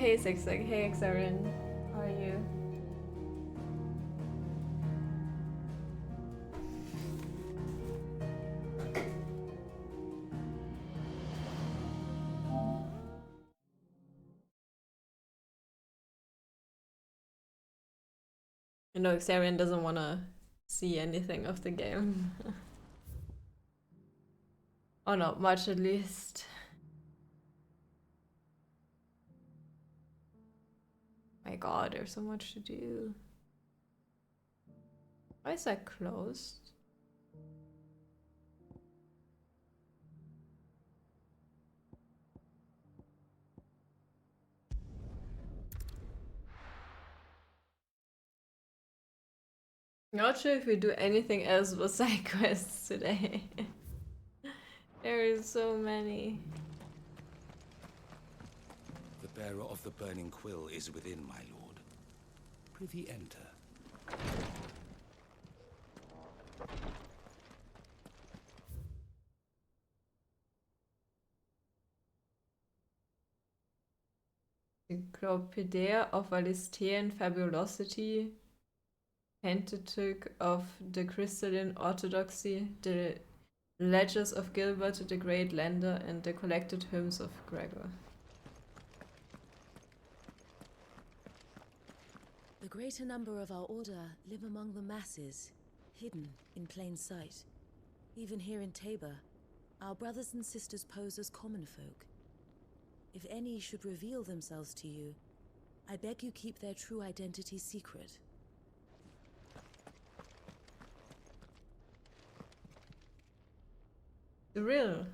Hey Zigzag, hey Xarian, how are you? You know, Xarian doesn't want to see anything of the game. Or not much at least. My god, there's so much to do. Why is that closed? Not sure if we do anything else with side quests today. There is so many. The bearer of the burning quill is within, my lord. Prithee enter. Encyclopedia of Alistaean Fabulosity, Pentateuch of the Crystalline Orthodoxy, the Ledgers of Gilbert the Great Lender, and the Collected Hymns of Gregor. The greater number of our order live among the masses, hidden in plain sight. Even here in Tabor, our brothers and sisters pose as common folk. If any should reveal themselves to you, I beg you keep their true identity secret. Real.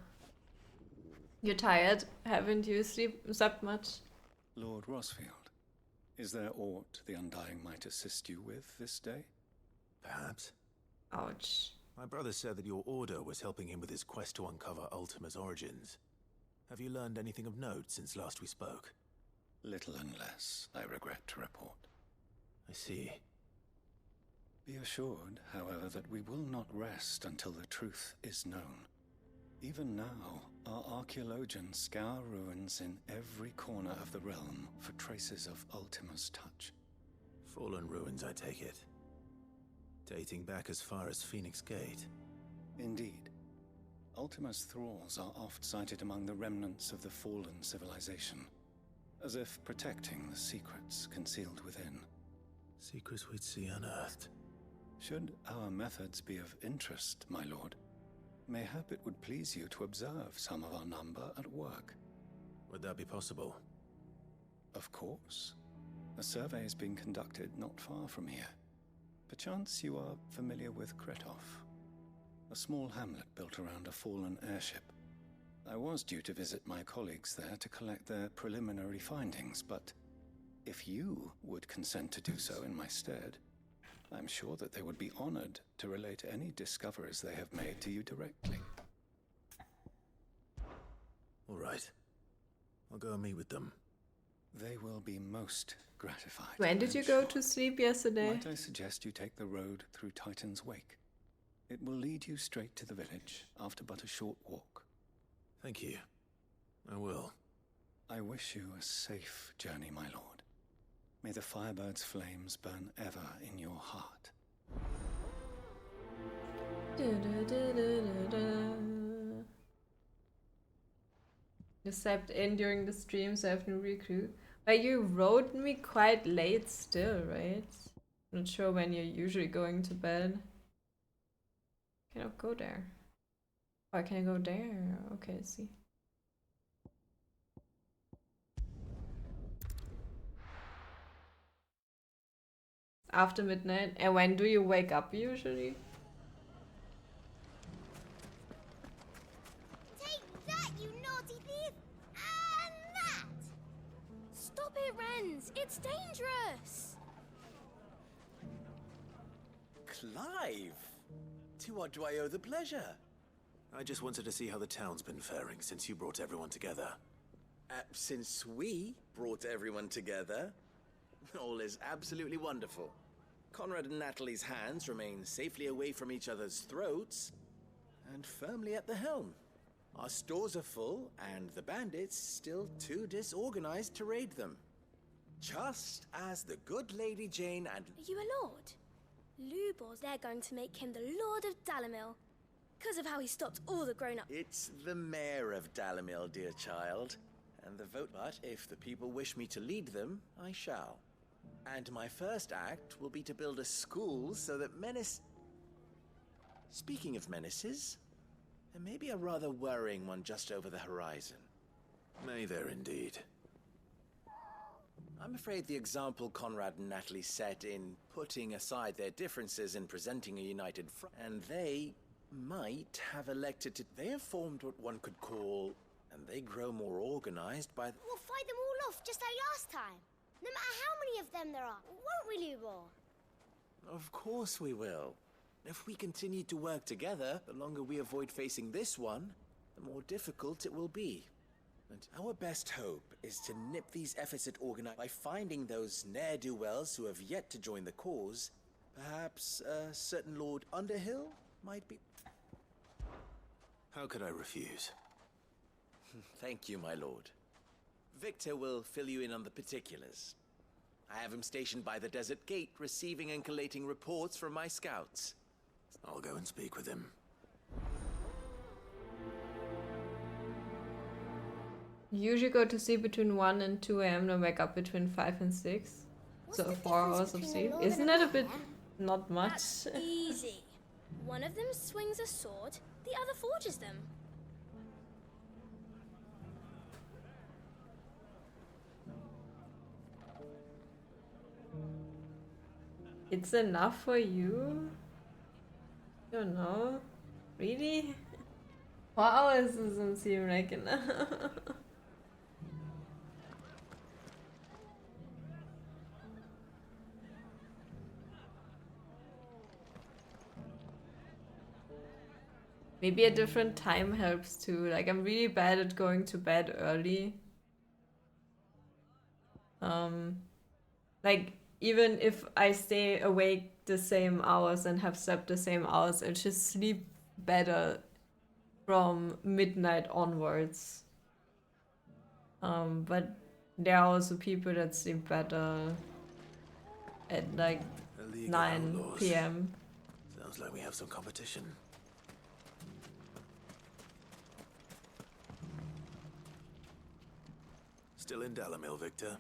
You're tired? Haven't you slept much? Lord Rosfield, is there aught the Undying might assist you with this day? Perhaps. Ouch. My brother said that your order was helping him with his quest to uncover Ultima's origins. Have you learned anything of note since last we spoke? Little and less, I regret to report. I see. Be assured, however, that we will not rest until the truth is known. Even now, our archaeologians scour ruins in every corner of the realm for traces of Ultima's touch. Fallen ruins, I take it. Dating back as far as Phoenix Gate. Indeed. Ultima's thralls are oft sighted among the remnants of the fallen civilization, as if protecting the secrets concealed within. Secrets we'd see unearthed. Should our methods be of interest, my lord, mayhap it would please you to observe some of our number at work. Would that be possible? Of course. A survey is being conducted not far from here. Perchance you are familiar with Kretov, a small hamlet built around a fallen airship. I was due to visit my colleagues there to collect their preliminary findings, but if you would consent to do so in my stead, I'm sure that they would be honored to relate any discoveries they have made to you directly. All right. I'll go and meet with them. They will be most gratified. When did you go to sleep yesterday? Might I suggest you take the road through Titan's Wake? It will lead you straight to the village after but a short walk. Thank you. I will. I wish you a safe journey, my lord. May the Firebird's flames burn ever in your heart. You slept in during the stream, so I have no recruit. But you wrote me quite late still, right? Not sure when you're usually going to bed. Cannot go there. Oh, I can go there. Okay, I see. After midnight. And when do you wake up usually? Take that, you naughty thief! And that! Stop it, Renz! It's dangerous! Clive! To what do I owe the pleasure? I just wanted to see how the town's been faring since you brought everyone together. Since we brought everyone together, all is absolutely wonderful. Conrad and Natalie's hands remain safely away from each other's throats, and firmly at the helm. Our stores are full, and the bandits still too disorganized to raid them. Just as the good Lady Jane and... Are you a lord? Lubor's they're going to make him the Lord of Dalamil. Because of how he stopped all the grown-up... It's the mayor of Dalamil, dear child. And the vote... But if the people wish me to lead them, I shall. And my first act will be to build a school so that menace... Speaking of menaces, there may be a rather worrying one just over the horizon. May there indeed. I'm afraid the example Conrad and Natalie set in putting aside their differences and presenting a united front, and they might have elected to... They have formed what one could call, and they grow more organized by... We'll fight them all off just like last time. No matter how many of them there are, won't we, Lubor? Of course we will. If we continue to work together, the longer we avoid facing this one, the more difficult it will be. And our best hope is to nip these efforts at organize by finding those ne'er-do-wells who have yet to join the cause. Perhaps a certain Lord Underhill might be... How could I refuse? Thank you, my lord. Victor will fill you in on the particulars. I have him stationed by the desert gate, receiving and collating reports from my scouts. I'll go and speak with him. Usually go to sleep between 1 and 2 a.m. and wake up between 5 and 6. What's So the 4 difference hours of between a sleep. lord and Isn't a that a bit man? not much? That's easy. One of them swings a sword, the other forges them. It's enough for you? I don't know. Really? 4 hours doesn't seem like enough. Maybe a different time helps too. Like, I'm really bad at going to bed early. Like, even if I stay awake the same hours and have slept the same hours, I'll just sleep better from midnight onwards. But there are also people that sleep better at like A league of 9 outlaws. p.m. Sounds like we have some competition. Still in Dalamil, Victor?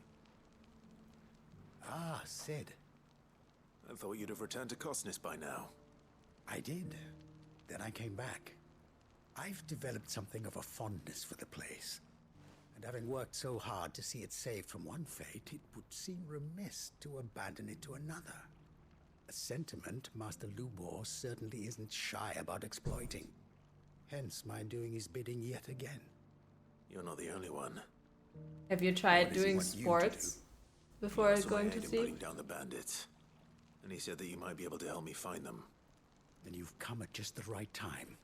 Ah, Sid. I thought you'd have returned to Cosnis by now. I did. Then I came back. I've developed something of a fondness for the place. And having worked so hard to see it saved from one fate, it would seem remiss to abandon it to another. A sentiment Master Lubor certainly isn't shy about exploiting. Hence my doing his bidding yet again. You're not the only one. Have you tried What does he doing want you to sports before He asked going my to aid in sleep? putting down the bandits. And he said that you might be able to help me find them. Then you've come at just the right time.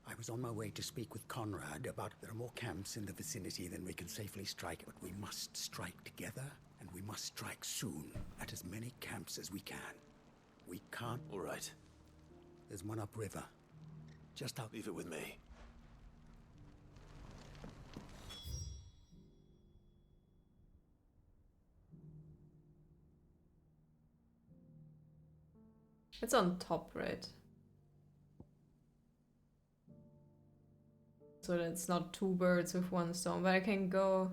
I was on my way to speak with Conrad about there are more camps in the vicinity than we can safely strike, but we must strike together, and we must strike soon at as many camps as we can. We can't... All right. There's one upriver. Just out... Leave it with me. It's on top, right? So that it's not two birds with one stone, but I can go...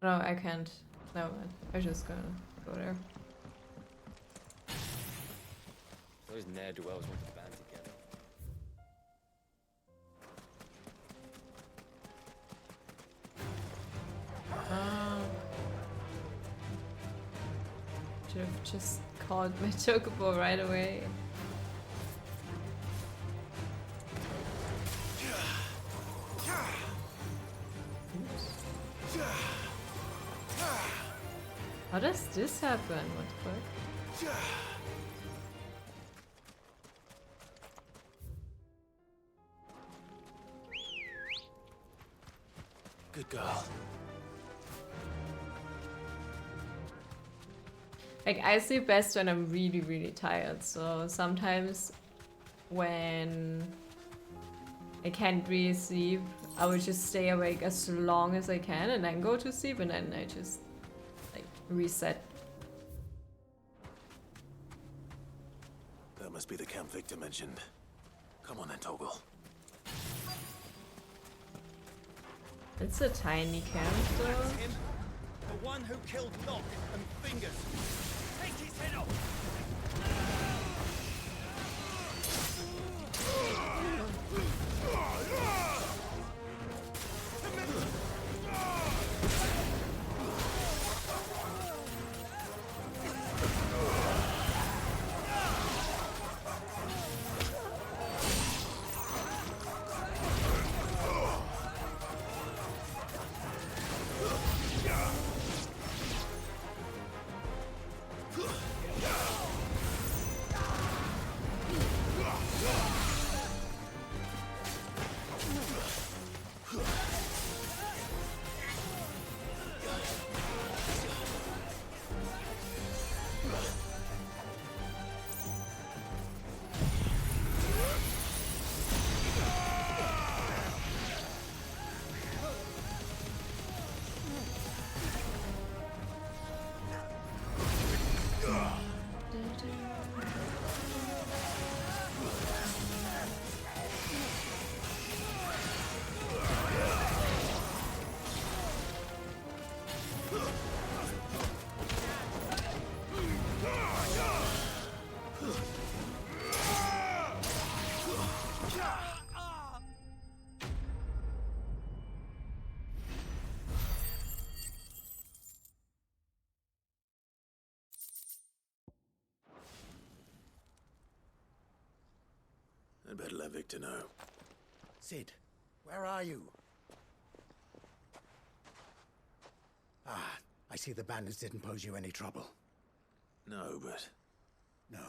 No, I can't. Never mind. I'm just gonna go there. Those ne'er-do-wells want to band together. Should have just called my chocobo right away. How does this happen? What the fuck? Good girl. Like, I sleep best when I'm really, really tired. So sometimes when I can't really sleep, I will just stay awake as long as I can and then go to sleep, and then I just like reset. That must be the camp Victor mentioned. Come on then, Toggle. It's a tiny camp though. Him, the one who killed Locke and Fingers. Take his head off! I'd better let Victor know. Sid, where are you? Ah, I see the bandits didn't pose you any trouble. No, but... No.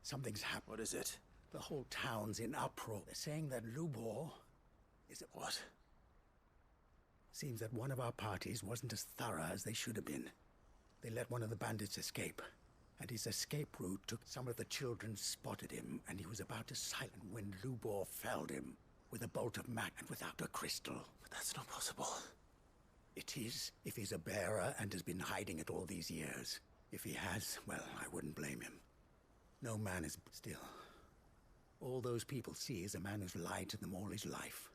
Something's happened. What is it? The whole town's in uproar. They're saying that Lubor is... What? Seems that one of our parties wasn't as thorough as they should have been. They let one of the bandits escape. And his escape route took some of the children spotted him, and he was about to silence when Lubor felled him with a bolt of mag and without a crystal. But that's not possible. It is, if he's a bearer and has been hiding it all these years. If he has, well, I wouldn't blame him. No man is still. All those people see is a man who's lied to them all his life.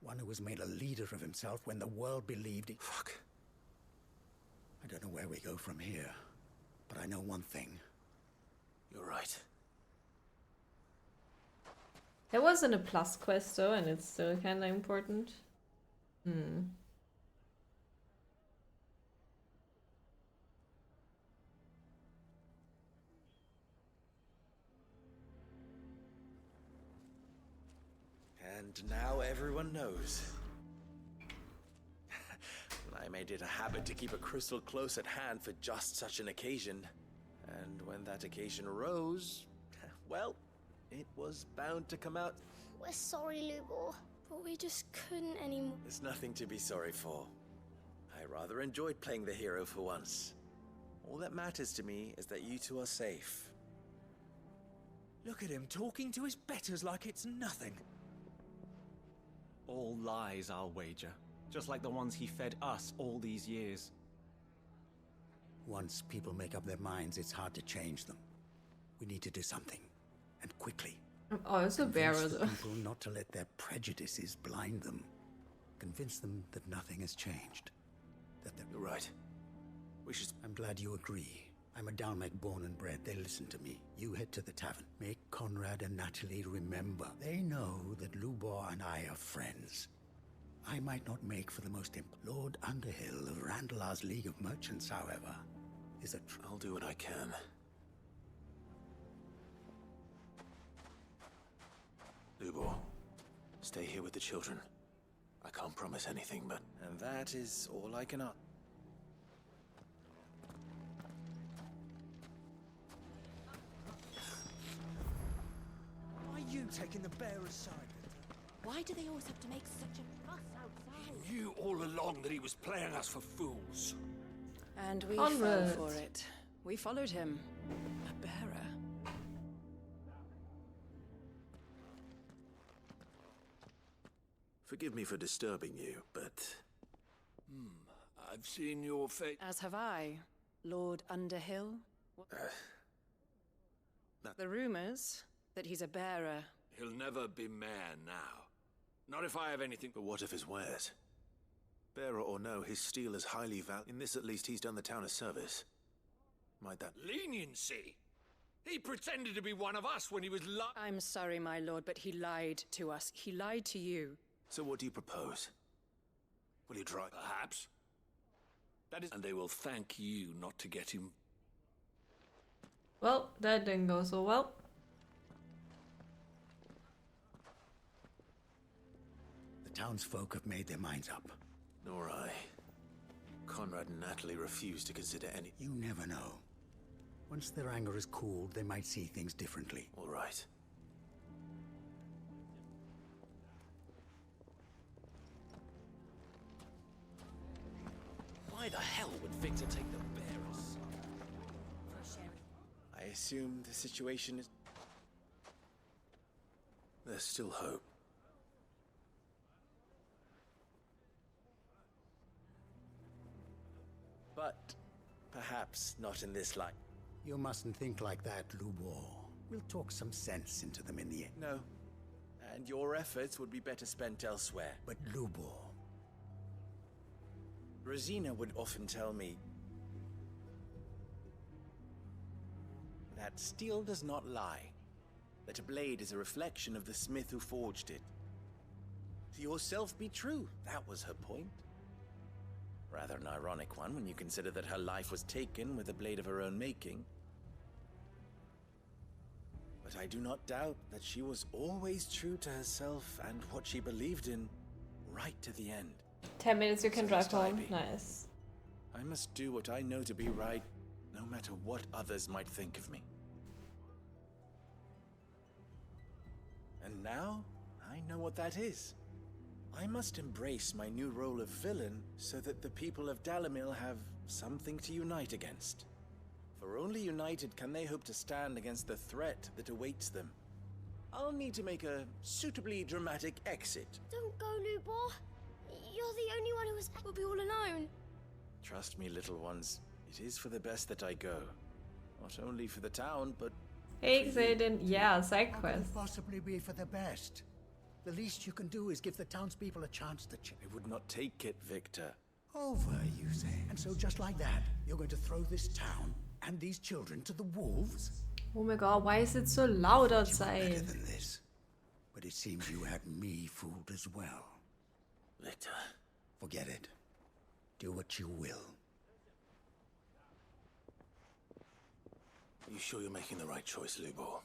One who has made a leader of himself when the world believed he... Fuck. I don't know where we go from here. But I know one thing. You're right. There wasn't a plus quest though, and it's still kind of important. And now everyone knows. I made it a habit to keep a crystal close at hand for just such an occasion. And when that occasion arose, well, it was bound to come out. We're sorry, Lubor, but we just couldn't anymore. There's nothing to be sorry for. I rather enjoyed playing the hero for once. All that matters to me is that you two are safe. Look at him talking to his betters like it's nothing. All lies, I'll wager. Just like the ones he fed us all these years. Once people make up their minds, it's hard to change them. We need to do something. And quickly. I'm also a bearer Convince the though. people not to let their prejudices blind them. Convince them that nothing has changed. That they're... You're right. We should... I'm glad you agree. I'm a Dalmec born and bred. They listen to me. You head to the tavern. Make Conrad and Natalie remember. They know that Lubor and I are friends. I might not make for the most Lord Underhill of Randalar's League of Merchants, however, is a... I'll do what I can. Lubor, stay here with the children. I can't promise anything, but... And that is all I can... Why are you taking the bearer's side? Why do they always have to make such a fuss outside? Knew all along that he was playing us for fools. And we Onward. fell for it. We followed him. A bearer. Forgive me for disturbing you, but... I've seen your face. As have I, Lord Underhill. The rumors that he's a bearer. He'll never be mayor now. Not if I have anything. But what of his wares? Bearer or no, his steel is highly valued. In this at least, he's done the town a service. Might that... Leniency? He pretended to be one of us when he was I'm sorry, my lord, but he lied to us. He lied to you. So what do you propose? Will you try? Perhaps. That is... And they will thank you not to get him... Well, that didn't go so well. The townsfolk have made their minds up. Nor I. Conrad and Natalie refuse to consider any... You never know. Once their anger is cooled, they might see things differently. All right. Why the hell would Victor take the bearers? I assume the situation is... There's still hope. But perhaps not in this light. You mustn't think like that, Lubor. We'll talk some sense into them in the end. No. And your efforts would be better spent elsewhere. But Lubor... Rosina would often tell me that steel does not lie, that a blade is a reflection of the smith who forged it. To yourself be true, that was her point. Rather an ironic one when you consider that her life was taken with a blade of her own making. But I do not doubt that she was always true to herself and what she believed in, right to the end. 10 minutes you can So drive must I home. be. Nice. I must do what I know to be right, no matter what others might think of me. And now, I know what that is. I must embrace my new role of villain so that the people of Dalamil have something to unite against. For only united can they hope to stand against the threat that awaits them. I'll need to make a suitably dramatic exit. Don't go, Lubor. You're the only one who will be all alone. Trust me, little ones, it is for the best that I go. Not only for the town, but... Hey, Xaden. Yeah, side How quest. could it possibly be for the best? The least you can do is give the townspeople a chance to I would not take it, Victor. Over, you say. And so just like that, you're going to throw this town and these children to the wolves? Oh my god, why is it so loud Better outside? than this. But it seems you had me fooled as well. Victor. Forget it. Do what you will. Are you sure you're making the right choice, Lubor?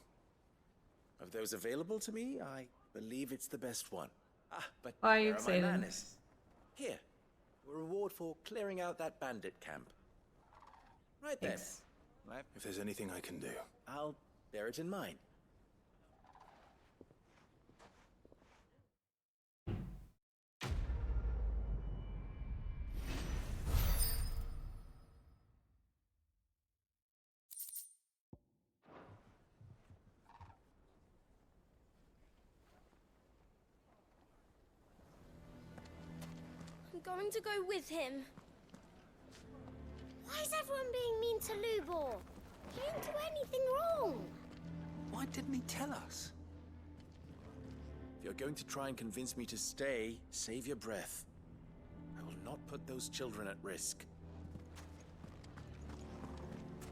Of those available to me, I believe it's the best one. Ah, but Why are you where are my saying manners? Here, a reward for clearing out that bandit camp. Right then. Thanks. If there's anything I can do. I'll bear it in mind. I'm going to go with him. Why is everyone being mean to Lubor? He didn't do anything wrong. Why didn't he tell us? If you're going to try and convince me to stay, save your breath. I will not put those children at risk.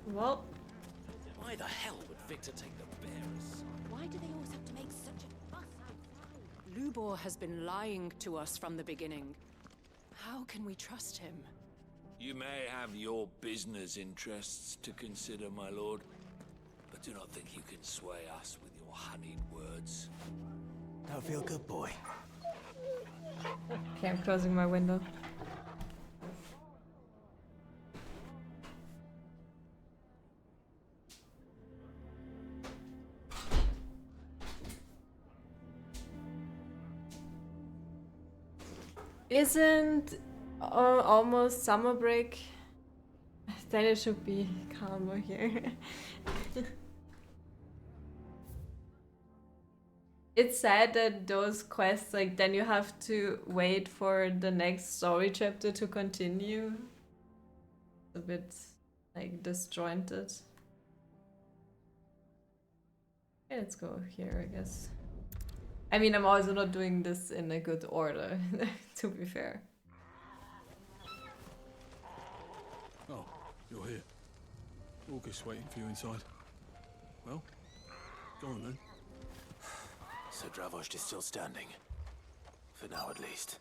Well, Why the hell would Victor take the bearers? Why do they always have to make such a fuss outside? Lubor has been lying to us from the beginning. How can we trust him? You may have your business interests to consider, my lord, but do not think you can sway us with your honeyed words. Don't feel good, boy. okay, I'm closing my window. Isn't almost summer break? Then it should be calmer here. It's sad that those quests, like, then you have to wait for the next story chapter to continue. a bit like disjointed. Okay, let's go here, I guess. I mean, I'm also not doing this in a good order, to be fair. Oh, you're here. August waiting for you inside. Well, go on then. So Dravost is still standing. For now, at least.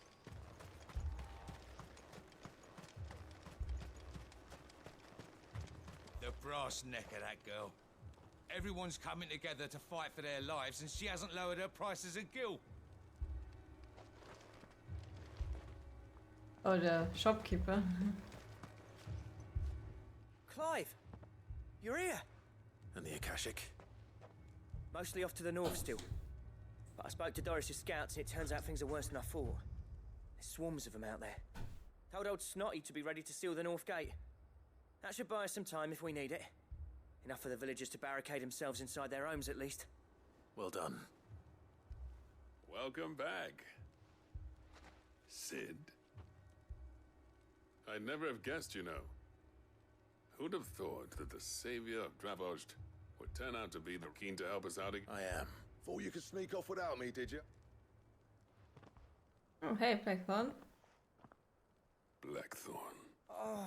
The brass neck of that girl. Everyone's coming together to fight for their lives, and she hasn't lowered her prices a gill. Oh, the shopkeeper. Clive! You're here! And the Akashic? Mostly off to the north still. But I spoke to Doris's scouts and it turns out things are worse than I thought. There's swarms of them out there. Told old Snotty to be ready to seal the north gate. That should buy us some time if we need it. Enough for the villagers to barricade themselves inside their homes at least. Well done. Welcome back, Sid. I'd never have guessed, you know. Who'd have thought that the savior of Dravost would turn out to be the keen to help us out again? I am. Thought you could sneak off without me, did you? Oh, hey, Blackthorn. Blackthorn. Oh,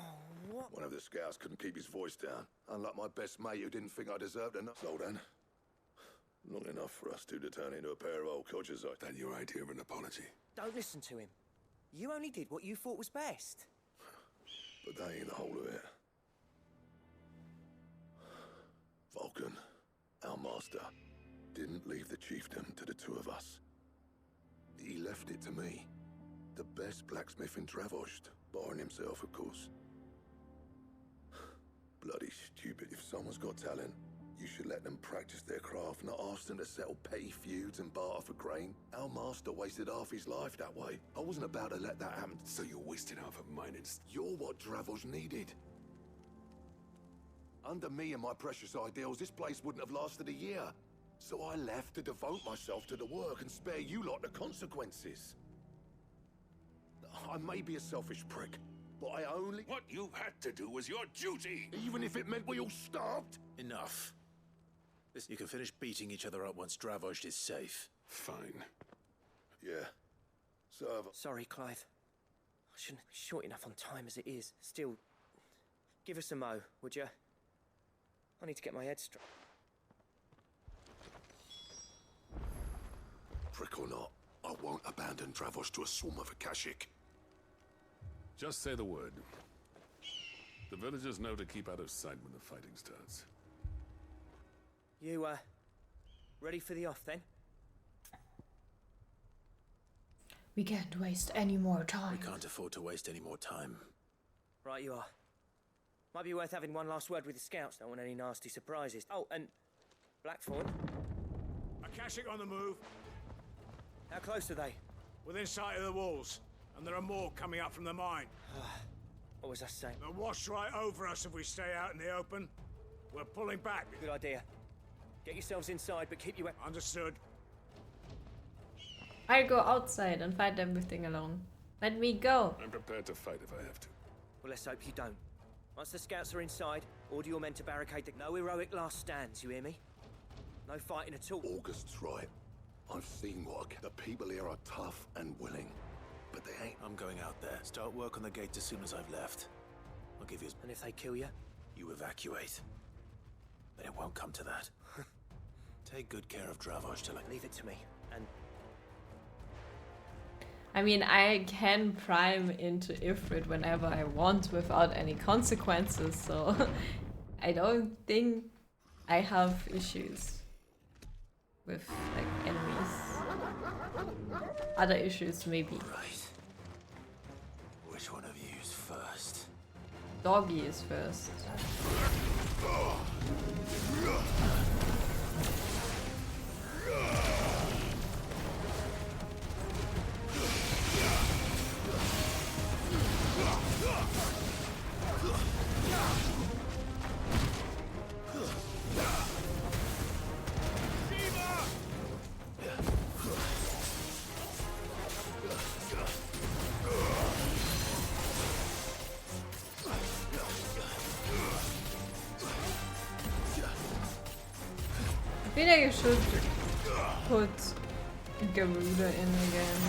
what? One of the scouts couldn't keep his voice down. Unlike my best mate who didn't think I deserved enough. So then, long enough for us two to turn into a pair of old codgers. That your idea of an apology? Don't listen to him. You only did what you thought was best. But that ain't the whole of it. Vulcan, our master, didn't leave the chiefdom to the two of us. He left it to me. The best blacksmith in Dravost, barring himself, of course. Bloody stupid. If someone's got talent, you should let them practice their craft, not ask them to settle petty feuds and barter for grain. Our master wasted half his life that way. I wasn't about to let that happen. So you wasted half of mine instead. You're what Dravost needed. Under me and my precious ideals, this place wouldn't have lasted a year. So I left to devote myself to the work and spare you lot the consequences. I may be a selfish prick, but I only... What you had to do was your duty! Even if it meant we all starved? Enough. You can finish beating each other up once Dravost is safe. Fine. Yeah. So Sorry, Clive. I shouldn't be short enough on time as it is. Still, give us a mo, would you? I need to get my head straight. Prick or not, I won't abandon Dravost to a swarm of Akashic. Just say the word. The villagers know to keep out of sight when the fighting starts. You, ready for the off then? We can't waste any more time. We can't afford to waste any more time. Right you are. Might be worth having one last word with the scouts. Don't want any nasty surprises. Oh, and Blackthorn. Akashic on the move. How close are they? Within sight of the walls. And there are more coming up from the mine. What was I saying? They'll wash right over us if we stay out in the open. We're pulling back. Good idea. Get yourselves inside, but keep you... Understood. I'll go outside and fight everything alone. Let me go. I'm prepared to fight if I have to. Well, let's hope you don't. Once the scouts are inside, order your men to barricade the... No heroic last stands, you hear me? No fighting at all. August's right. I've seen what... The people here are tough and willing. But they ain't. I'm going out there. Start work on the gate as soon as I've left. I'll give you... And if they kill you? You evacuate. But it won't come to that. Take good care of Dravost till I... Leave it to me. And... I mean, I can prime into Ifrit whenever I want without any consequences, so I don't think I have issues with, like, enemies. Other issues, maybe. Right. Which one of you is first? Doggy is first. feel like you should put Garuda in again.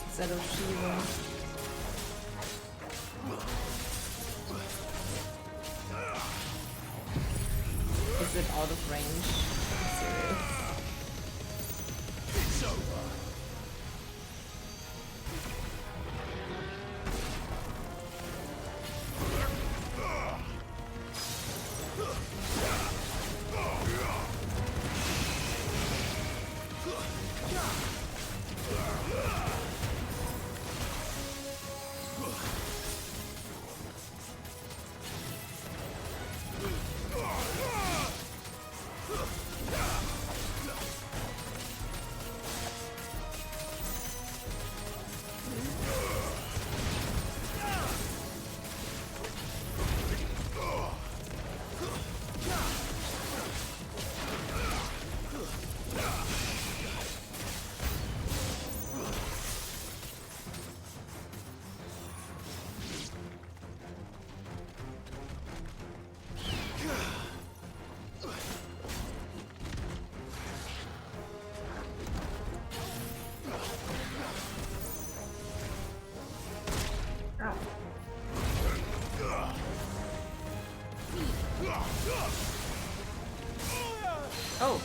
Instead of Shiva. Is it out of range? I'm serious. It's over. Oh.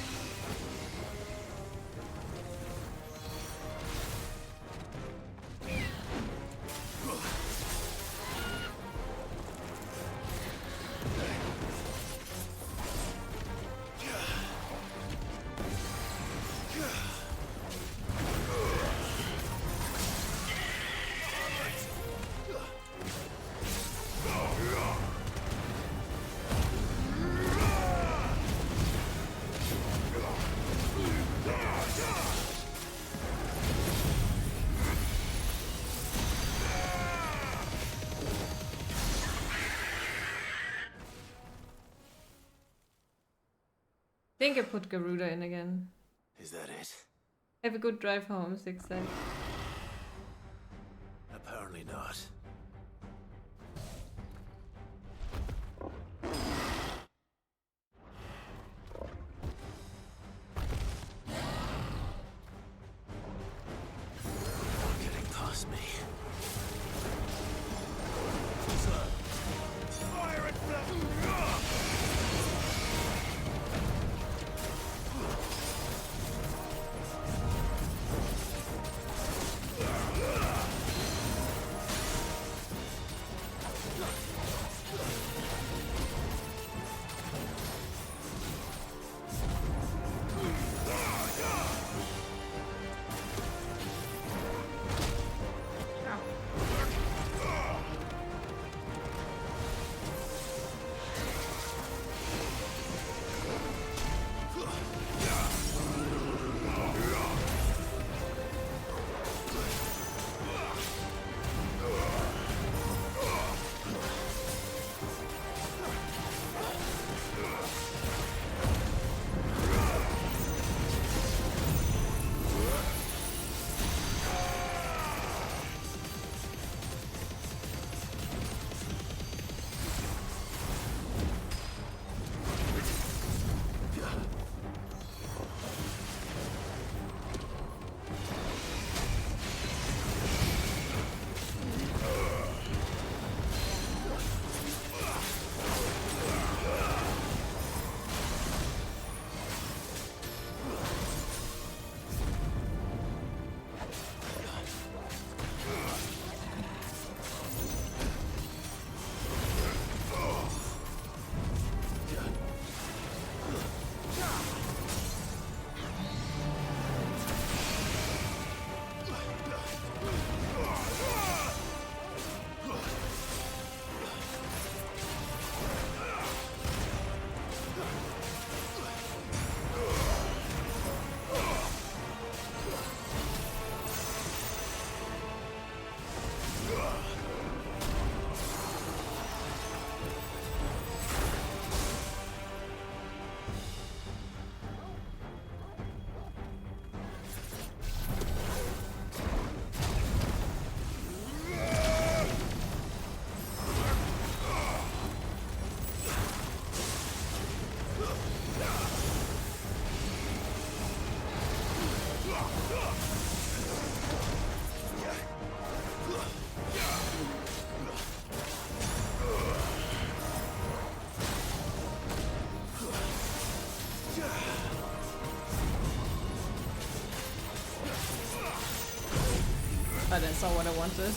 I think I put Garuda in again. Is that it? Have a good drive home, XVI. Apparently not. Getting past me. Fire and blood. But I saw what I wanted.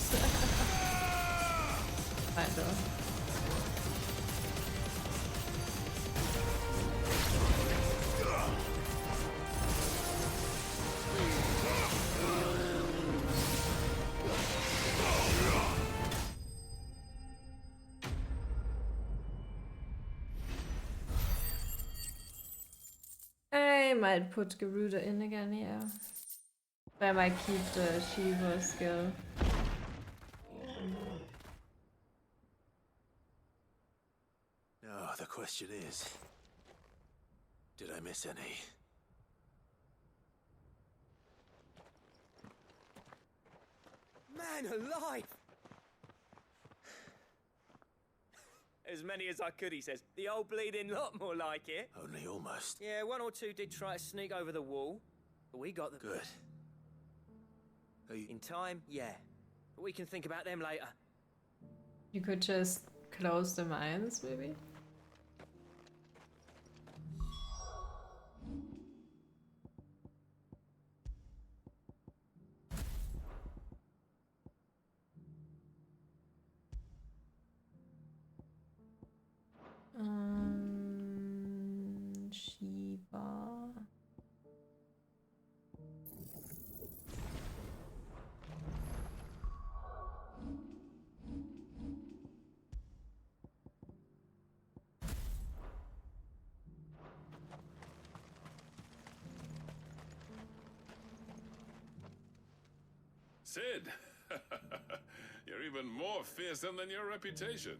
Kind of. I might put Garuda in again, yeah. I might keep the Shiva skill. Now, the question is, did I miss any? Man alive! As many as I could, he says. The old bleeding lot, more like it. Only almost. Yeah, one or two did try to sneak over the wall, but we got them. Good. In time, yeah. But we can think about them later. You could just close the mines, maybe? Shiva. Sid! You're even more fearsome than your reputation.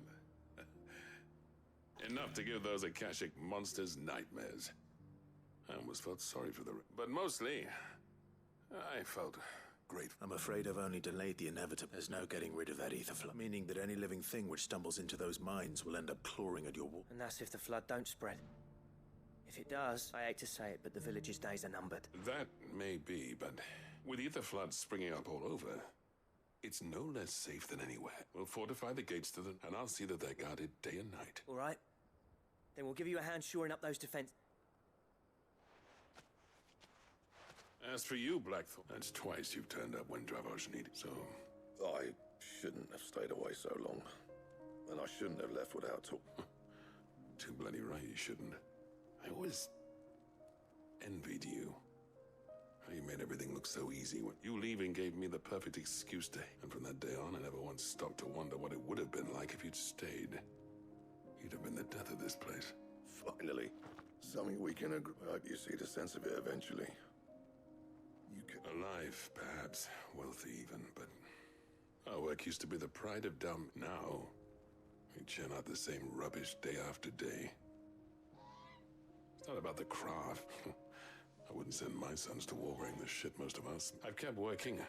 Enough to give those Akashic monsters nightmares. I almost felt sorry for but mostly, I felt grateful. I'm afraid I've only delayed the inevitable. There's no getting rid of that ether flood, meaning that any living thing which stumbles into those mines will end up clawing at your wall. And that's if the flood don't spread. If it does, I hate to say it, but the village's days are numbered. That may be, but with ether floods springing up all over, it's no less safe than anywhere. We'll fortify the gates to them, and I'll see that they're guarded day and night. All right. Then we'll give you a hand shoring up those defenses. As for you, Blackthorn, that's twice you've turned up when Dravos needed, so... I shouldn't have stayed away so long. And I shouldn't have left without talk. Too bloody right you shouldn't. I always envied you. How you made everything look so easy. When you leaving gave me the perfect excuse to... And from that day on, I never once stopped to wonder what it would have been like if you'd stayed. You'd have been the death of this place. Finally. Something we can agree. I hope you see the sense of it eventually. You can... Alive, perhaps. Wealthy even, but... Our work used to be the pride of dumb. Now, we churn out the same rubbish day after day. It's not about the craft. I wouldn't send my sons to war wearing the shit most of us. I've kept working,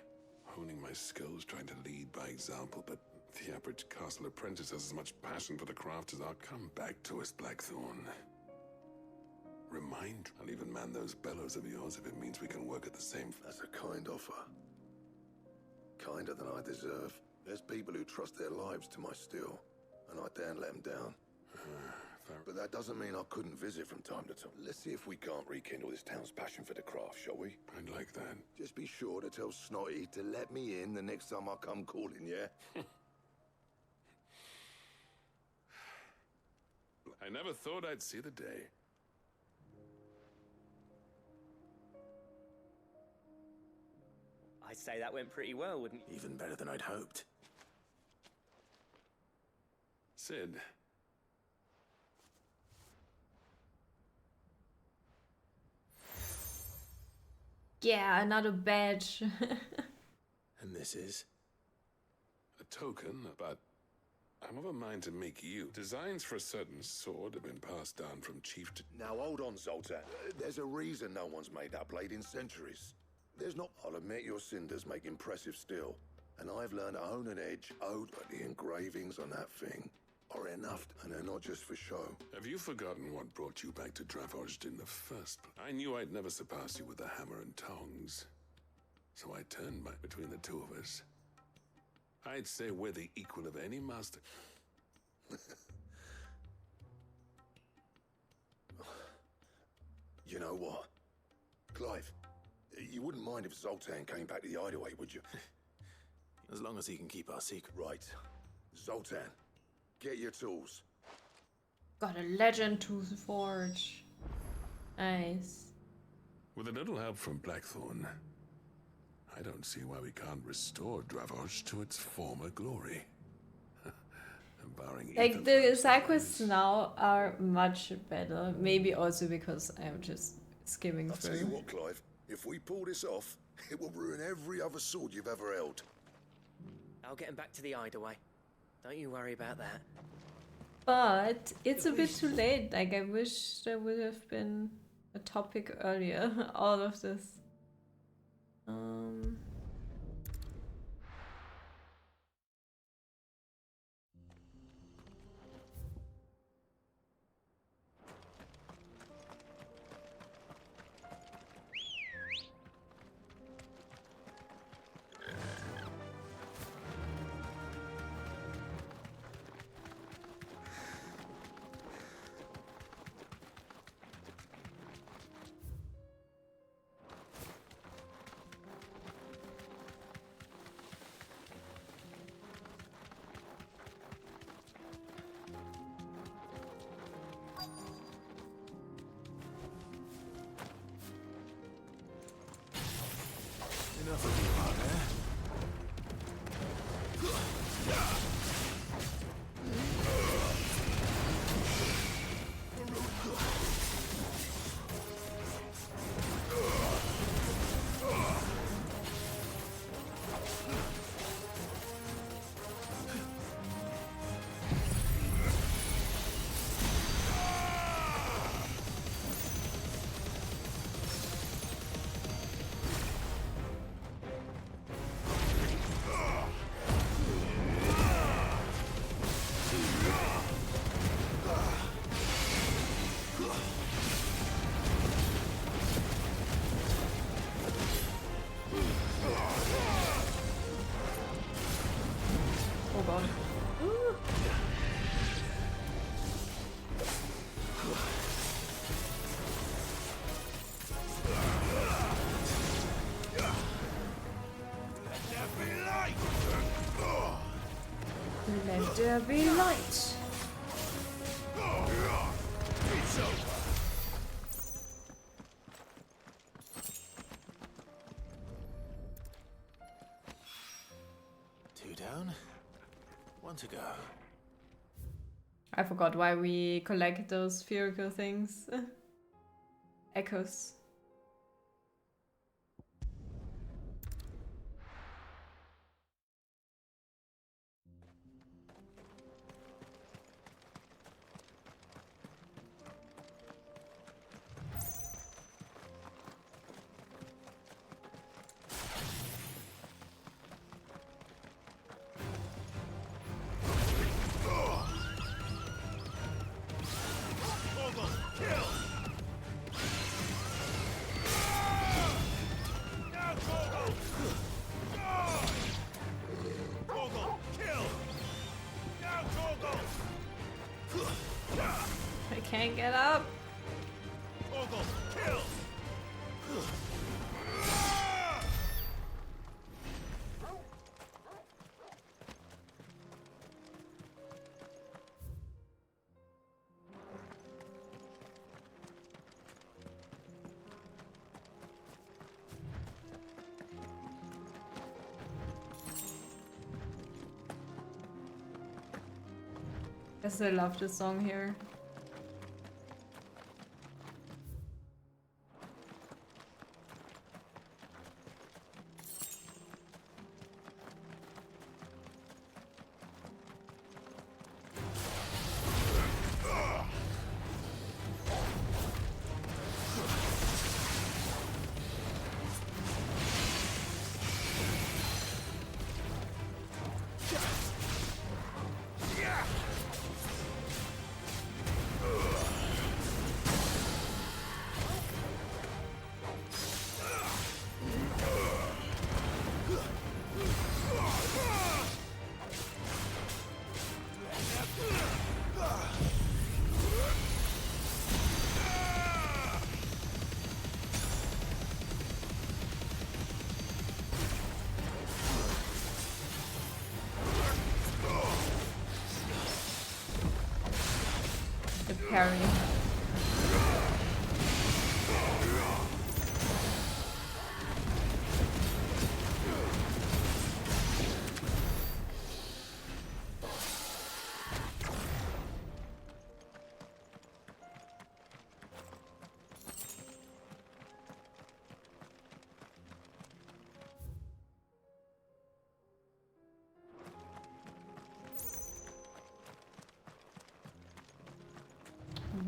honing my skills, trying to lead by example, but the average castle apprentice has as much passion for the craft as our come back to us, Blackthorn. Remind, I'll even man those bellows of yours if it means we can work at the same... That's a kind offer. Kinder than I deserve. There's people who trust their lives to my steel, and I daren't let them down. But that doesn't mean I couldn't visit from time to time. Let's see if we can't rekindle this town's passion for the craft, shall we? I'd like that. Just be sure to tell Snotty to let me in the next time I come calling, yeah? I never thought I'd see the day. I'd say that went pretty well, wouldn't you? Even better than I'd hoped. Sid. Yeah, another badge. And this is? A token, but I'm of a mind to make you. Designs for a certain sword have been passed down from chief to... Now hold on, Zoltan. There's a reason no one's made that blade in centuries. There's not... I'll admit your cinders make impressive steel. And I've learned to own an edge. Oh, but the engravings on that thing are enough, and they're not just for show. Have you forgotten what brought you back to Dravos in the first place? I knew I'd never surpass you with the hammer and tongs. So I turned back between the two of us. I'd say we're the equal of any master. You know what? Clive, you wouldn't mind if Zoltan came back to the Hideaway, would you? as long as he can keep our secret. Right. Zoltan, get your tools. Got a legend to forge. Nice. With a little help from Blackthorn, I don't see why we can't restore Dravosh to its former glory. Barring Like, the side quests now are much better. Maybe also because I'm just skimming I'll through. tell you what, Clive. If we pull this off, it will ruin every other sword you've ever held. I'll get him back to the hideaway. Don't you worry about that. But it's a bit too late. Like, I wish there would have been a topic earlier. All of this. Enough of you out there. Oh god. Ooh. Let there be light. Two down, one to go. I forgot why we collect those spherical things. Echoes. I can't get up. Guess I love this song here. carry.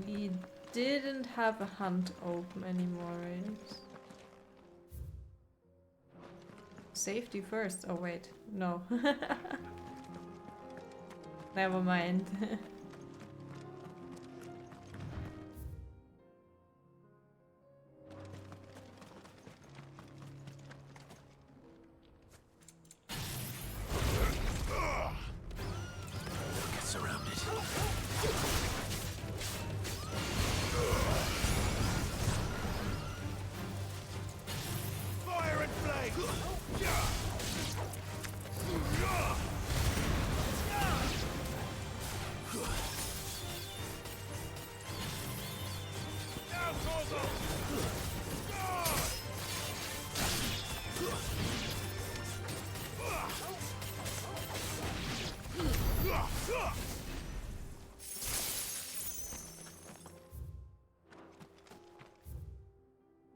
We didn't have a hunt open anymore, right? Safety first. Oh wait, no. Never mind. Get surrounded. Fire and flame! Now, Corvo!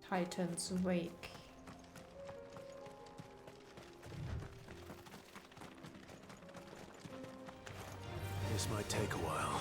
Titan's Wake. This might take a while.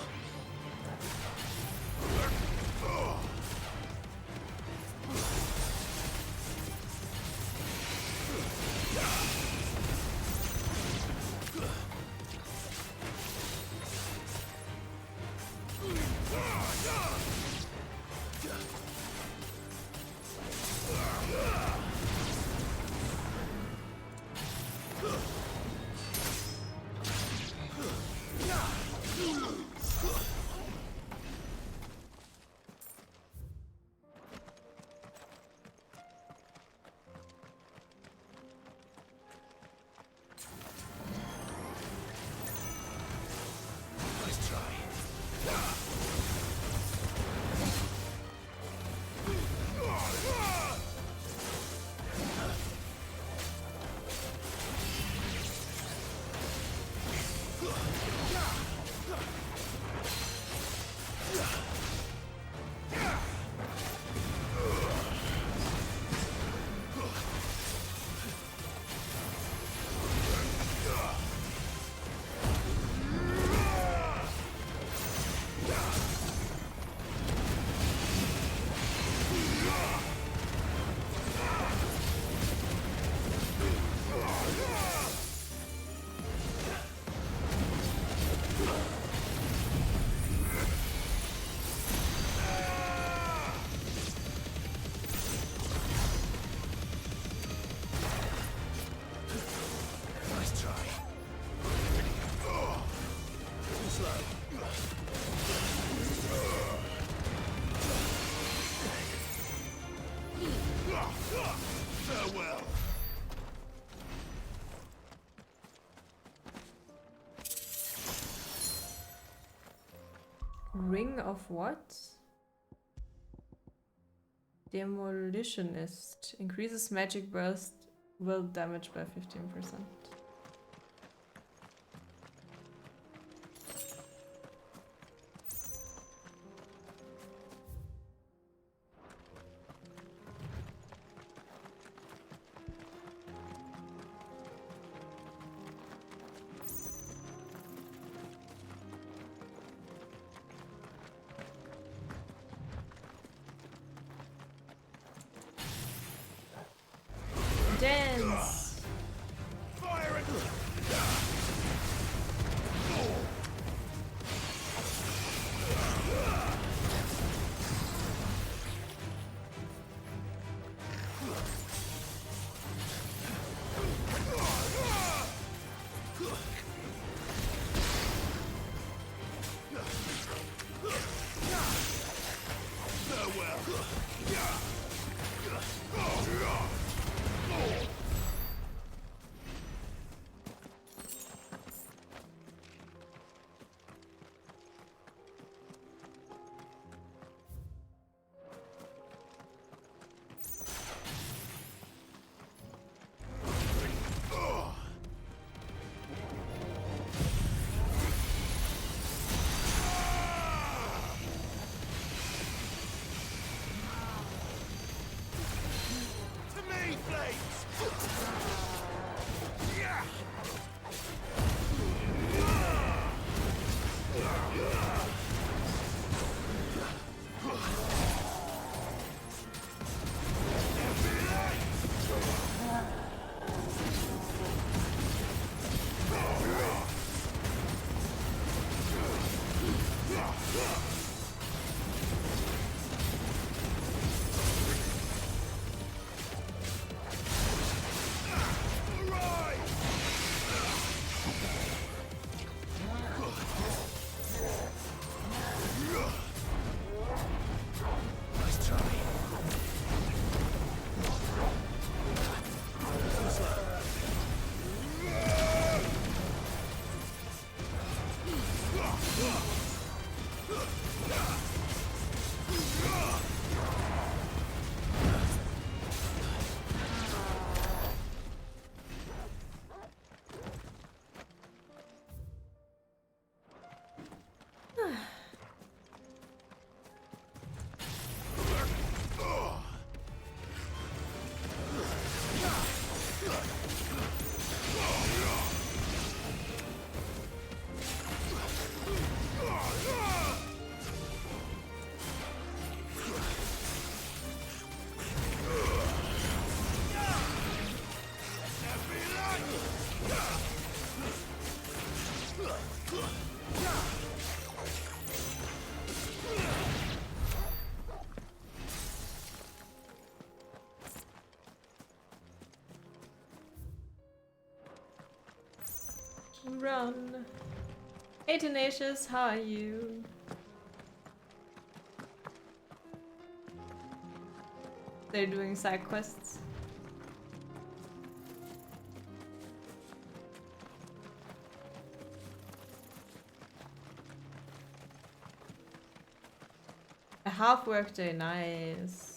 Nice try. Farewell. Ring of what? Demolitionist. Increases magic burst will damage by 15%. Dance! Fire me flames! Yeah! Run. Hey Tenacious, how are you? They're doing side quests. A half workday, nice.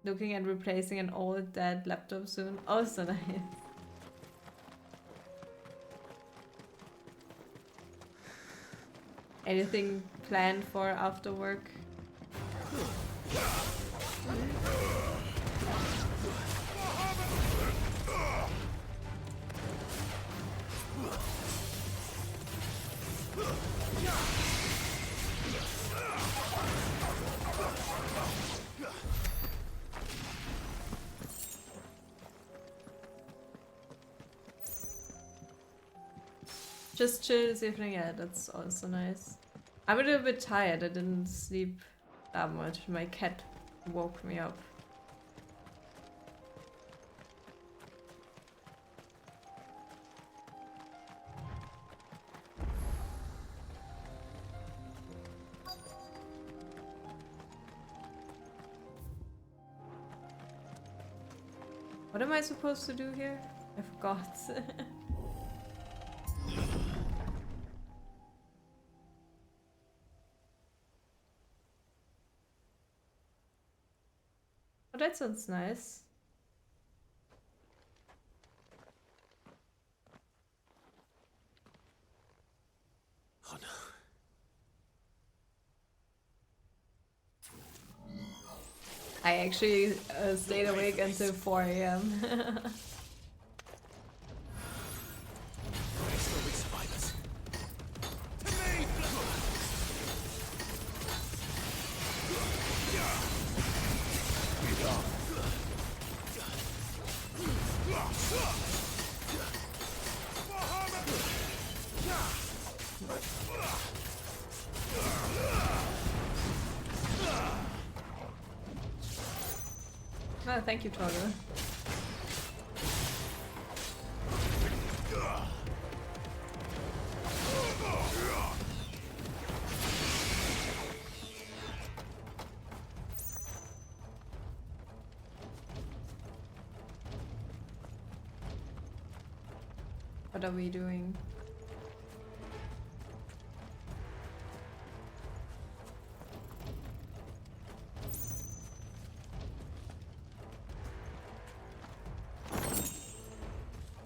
Looking at replacing an old dead laptop soon. Also nice. Anything planned for after work? Just chill this evening, yeah, that's also nice. I'm a little bit tired, I didn't sleep that much. My cat woke me up. What am I supposed to do here? I forgot. Oh, that sounds nice. Oh no. I actually stayed awake until 4 AM. Oh, thank you, Toru. What are we doing?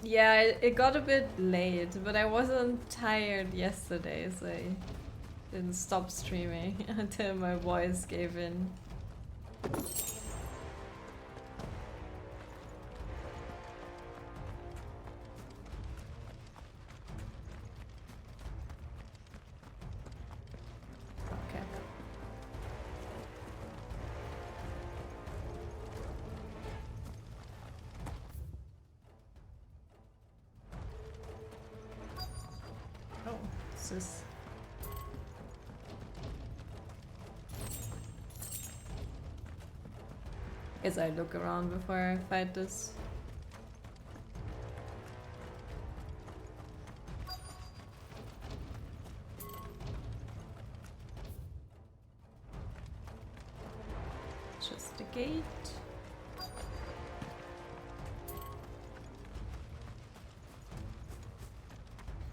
Yeah, it got a bit late, but I wasn't tired yesterday, so Didn't stop streaming until my voice gave in. Okay. Oh, this is... Guess I look around before I fight this. Just a gate.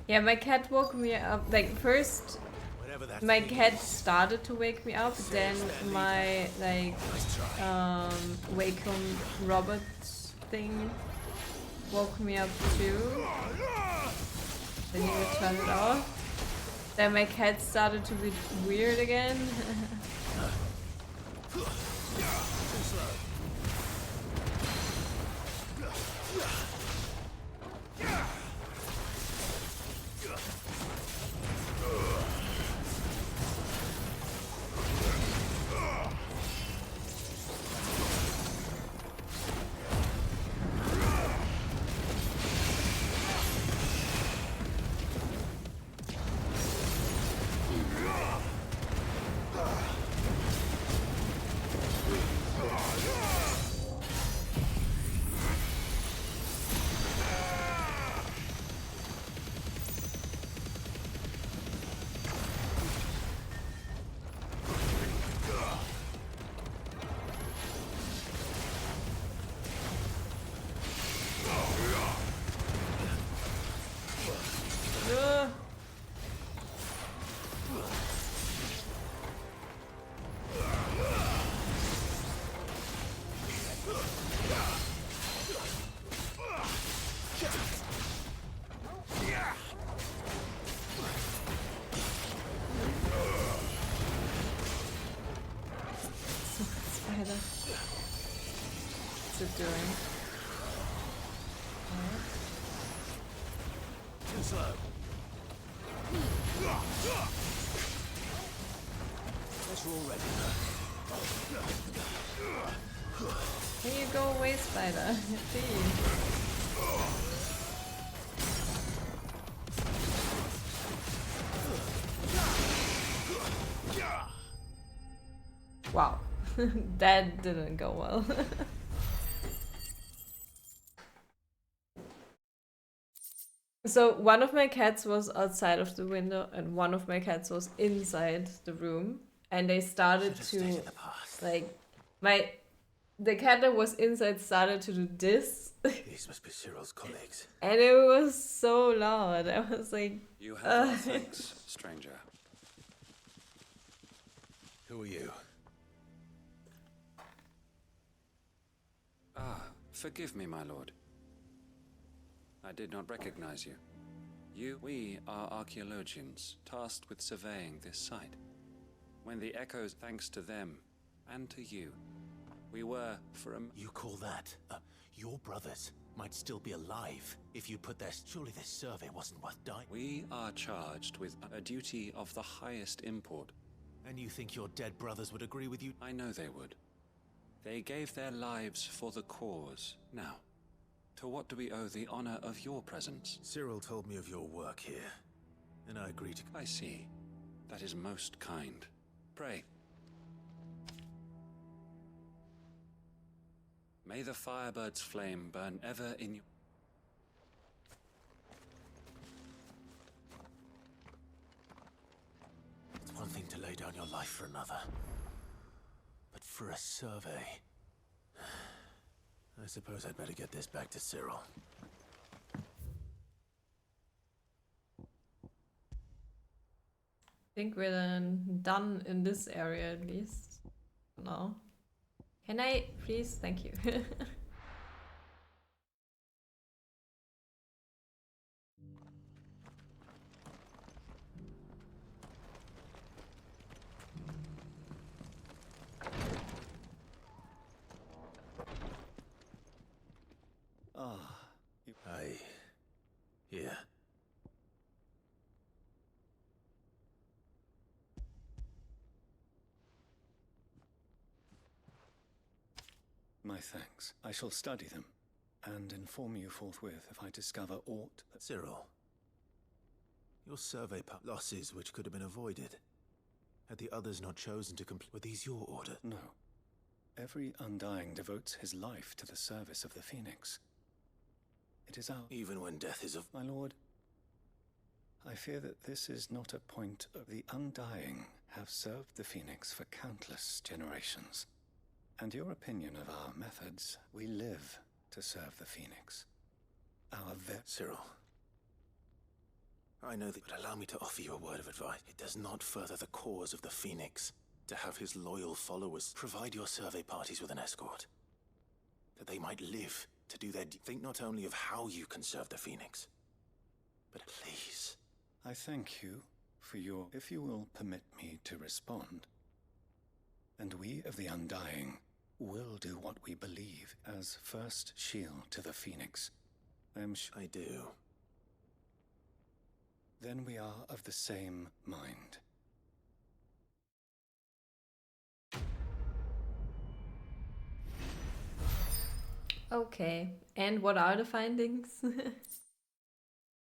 Yeah, my cat woke me up. Like first, my cat started to wake me up. Then my like Wacom robot thing woke me up too. Then you would turn it off. Then my cat started to be weird again. What's it doing? Too slow. Guess we're all ready. Can you go away, spider? Please. Wow, that didn't go well. So one of my cats was outside of the window and one of my cats was inside the room, and they started to like the cat that was inside started to do this. These must be Cyril's colleagues. And it was so loud. I was like, You have our thanks, stranger. Who are you? Ah, forgive me, my lord. I did not recognize you. We are archaeologians, tasked with surveying this site. When the echoes, thanks to them, and to you, we were, for a... You call that? Your brothers might still be alive if you put their... Surely this survey wasn't worth dying. We are charged with a duty of the highest import. And you think your dead brothers would agree with you? I know they would. They gave their lives for the cause. Now, to what do we owe the honor of your presence? Cyril told me of your work here, and I agreed to... I see. That is most kind. Pray. May the Firebird's flame burn ever in you. It's one thing to lay down your life for another, but for a survey... I suppose I'd better get this back to Cyril. I think we're then done in this area at least. No. Can I please? Thank you. My thanks. I shall study them, and inform you forthwith if I discover aught that... Cyril, your survey losses which could have been avoided. Had the others not chosen to complete... Were these your order? No. Every Undying devotes his life to the service of the Phoenix. It is our... Even when death is of... My lord, I fear that this is not a point of... The Undying have served the Phoenix for countless generations. And your opinion of our methods, we live to serve the Phoenix. Our Cyril, I know that, but allow me to offer you a word of advice. It does not further the cause of the Phoenix to have his loyal followers provide your survey parties with an escort, that they might live to do their... Think not only of how you can serve the Phoenix, but please. I thank you for your... If you will permit me to respond, and we of the Undying will do what we believe as first shield to the Phoenix. I am sure... I do. Then we are of the same mind. Okay, and what are the findings? You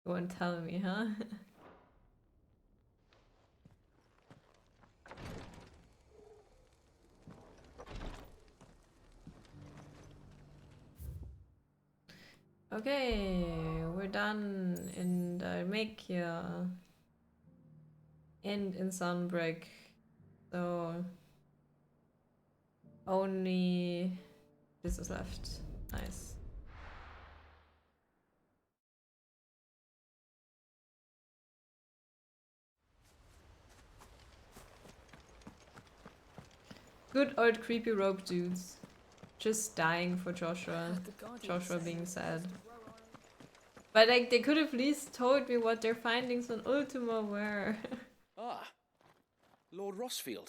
won't tell me, huh? Okay, we're done in Dalmatia and in Sunbreak, so only this is left. Nice. Good old creepy rope dudes. Just dying for Joshua. Joshua being sad. But like, they could have at least told me what their findings on Ultima were. Ah, Lord Rossfield.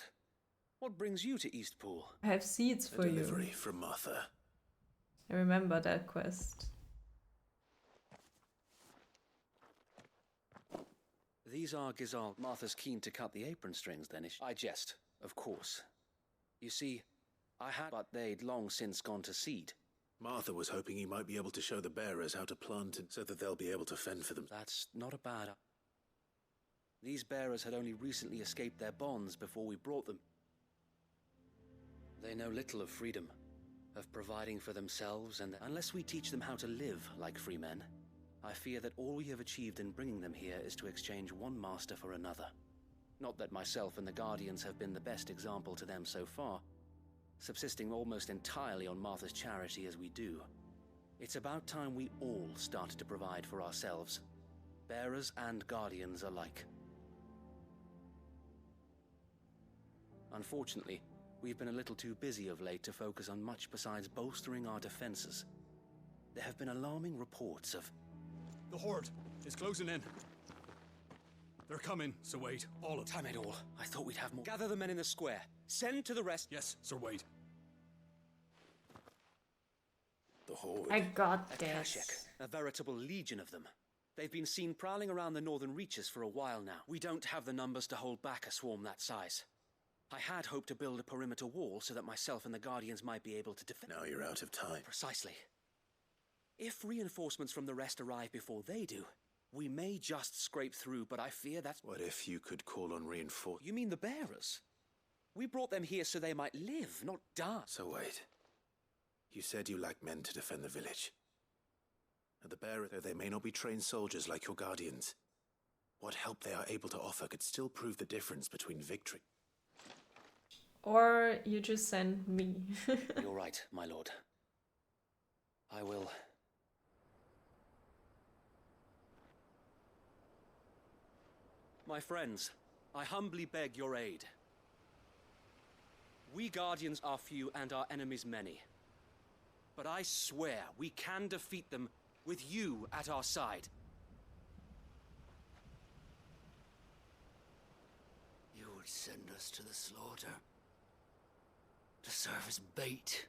What brings you to Eastpool? I have seeds for you. Delivery from Martha. I remember that quest. These are Gizal. Martha's keen to cut the apron strings, then. I jest, of course. You see, I had, but they'd long since gone to seed. Martha was hoping he might be able to show the bearers how to plant it so that they'll be able to fend for them. That's not a bad... These bearers had only recently escaped their bonds before we brought them. They know little of freedom, of providing for themselves, and unless we teach them how to live like free men, I fear that all we have achieved in bringing them here is to exchange one master for another. Not that myself and the Guardians have been the best example to them so far, subsisting almost entirely on Martha's charity as we do. It's about time we all started to provide for ourselves, bearers and Guardians alike. Unfortunately, we've been a little too busy of late to focus on much besides bolstering our defenses. There have been alarming reports of... The Horde is closing in. They're coming, Sir Wade. All of them. Damn it all. I thought we'd have more. Gather the men in the square. Send to the rest... Yes, Sir Wade. The Horde. I got a this. Kashek, a veritable legion of them. They've been seen prowling around the northern reaches for a while now. We don't have the numbers to hold back a swarm that size. I had hoped to build a perimeter wall so that myself and the Guardians might be able to defend... Now you're out of time. Precisely. If reinforcements from the rest arrive before they do, we may just scrape through, but I fear that's... What if you could call on reinforcements? You mean the bearers? We brought them here so they might live, not die. So wait. You said you lacked men to defend the village. And the bearers, though they may not be trained soldiers like your Guardians, what help they are able to offer could still prove the difference between victory. Or you just send me. You're right, my lord. I will... My friends, I humbly beg your aid. We Guardians are few and our enemies many. But I swear we can defeat them with you at our side. You would send us to the slaughter, to serve as bait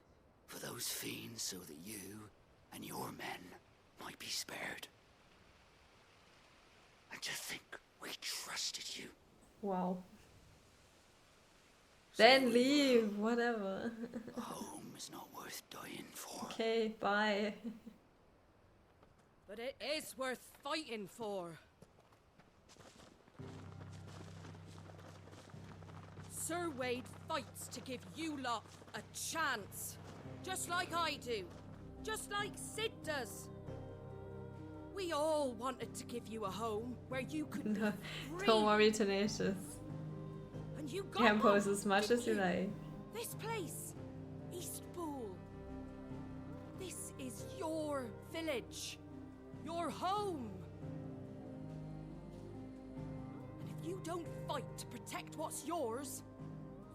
for those fiends so that you and your men might be spared. And to think we trusted you. Wow. Then leave, whatever. Home is not worth worth dying for. Okay, bye. But it is worth fighting for. Sir Wade fights to give you lot a chance. Just like I do. Just like Sid does. We all wanted to give you a home where you could be free. Don't worry, Tenacious. And you You can got pose one, as much as you didn't like. This place, Eastpool. This is your village. Your home. And if you don't fight to protect what's yours,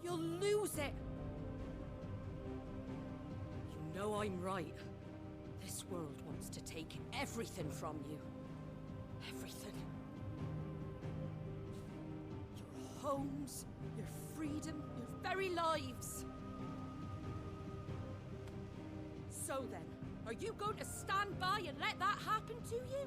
you'll lose it. You know I'm right. This world wants to take everything from you. Everything. Your homes, your freedom, your very lives. So then, are you going to stand by and let that happen to you?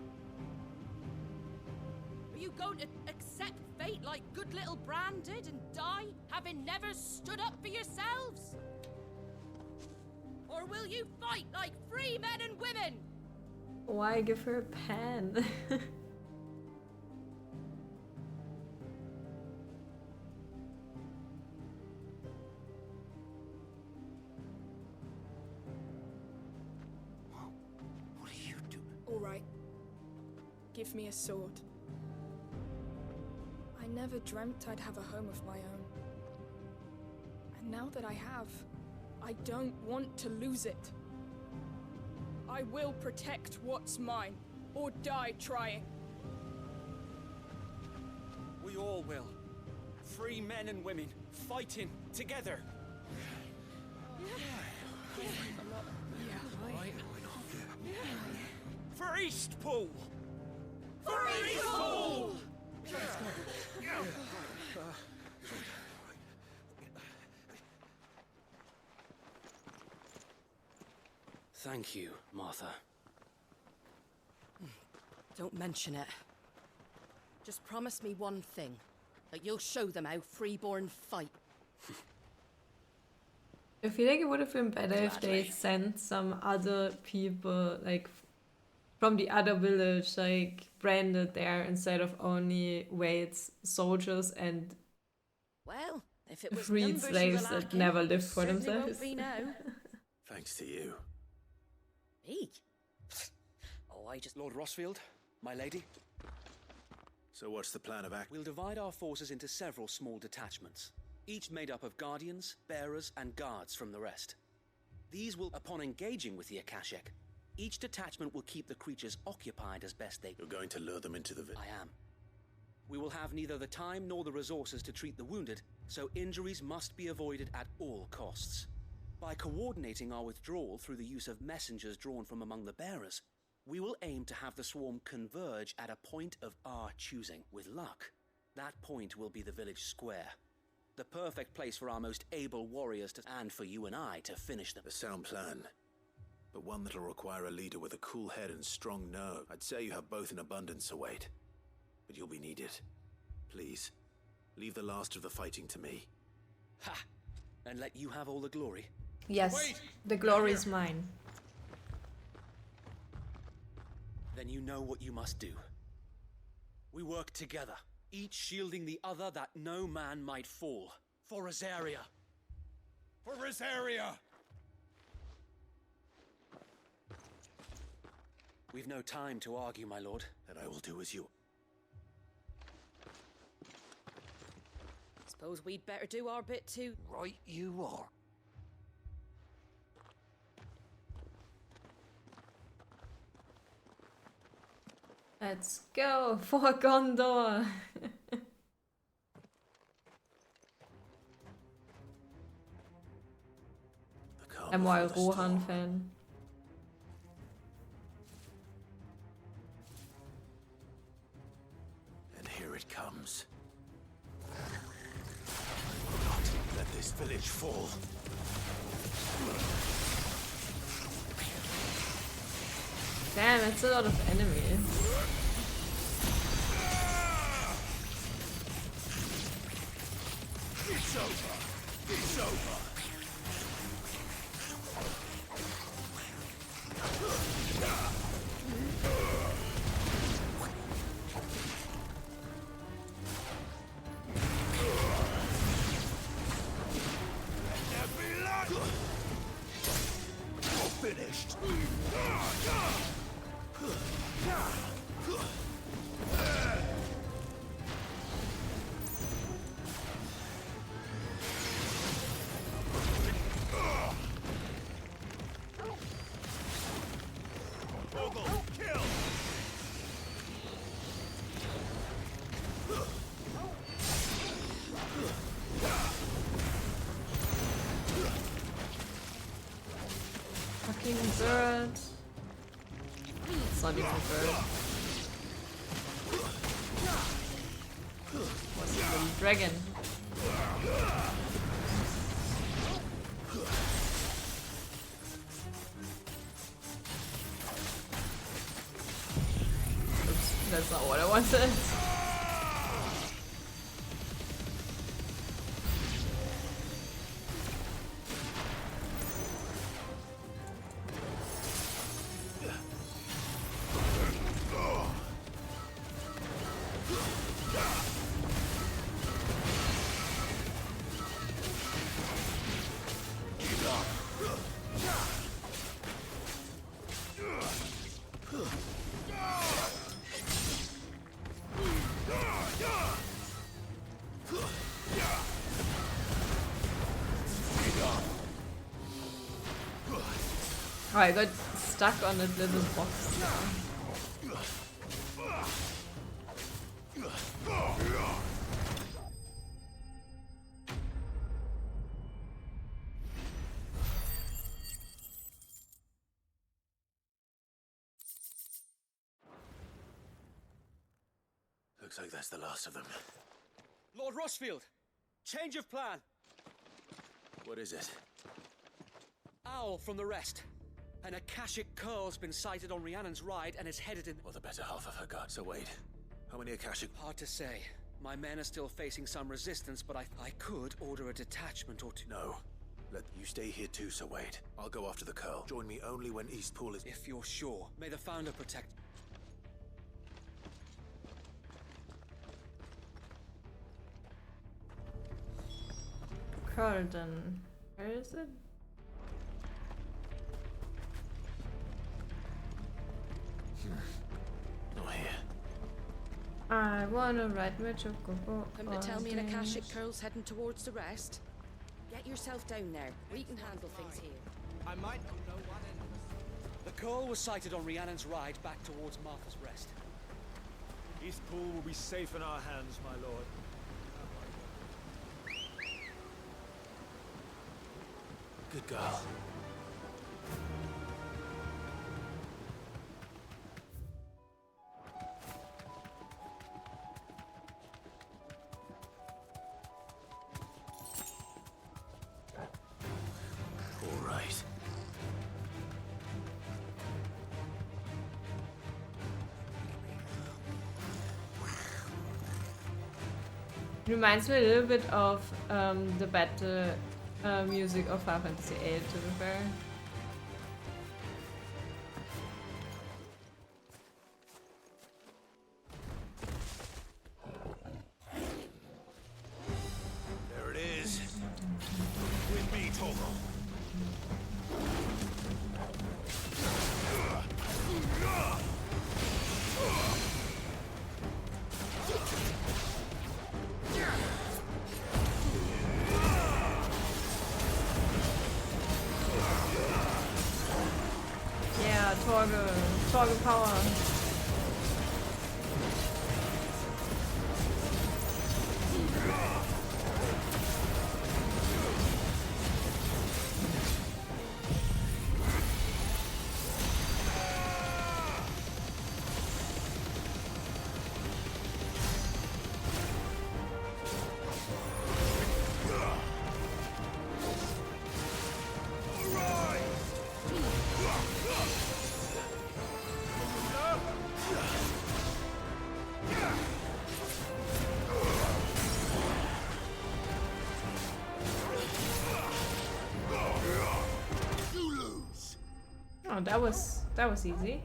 Are you going to accept fate like good little Bran did and die, having never stood up for yourselves? Or will you fight like free men and women? Why give her a pen? What are you doing? All right. Give me a sword. I never dreamt I'd have a home of my own. And now that I have, I don't want to lose it. I will protect what's mine, or die trying. We all will. Free men and women, fighting together. For Eastpool! For Eastpool! Thank you, Martha. Don't mention it. Just promise me one thing. That you'll show them how freeborn fight. I feel like it would have been better if they Gladly. sent some other people, like from the other village, like branded there instead of only Wade's soldiers and Well, if it was freed numbers you slaves were that lacking, never lived it for certainly themselves. won't be now. Thanks to you. Me? Oh, I just... Lord Rossfield, my lady. So what's the plan of action? We'll divide our forces into several small detachments, each made up of guardians, bearers, and guards from the rest. These will, upon engaging with the Akashic, each detachment will keep the creatures occupied as best they... You're going to lure them into the I am. We will have neither the time nor the resources to treat the wounded, so injuries must be avoided at all costs. By coordinating our withdrawal through the use of messengers drawn from among the bearers, we will aim to have the swarm converge at a point of our choosing. With luck, that point will be the village square. The perfect place for our most able warriors to... and for you and I to finish them. A sound plan, but one that'll require a leader with a cool head and strong nerve. I'd say you have both in abundance, Sir Wade, but you'll be needed. Please, leave the last of the fighting to me. Ha! And let you have all the glory. Yes, Wait! the glory is mine. Then you know what you must do. We work together, each shielding the other that no man might fall. For Rosaria. For Rosaria! We've no time to argue, my lord. Then I will do as you... Suppose we'd better do our bit too. Right you are. Let's go for Gondor. I'm more a Rohan fan. And here it comes. I will not let this village fall. Damn, it's a lot of enemies. It's over! It's over! Fucking bird. It's not even a bird. What's a little dragon? Oops, that's not what I wanted. Oh, I got stuck on that little box there. Looks like that's the last of them. Lord Rossfield! Change of plan! What is it? Owl from the Rest. An Akashic curl's been sighted on Rhiannon's ride and is headed in... Or the better half of her gut. So wait, how many Akashic... Hard to say. My men are still facing some resistance, but I could order a detachment or two. No. Let you stay here too, Sir Wade. I'll go after the curl. Join me only when Eastpool is... If you're sure. May the Founder protect... Carlton. Where is it? Not here. I wanna ride my chocobo. Come to tell me an Akashic curl's heading towards the Rest? Get yourself down there. We can handle things here. I might know what The curl was sighted on Rhiannon's ride back towards Martha's Rest. Eastpool will be safe in our hands, my lord. Good girl. All right. Reminds me a little bit of the battle music of Final Fantasy VIII, to be fair. There it is. With me, Togo. Yeah, Torgo power. Oh, that was easy.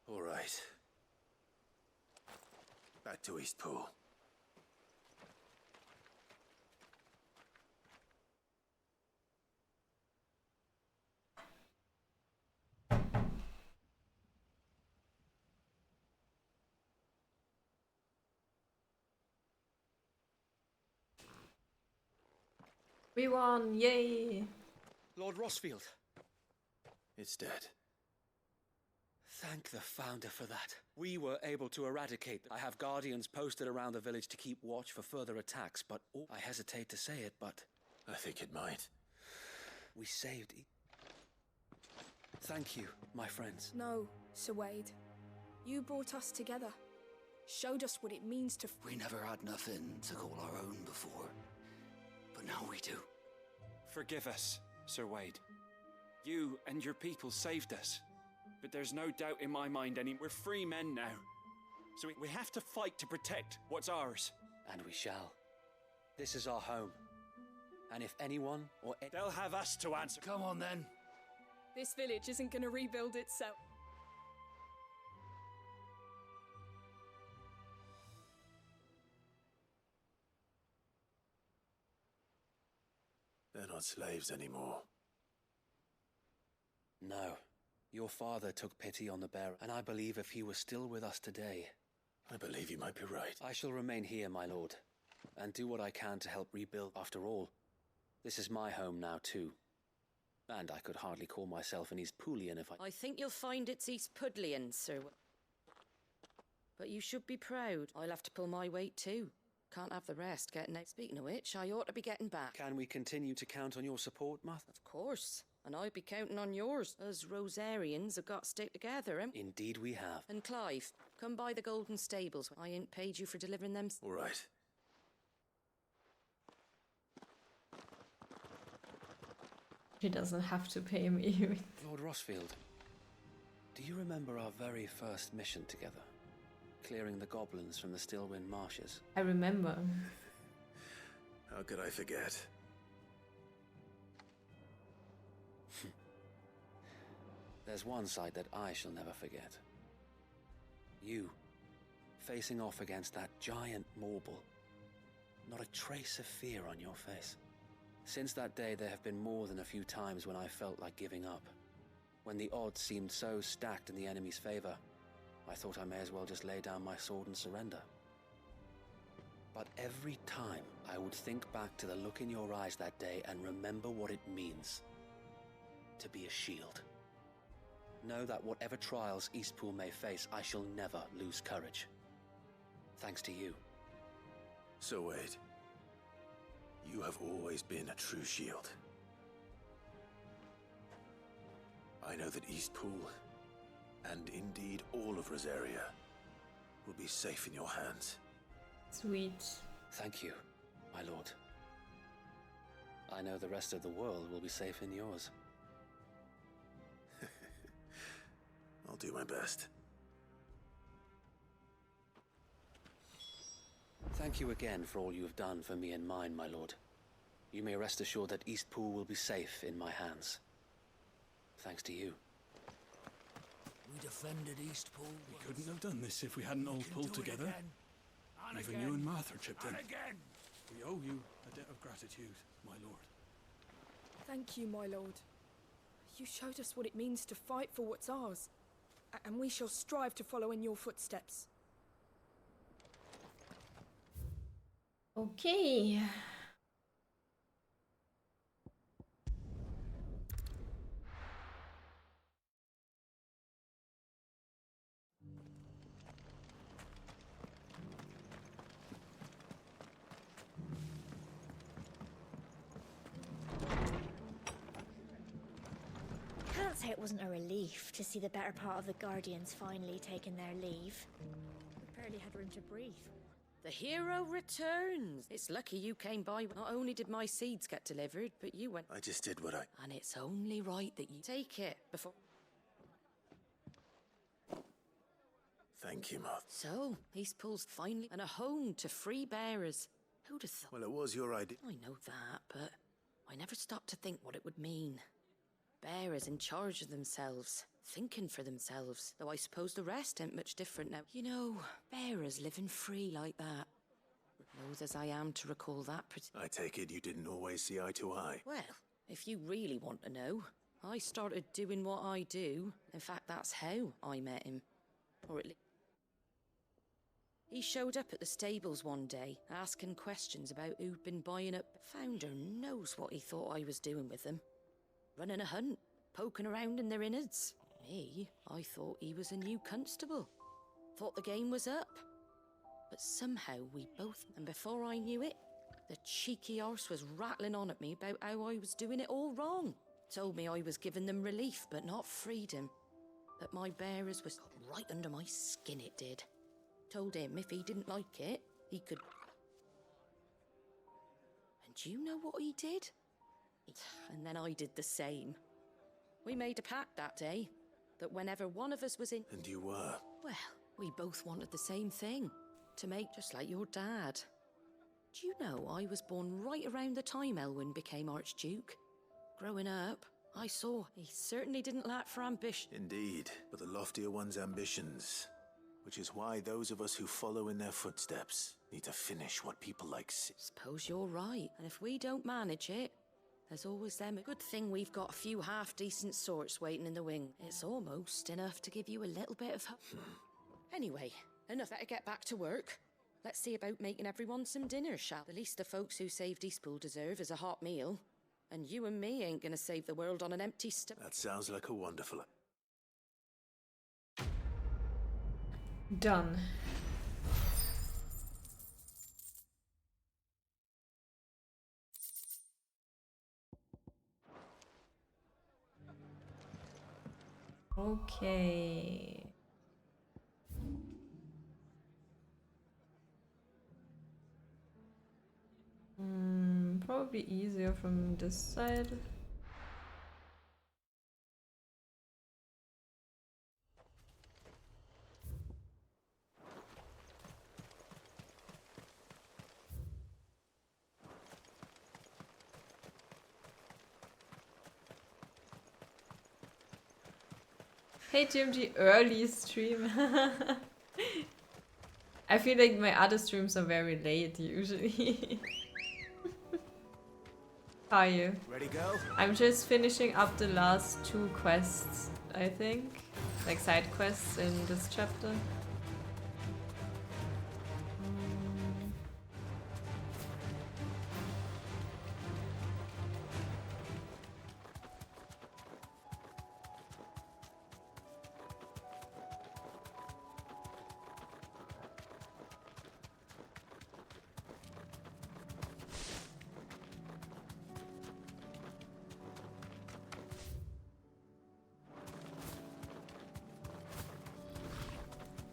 All right. Back to Eastpool. We won! Yay! Lord Rossfield. It's dead. Thank the Founder for that. We were able to eradicate. I have guardians posted around the village to keep watch for further attacks, but I hesitate to say it, but... I think it might. We saved... Thank you, my friends. No, Sir Wade. You brought us together. Showed us what it means to... We never had nothing to call our own before. But now we do. Forgive us, Sir Wade. You and your people saved us. But there's no doubt in my mind we're free men now. So we have to fight to protect what's ours. And we shall. This is our home. And if anyone or... They'll have us to answer. Come on then. This village isn't gonna rebuild itself. They're not slaves anymore. No. Your father took pity on the bear, and I believe if he was still with us today... I believe you might be right. I shall remain here, my lord, and do what I can to help rebuild. After all, this is my home now too. And I could hardly call myself an Eastpoolian if I think you'll find it's Eastpudlian, sir. But you should be proud. I'll have to pull my weight too. Can't have the rest getting out. Speaking of which, I ought to be getting back. Can we continue to count on your support, Martha? Of course. And I'd be counting on yours. Us Rosarians have got to stick together, Indeed we have. And Clive, come by the Golden Stables. I ain't paid you for delivering them. All right. He doesn't have to pay me. Lord Rossfield, do you remember our very first mission together? Clearing the goblins from the Stillwind Marshes? I remember. How could I forget? There's one sight that I shall never forget. You, facing off against that giant Morble. Not a trace of fear on your face. Since that day, there have been more than a few times when I felt like giving up. When the odds seemed so stacked in the enemy's favor, I thought I may as well just lay down my sword and surrender. But every time, I would think back to the look in your eyes that day and remember what it means to be a shield. Know that whatever trials Eastpool may face, I shall never lose courage. Thanks to you. So Wade, you have always been a true shield. I know that Eastpool, and indeed all of Rosaria, will be safe in your hands. Sweet. Thank you, my lord. I know the rest of the world will be safe in yours. I'll do my best. Thank you again for all you have done for me and mine, my lord. You may rest assured that Eastpool will be safe in my hands. Thanks to you. We defended Eastpool. We couldn't have done this if we hadn't all pulled together. Even you and Martha chipped in. We owe you a debt of gratitude, my lord. Thank you, my lord. You showed us what it means to fight for what's ours. And we shall strive to follow in your footsteps. Okay. Can't say it wasn't a relief to see the better part of the Guardians finally taking their leave. We barely had room to breathe. The hero returns. It's lucky you came by. Not only did my seeds get delivered, but you went... I just did what I... And it's only right that you take it before... Thank you, Moth. So, Eastpool's finally... And a home to free bearers. Who'd have thought... Well, it was your idea. I know that, but I never stopped to think what it would mean. Bearers in charge of themselves, thinking for themselves, though I suppose the rest ain't much different now. You know, bearers living free like that. Loath as I am to recall that. I take it you didn't always see eye to eye. Well, if you really want to know, I started doing what I do. In fact, that's how I met him. Or at least... He showed up at the stables one day, asking questions about who'd been buying up. Founder knows what he thought I was doing with them. Running a hunt, poking around in their innards. Me, I thought he was a new constable. Thought the game was up. But somehow we both... And before I knew it, the cheeky arse was rattling on at me about how I was doing it all wrong. Told me I was giving them relief, but not freedom. That my bearers was right under my skin, it did. Told him if he didn't like it, he could... And do you know what he did? And then I did the same. We made a pact that day, that whenever one of us was in... And you were? Well, we both wanted the same thing. To make just like your dad. Do you know I was born right around the time Elwyn became Archduke? Growing up, I saw he certainly didn't lack for ambition. Indeed, but the loftier one's ambitions. Which is why those of us who follow in their footsteps need to finish what people like... Suppose you're right, and if we don't manage it, there's always them. A good thing we've got a few half-decent sorts waiting in the wing. It's almost enough to give you a little bit of hope. Anyway, enough. Better get back to work. Let's see about making everyone some dinner, shall we? The least the folks who saved Eastpool deserve is a hot meal. And you and me ain't gonna save the world on an empty stomach. That sounds like a wonderful... Done. Okay. Probably easier from this side. Hey GMG, early stream. I feel like my other streams are very late usually. How are you? Ready, go? I'm just finishing up the last 2 quests, I think. Like side quests in this chapter.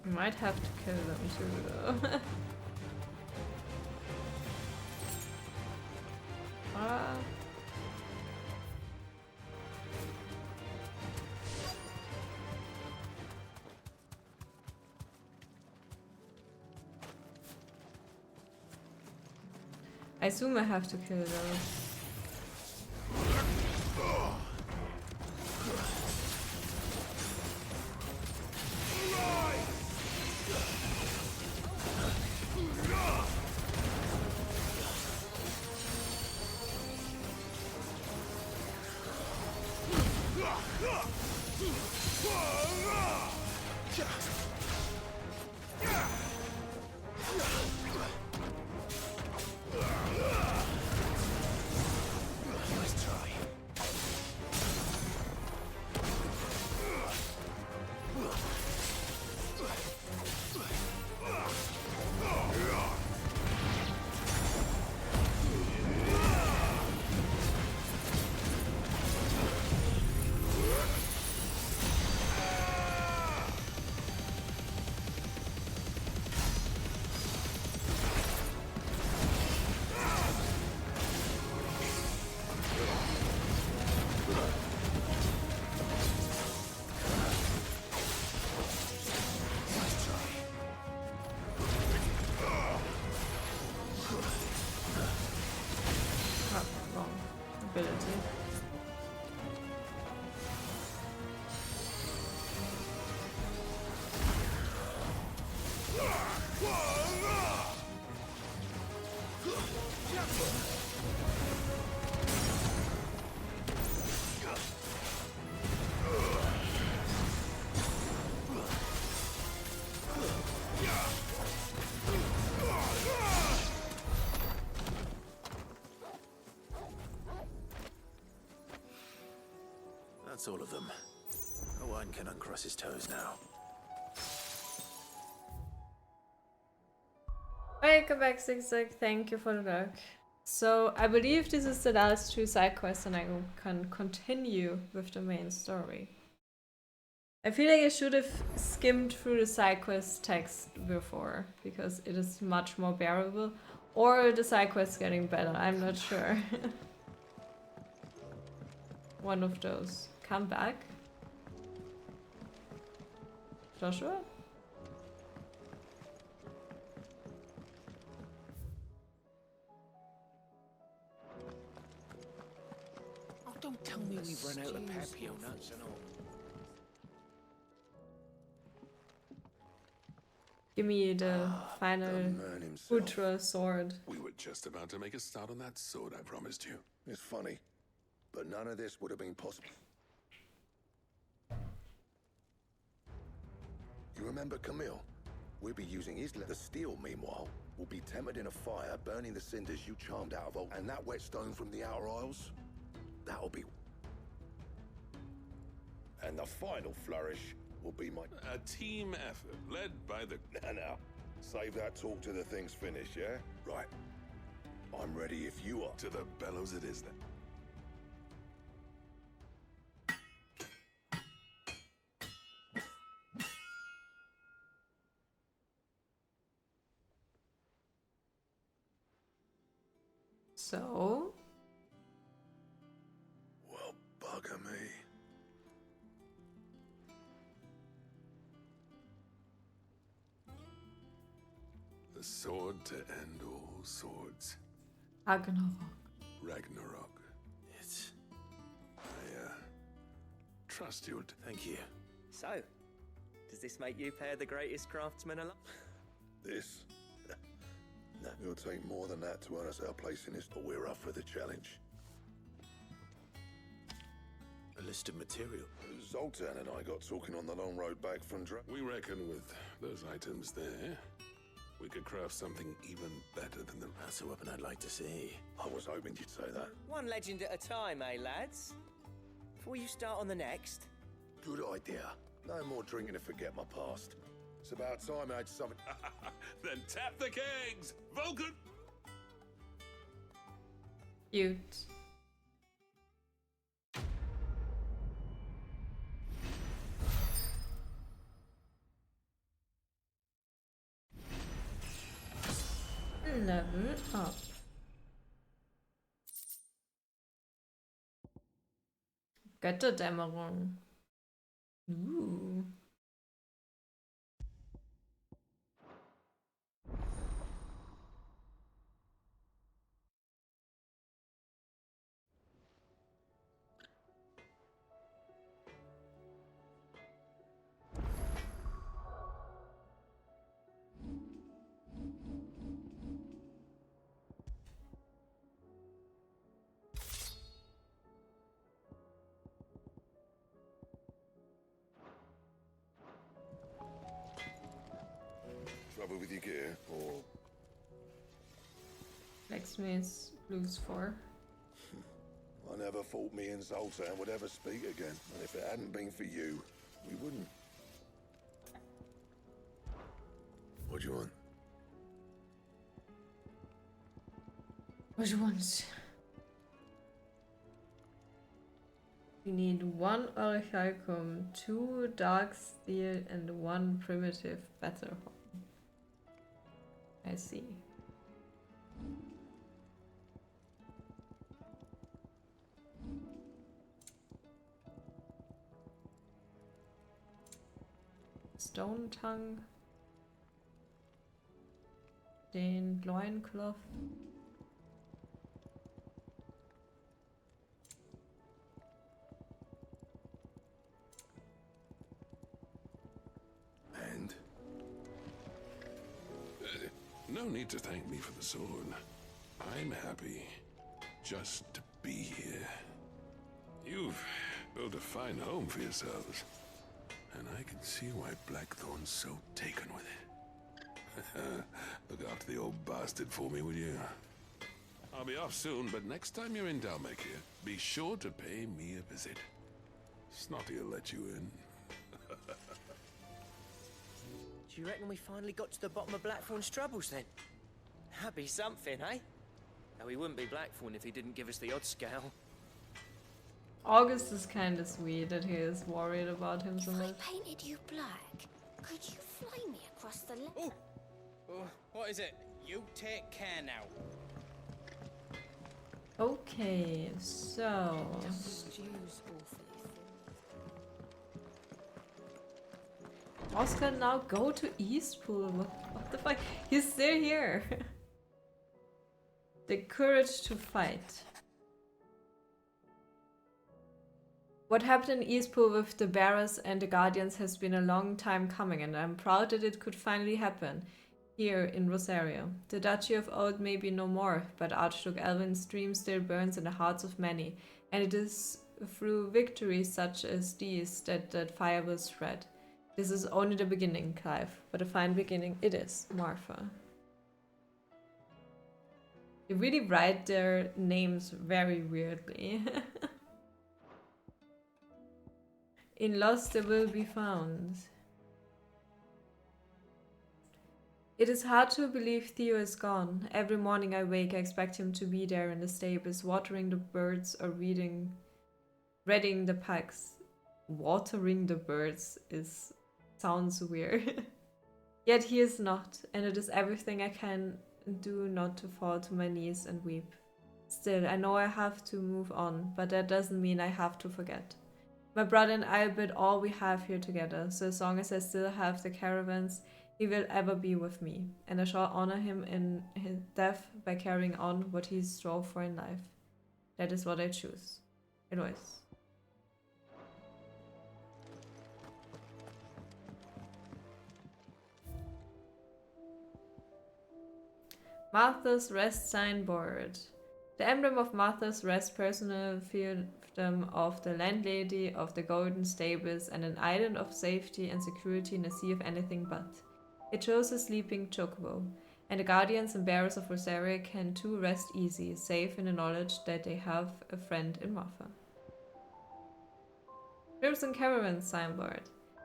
Might have to kill them too, though. I assume I have to kill those. That's all of them. No one can uncross his toes now. Welcome back, Zigzag. Thank you for the look. So, I believe this is the last 2 side quests and I can continue with the main story. I feel like I should have skimmed through the side quest text before, because it is much more bearable. Or the side quest getting better, I'm not sure. One of those. Come back. Joshua? Oh, don't tell me we've run out of papio nuts and all. Give me the final ultra sword. We were just about to make a start on that sword I promised you. It's funny, but none of this would have been possible. You remember Camille? We'll be using his the steel, meanwhile, will be tempered in a fire, burning the cinders you charmed out of, and that whetstone from the Outer Isles, that'll be... And the final flourish will be my... A team effort, led by the... Now, save that talk till the thing's finished, yeah? Right. I'm ready if you are. To the bellows it is then. So... Well, bugger me. The sword to end all swords. Ragnarok. Ragnarok. It's... I, trust you. Thank you. So, does this make you pair the greatest craftsman alive? This? No, it'll take more than that to earn us our place in this, but we're up for the challenge. A list of material. Zoltan and I got talking on the long road back from We reckon with those items there, we could craft something even better than the... That's a weapon I'd like to see. I was hoping you'd say that. One legend at a time, eh, lads? Before you start on the next. Good idea. No more drinking to forget my past. It's about time I had something... Then tap the kegs! Vulcan! Cute. Level up. Götterdämmerung. Ooh. Trouble with your gear, or... Blacksmith's Blues 4. I never thought me and Zoltan would ever speak again. And if it hadn't been for you, we wouldn't. What do you want? What do you want? We need 1 orichalcum, 2 dark steel, and 1 primitive battle horn. I see. Stone tongue. Den Loinkloth. And? No need to thank me for the sword. I'm happy just to be here. You've built a fine home for yourselves. And I can see why Blackthorn's so taken with it. Look after the old bastard for me, will you? I'll be off soon, but next time you're in Dalmacia, be sure to pay me a visit. Snotty will let you in. Do you reckon we finally got to the bottom of Blackthorn's troubles then? That'd be something, eh? Now, he wouldn't be Blackthorn if he didn't give us the odd scale. August is kind of sweet that he is worried about him so If much. I painted you black, could you fly me across the lake? Oh, what is it? You take care now. Okay, so... Stew's awfully Oscar now go to Eastpool. What the fuck? He's still here. The courage to fight. What happened in Eastpool with the Bearers and the Guardians has been a long time coming, and I'm proud that it could finally happen here in Rosario. The Duchy of Old may be no more, but Archduke Elvin's dream still burns in the hearts of many, and it is through victories such as these that that fire will spread. This is only the beginning, Clive, but a fine beginning it is, Martha. They really write their names very weirdly. In Lost they will be found. It is hard to believe Theo is gone. Every morning I wake, I expect him to be there in the stables, watering the birds or readying the packs. Watering the birds sounds weird. Yet he is not, and it is everything I can do not to fall to my knees and weep. Still, I know I have to move on, but that doesn't mean I have to forget. My brother and I built all we have here together, so as long as I still have the caravans, he will ever be with me, and I shall honor him in his death by carrying on what he strove for in life. That is what I choose. Eloise. Martha's Rest signboard. The emblem of Martha's Rest, personal fiefdom of the landlady of the Golden Stables, and an island of safety and security in a sea of anything but. It shows a sleeping chocobo, and the guardians and bearers of Rosario can too rest easy, safe in the knowledge that they have a friend in Martha. Crimson Caravans signboard.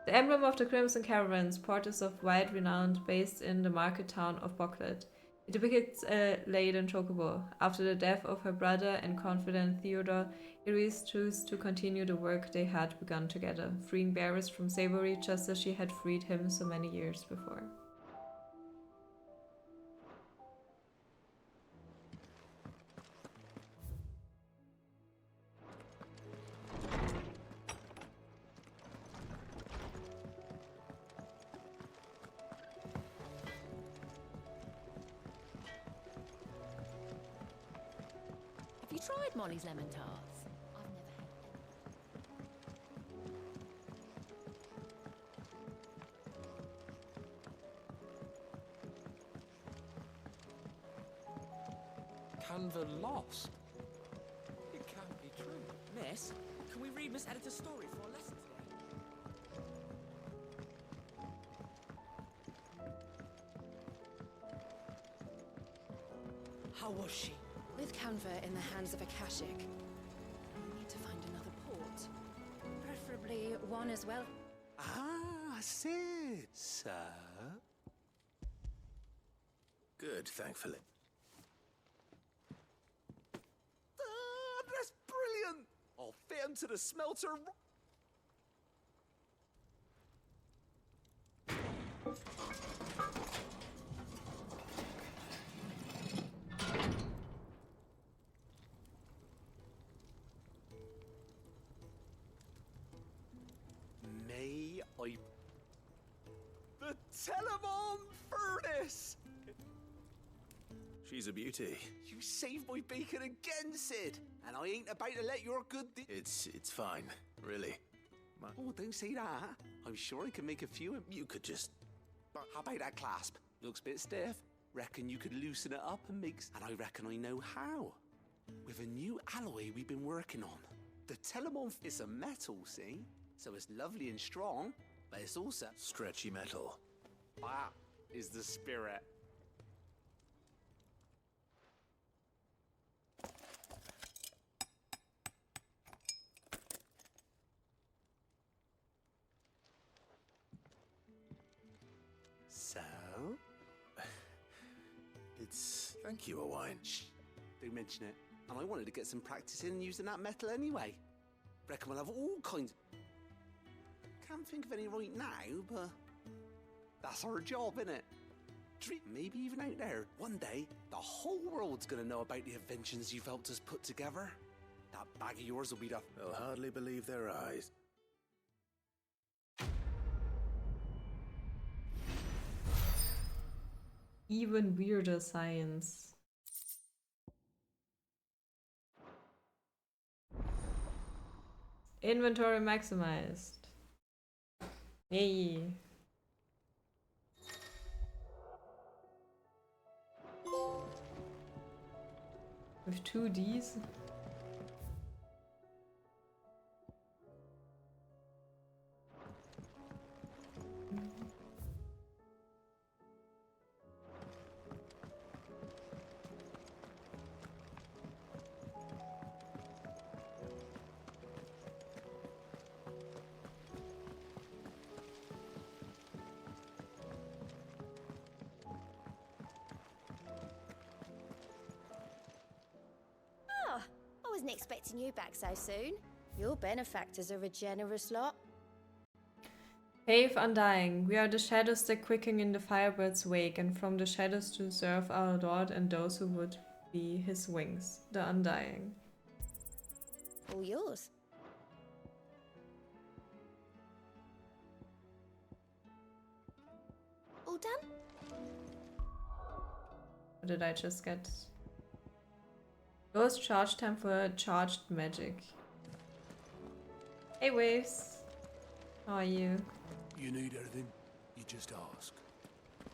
The emblem of the Crimson Caravans, porters of wide renown based in the market town of Bocklet. It depicts a laden chocobo. After the death of her brother and confidant Theodore, Eloise chose to continue the work they had begun together, freeing bearers from slavery just as she had freed him so many years before. Have you tried Molly's lemon tarts? I've never had Canva lost? It can't be true. Miss, can we read Miss Editor's story for our lesson today? How was she? With Canva in the hands of Akashic. We need to find another port. Preferably one as well. Ah, Sid, sir. Good, thankfully. Ah, that's brilliant! I'll fit him to the smelter. May I... The Telemon furnace! She's a beauty. You saved my beacon again, Sid! And I ain't about to let your good... It's fine, really. Oh, don't say that. I'm sure I can make a few... You could just... How about that clasp? Looks a bit stiff. Reckon you could loosen it up and make... And I reckon I know how. With a new alloy we've been working on. The Telemon is a metal, see? So it's lovely and strong, but it's also... Stretchy metal. That is the spirit. Thank you, Owain. Shh, do mention it. And I wanted to get some practice in using that metal anyway. Reckon we'll have all kinds. Can't think of any right now, but that's our job, innit? Maybe even out there, one day, the whole world's gonna know about the inventions you've helped us put together. That bag of yours will be the... They'll hardly believe their eyes. Even weirder science. Inventory maximized. Yay. With 2 Ds. I wasn't expecting you back so soon. Your benefactors are a generous lot. Faith undying. We are the shadows that quicken in the firebird's wake, and from the shadows to serve our Lord and those who would be his wings. The undying. All yours. All done? What did I just get? Lowest charge time for charged magic. Hey Waves. How are you? You need anything, you just ask.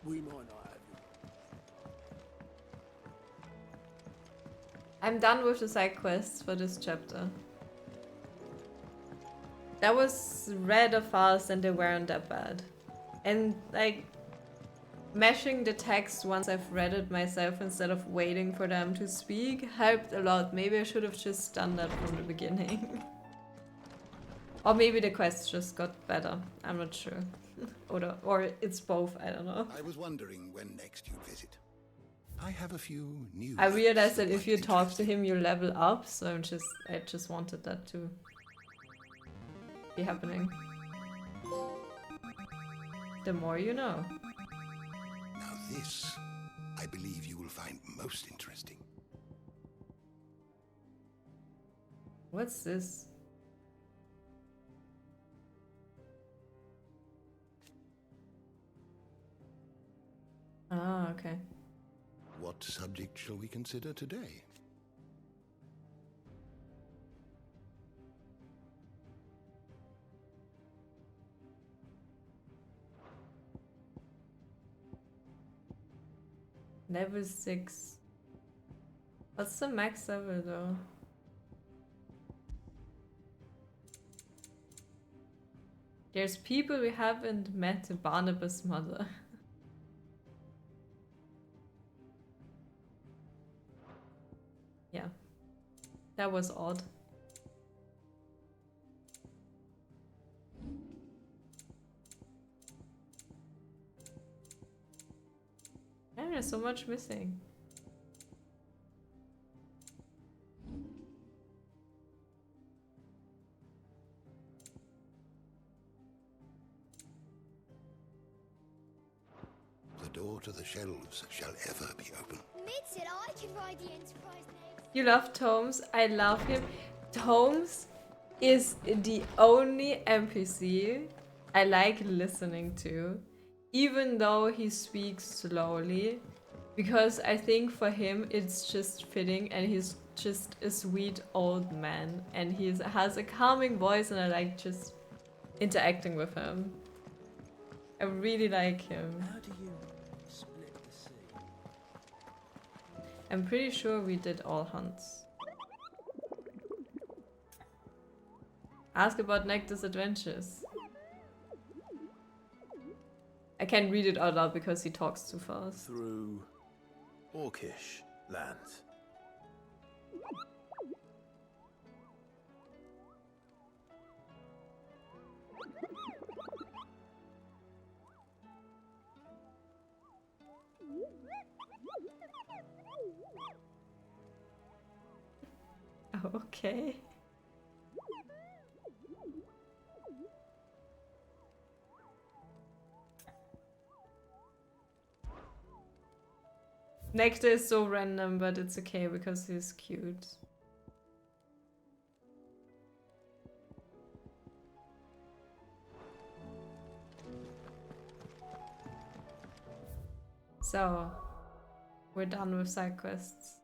We might not have you. I'm done with the side quests for this chapter. That was rather fast and they weren't that bad. And like mashing the text once I've read it myself instead of waiting for them to speak helped a lot. Maybe I should have just done that from the beginning. Or maybe the quests just got better. I'm not sure. or it's both, I don't know. I was wondering when next you'd visit. I have a few new... I realized that if you talk to him, you level up, so I just wanted that to be happening. The more you know. Now this, I believe you will find most interesting. What's this? Ah, okay. What subject shall we consider today? Level 6. What's the max level though? There's people we haven't met. Barnabas' mother. Yeah. That was odd. Yeah, there's so much missing. The door to the shelves shall ever be open. Mid said I could ride the Enterprise next. You love Tomes. I love him. Tomes is the only NPC I like listening to, even though he speaks slowly, because I think for him it's just fitting, and he's just a sweet old man, and he has a calming voice, and I like just interacting with him. I really like him. How do you split the sea? I'm pretty sure we did all hunts. Ask about Nectar's adventures. I can't read it out loud because he talks too fast. Through Orcish lands. Okay. Nectar is so random, but it's okay because he's cute. So, we're done with side quests.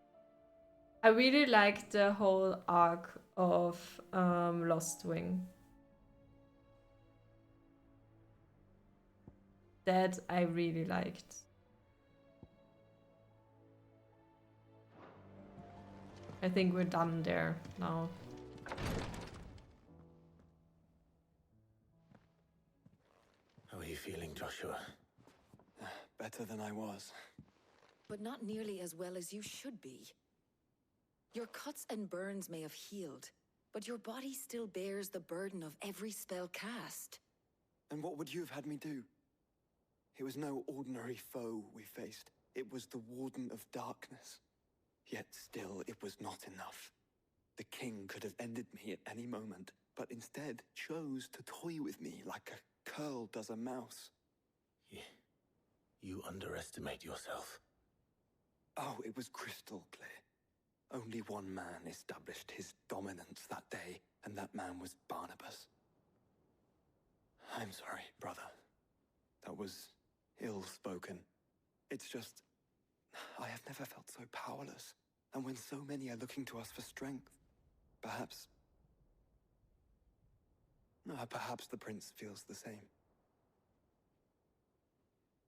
I really liked the whole arc of Lost Wing. That I really liked. I think we're done there now. How are you feeling, Joshua? Better than I was. But not nearly as well as you should be. Your cuts and burns may have healed, but your body still bears the burden of every spell cast. And what would you have had me do? It was no ordinary foe we faced. It was the Warden of Darkness. Yet still, it was not enough. The king could have ended me at any moment, but instead chose to toy with me like a curl does a mouse. You underestimate yourself. Oh, it was crystal clear. Only one man established his dominance that day, and that man was Barnabas. I'm sorry, brother. That was ill-spoken. It's just, I have never felt so powerless. And when so many are looking to us for strength, perhaps the prince feels the same.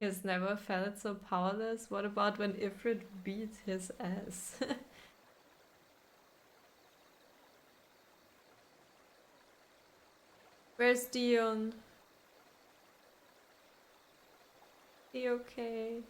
He's never felt so powerless. What about when Ifrit beat his ass? Where's Dion? He okay?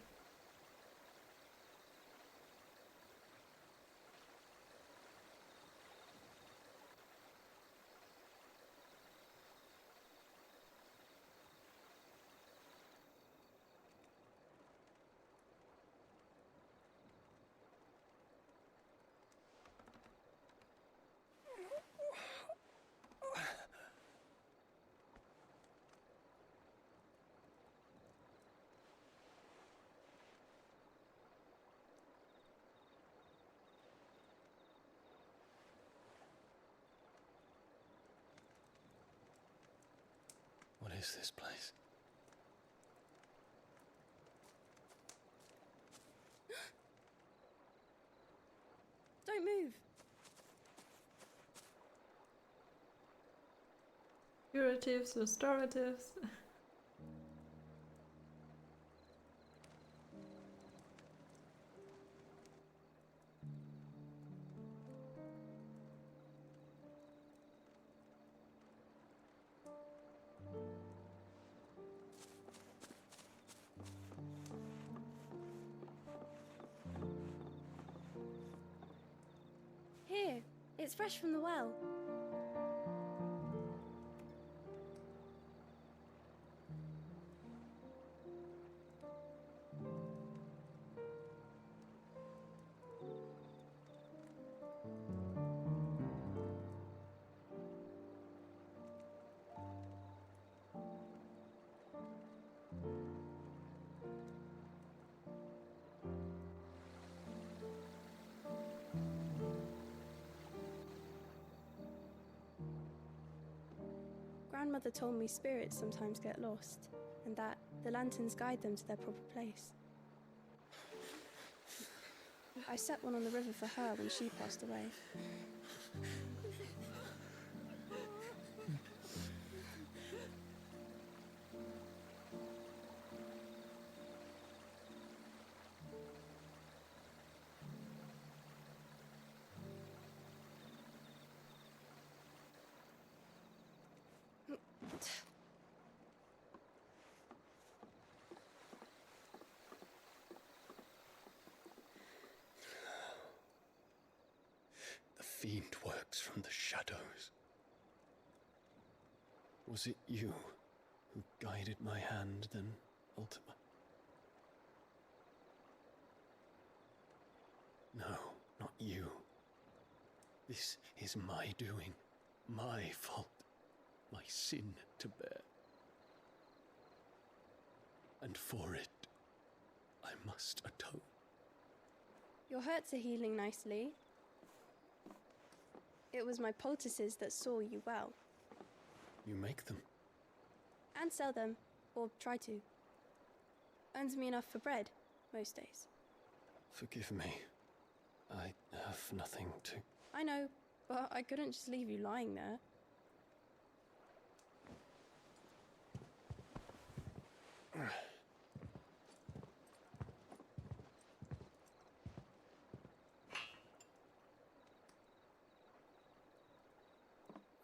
What is this place? Don't move. Curatives, restoratives. Here, it's fresh from the well. Grandmother told me spirits sometimes get lost, and that the lanterns guide them to their proper place. I set one on the river for her when she passed away. The fiend works from the shadows. Was it you who guided my hand, then ultimately? No, not you. This is my doing, my fault, my sin to bear. And for it, I must atone. Your hurts are healing nicely. It was my poultices that saw you well. You make them? And sell them, or try to. Earns me enough for bread, most days. Forgive me. I have nothing to... I know, but I couldn't just leave you lying there.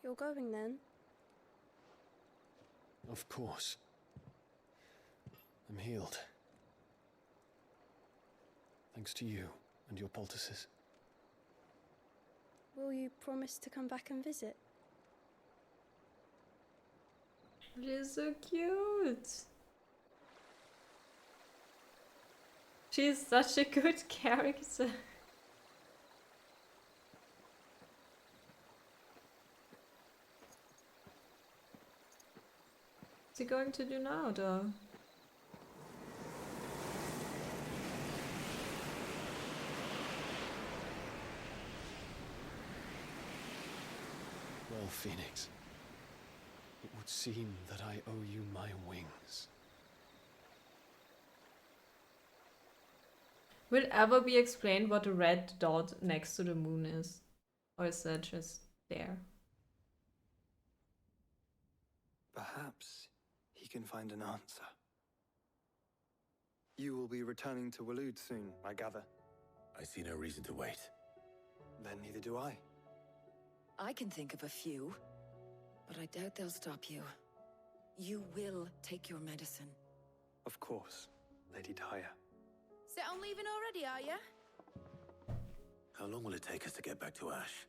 You're going then? Of course. I'm healed. Thanks to you and your poultices. Will you promise to come back and visit? She's so cute. She's such a good character. What's he going to do now, though? Well, Phoenix, it would seem that I owe you my wings. Will it ever be explained what the red dot next to the moon is? Or is that just there? Perhaps he can find an answer. You will be returning to Waloed soon, I gather. I see no reason to wait. Then neither do I. I can think of a few, but I doubt they'll stop you. You will take your medicine. Of course, Lady Daya. Set on leaving already, are ya? How long will it take us to get back to Ash?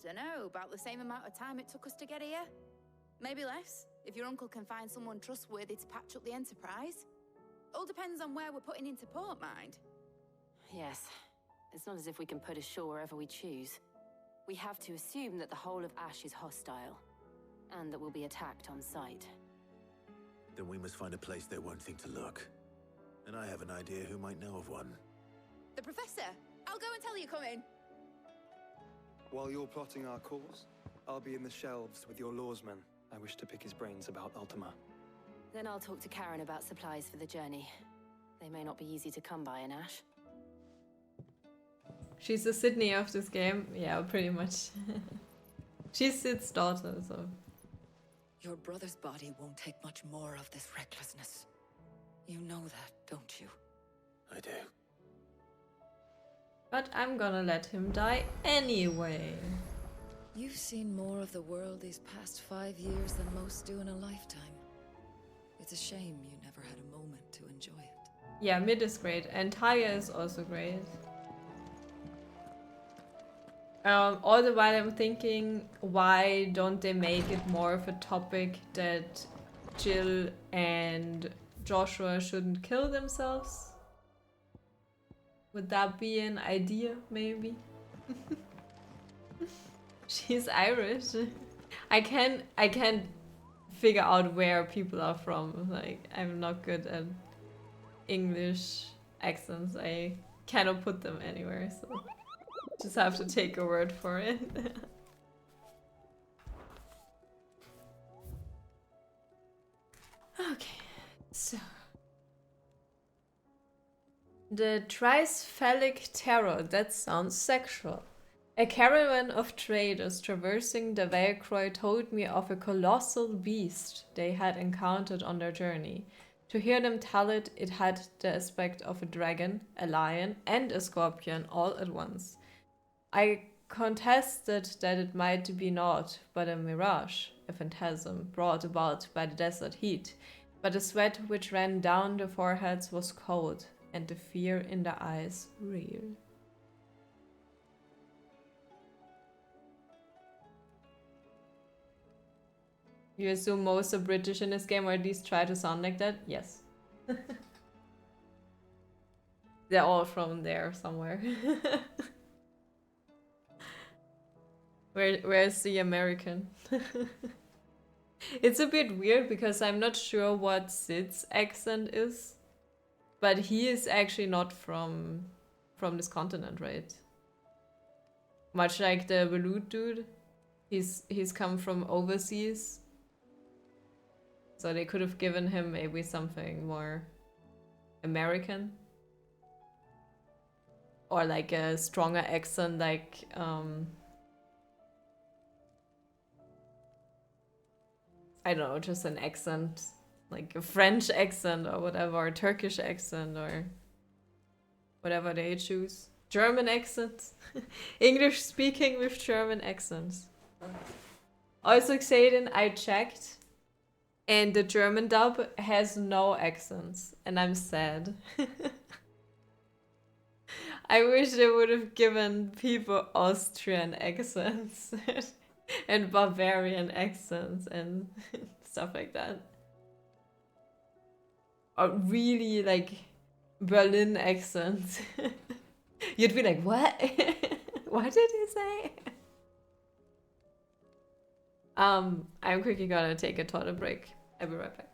Dunno, about the same amount of time it took us to get here. Maybe less, if your uncle can find someone trustworthy to patch up the Enterprise. All depends on where we're putting into port, mind. Yes. It's not as if we can put ashore wherever we choose. We have to assume that the whole of Ash is hostile, and that we'll be attacked on sight. Then we must find a place they won't think to look. And I have an idea who might know of one. The Professor! I'll go and tell you coming! While you're plotting our course, I'll be in the shelves with your lawsman. I wish to pick his brains about Ultima. Then I'll talk to Karen about supplies for the journey. They may not be easy to come by in Ash. She's the Sydney of this game. Yeah, pretty much. She's Sid's daughter, so... Your brother's body won't take much more of this recklessness. You know that, don't you? I do. But I'm gonna let him die anyway. You've seen more of the world these past 5 years than most do in a lifetime. It's a shame you never had a moment to enjoy it. Yeah, Mid is great, and Taya is also great. All the while I'm thinking, why don't they make it more of a topic that Jill and Joshua shouldn't kill themselves? Would that be an idea, maybe? She's Irish. I can't figure out where people are from. Like, I'm not good at English accents. I cannot put them anywhere, so just have to take a word for it. Okay, so the Trisphalic Terror, that sounds sexual. A caravan of traders traversing the Valcroy told me of a colossal beast they had encountered on their journey. To hear them tell it, it had the aspect of a dragon, a lion, and a scorpion all at once. I contested that it might be naught but a mirage, a phantasm brought about by the desert heat, but the sweat which ran down the foreheads was cold, and the fear in the eyes real. You assume most are British in this game, or at least try to sound like that? Yes. They're all from there somewhere. Where's the American? It's a bit weird because I'm not sure what Sid's accent is, but he is actually not from this continent, right? Much like the Balut dude, he's come from overseas, so they could have given him maybe something more American, or like a stronger accent, like I don't know, just an accent, like a French accent or whatever, or Turkish accent or whatever they choose. German accents. English speaking with German accents. Also, Xaden, I checked, and the German dub has no accents, and I'm sad. I wish they would have given people Austrian accents and Bavarian accents and stuff like that. Or really like Berlin accents. You'd be like, what? What did he say? I'm quickly gonna take a toilet break. I'll be right back.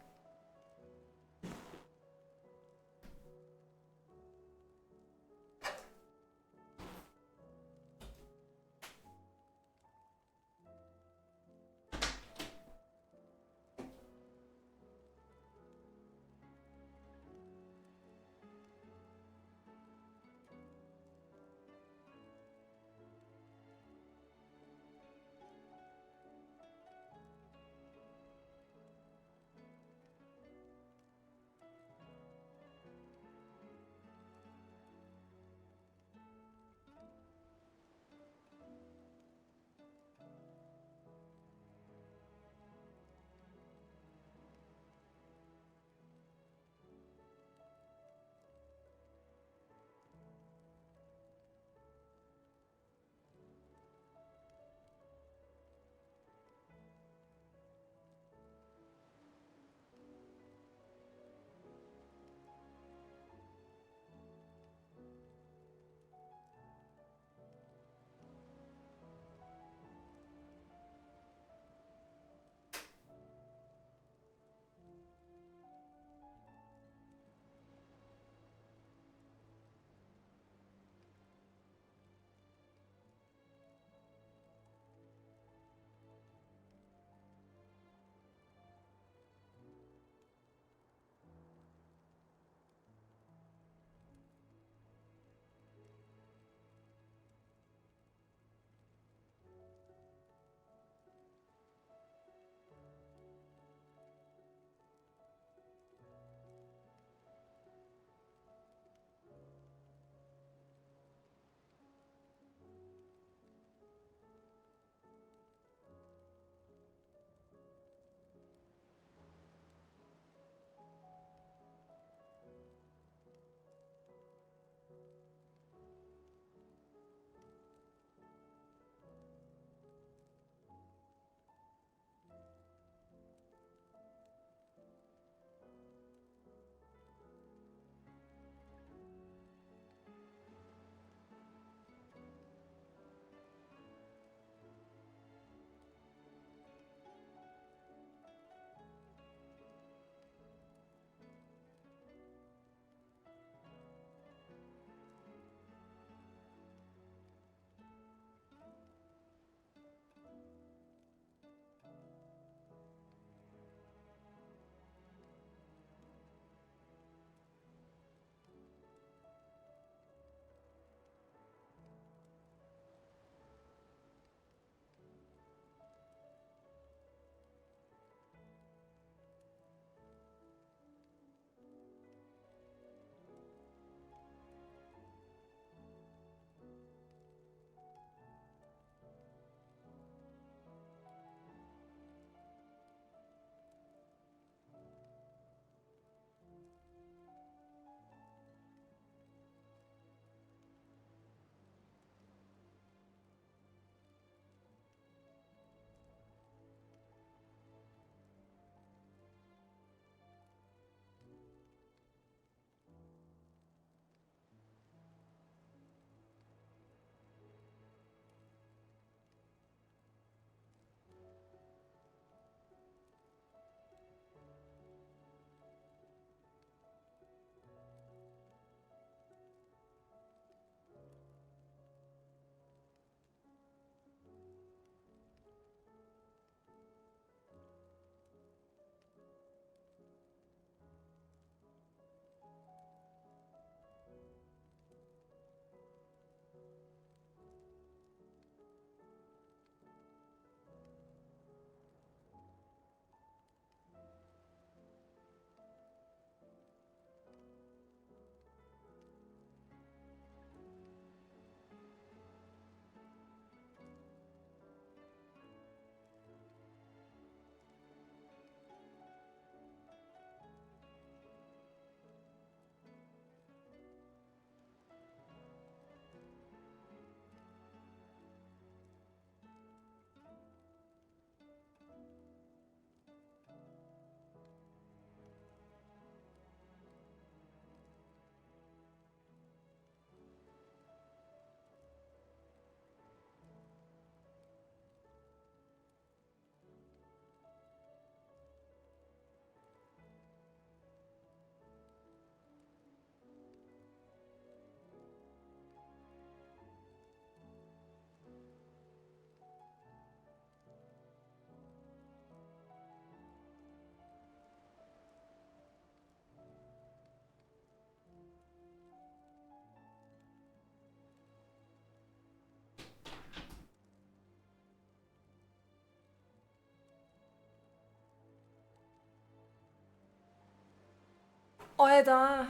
Alter!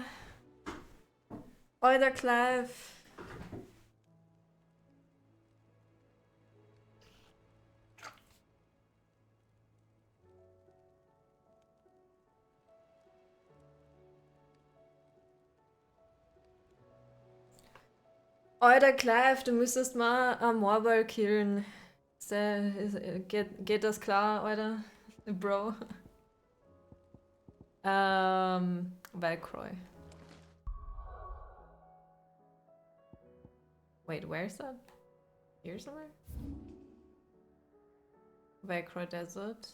Alter, Clive! Alter, Clive, du müsstest mal Morbal killen. Geht das klar, Alter? Bro? Valcroy. Wait, where's that? Here somewhere? Valcroy Desert.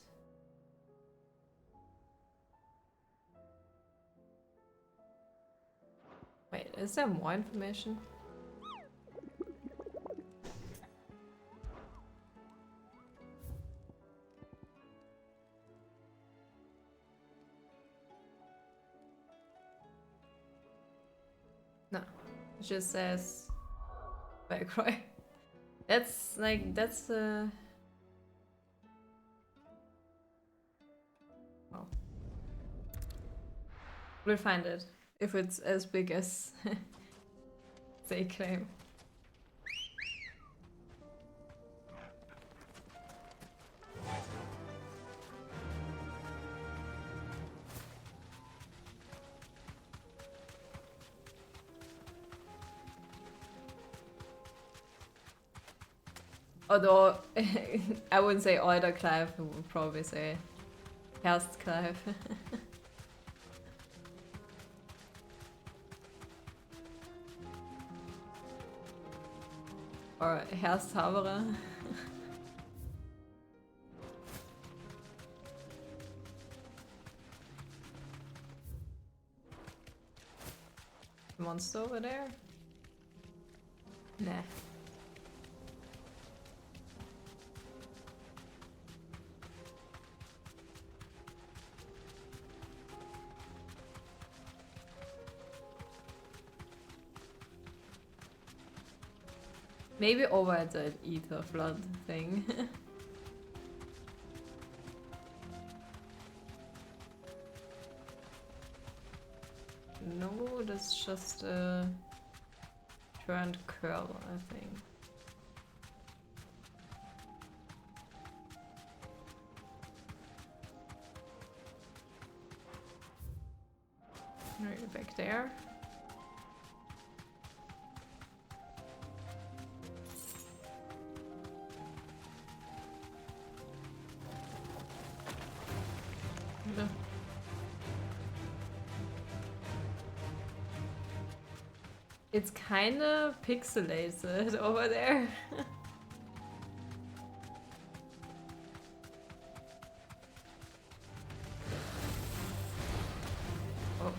Wait, is there more information? No, it just says Valcroy. That's oh. We'll find it if it's as big as they claim. Although, I wouldn't say Alder Clive, I would probably say Herst Clive. Or Herst Haberer. Monster over there? Nah. Maybe over at the ether flood thing. No, that's just a turned curl, I think. Right back there. No. It's kind of pixelated over there. Oh.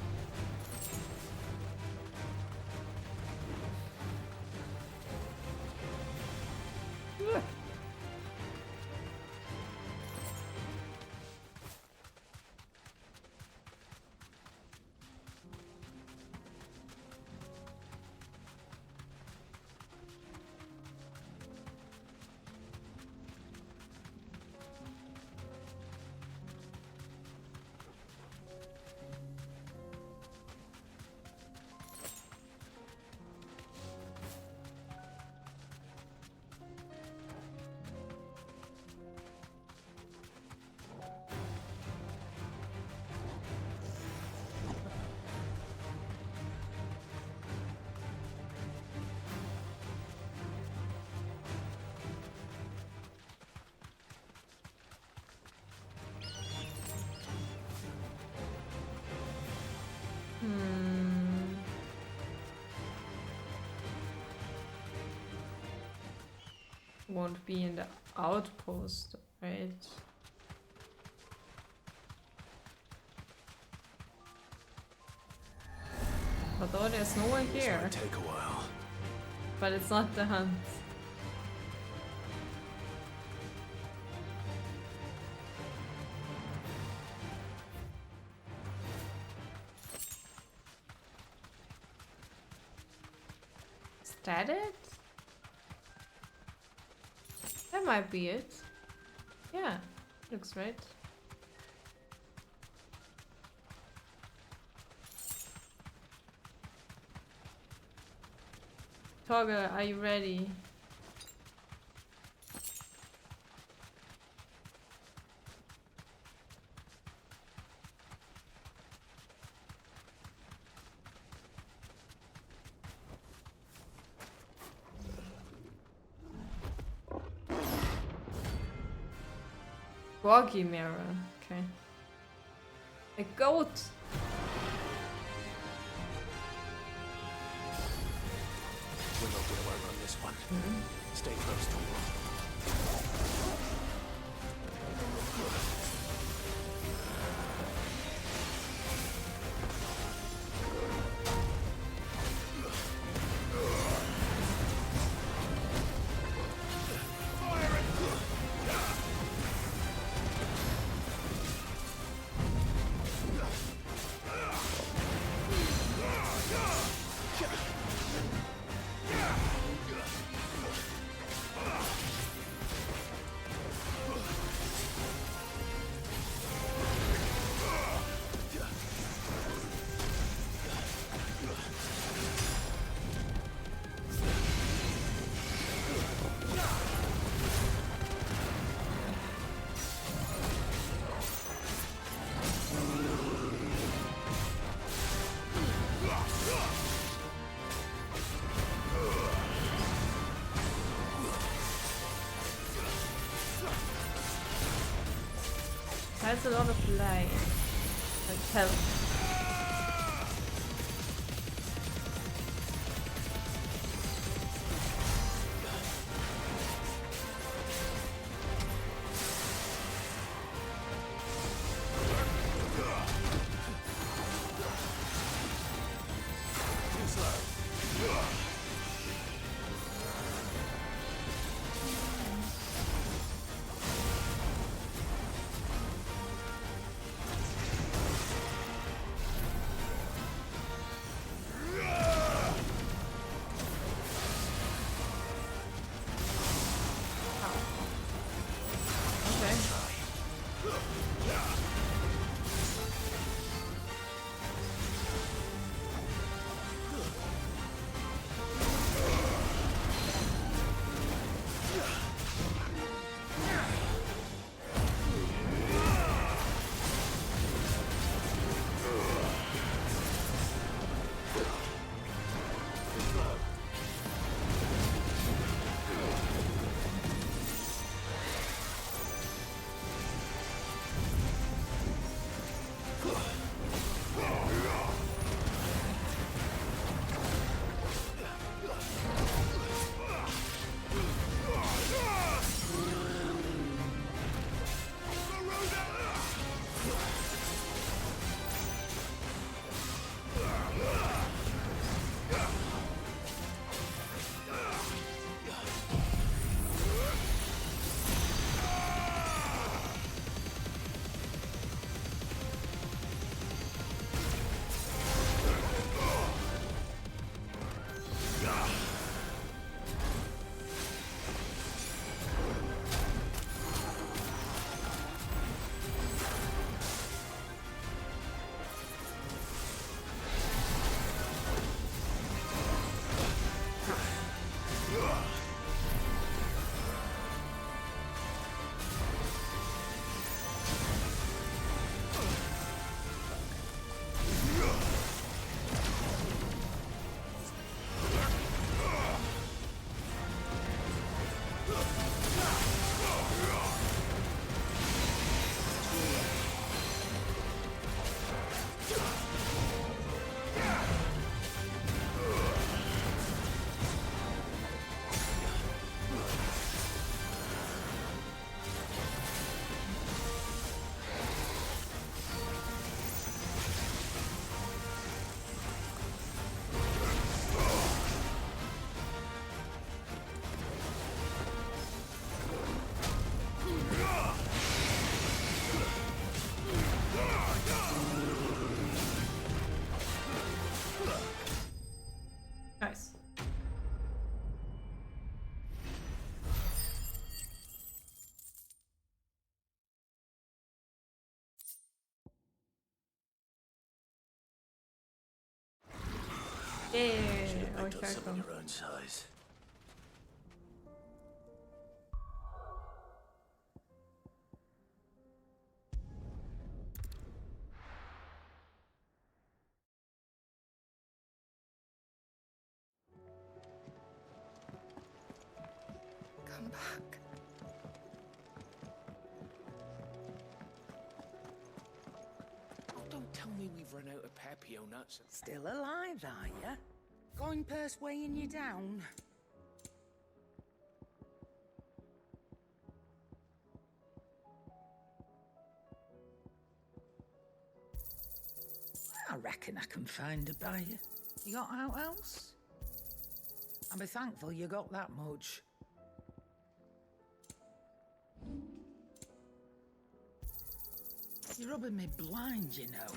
Ugh. Won't be in the outpost, right? Although there's no one here. This might take a while. But it's not the hunt. Is that it? That might be it. Yeah, looks right. Toggle, are you ready? Groggy mirror, okay. A goat! We're not gonna work on this one. Stay close to me. That's a lot of life. Like health. Nice. Yeah. Oh, I got some careful. your own size. Come back. Oh, don't tell me we've run out of Pepio nuts. Still alive, are you? Going purse weighing you down? I reckon I can find a buyer. You got out else? I'll be thankful you got that much. You're rubbing me blind, you know.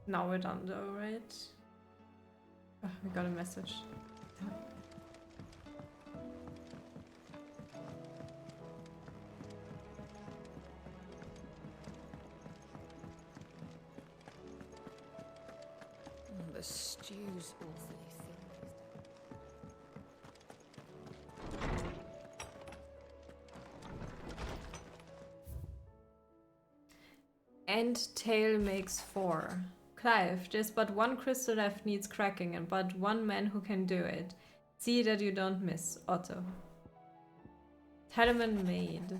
Now we're done though, right? Oh, we got a message. The stew's awfully thin. And tail makes 4. Clive, there's but one crystal left needs cracking and but one man who can do it. See that you don't miss. Otto. Telemann made.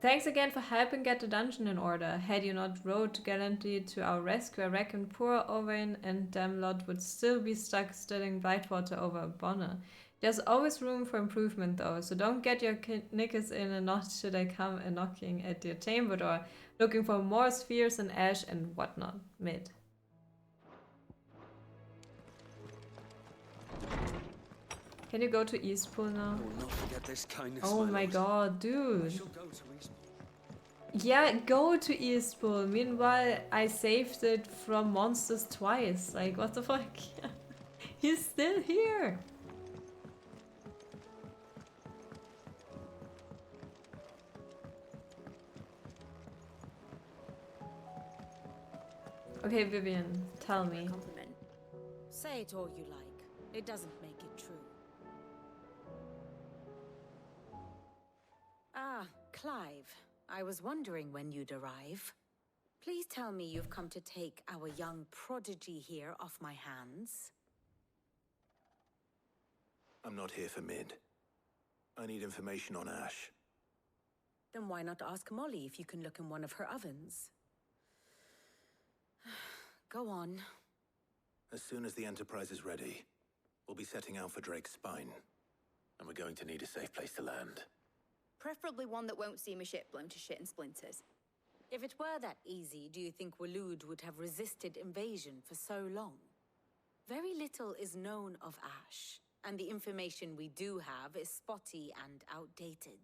Thanks again for helping get the dungeon in order. Had you not rowed gallantly to our rescue, I reckon poor Owain and damn lot would still be stuck stealing Brightwater over Bonner. There's always room for improvement though, so don't get your knickers in a knot should I come a knocking at your chamber door, looking for more spheres and ash and whatnot. Mid. Can you go to Eastpool now? I will not forget this kindness. Oh my lord. god, I dude. shall go to Eastpool. Yeah, go to Eastpool. Meanwhile, I saved it from monsters twice. Like, what the fuck? He's still here. Okay, Vivian, tell me. Compliment. Say it all you like. It doesn't make it true. Ah, Clive. I was wondering when you'd arrive. Please tell me you've come to take our young prodigy here off my hands. I'm not here for Mid. I need information on Ash. Then why not ask Molly if you can look in one of her ovens? Go on. As soon as the Enterprise is ready, we'll be setting out for Drake's Spine. And we're going to need a safe place to land. Preferably one that won't see my ship blown to shit and splinters. If it were that easy, do you think Waloed would have resisted invasion for so long? Very little is known of Ash, and the information we do have is spotty and outdated.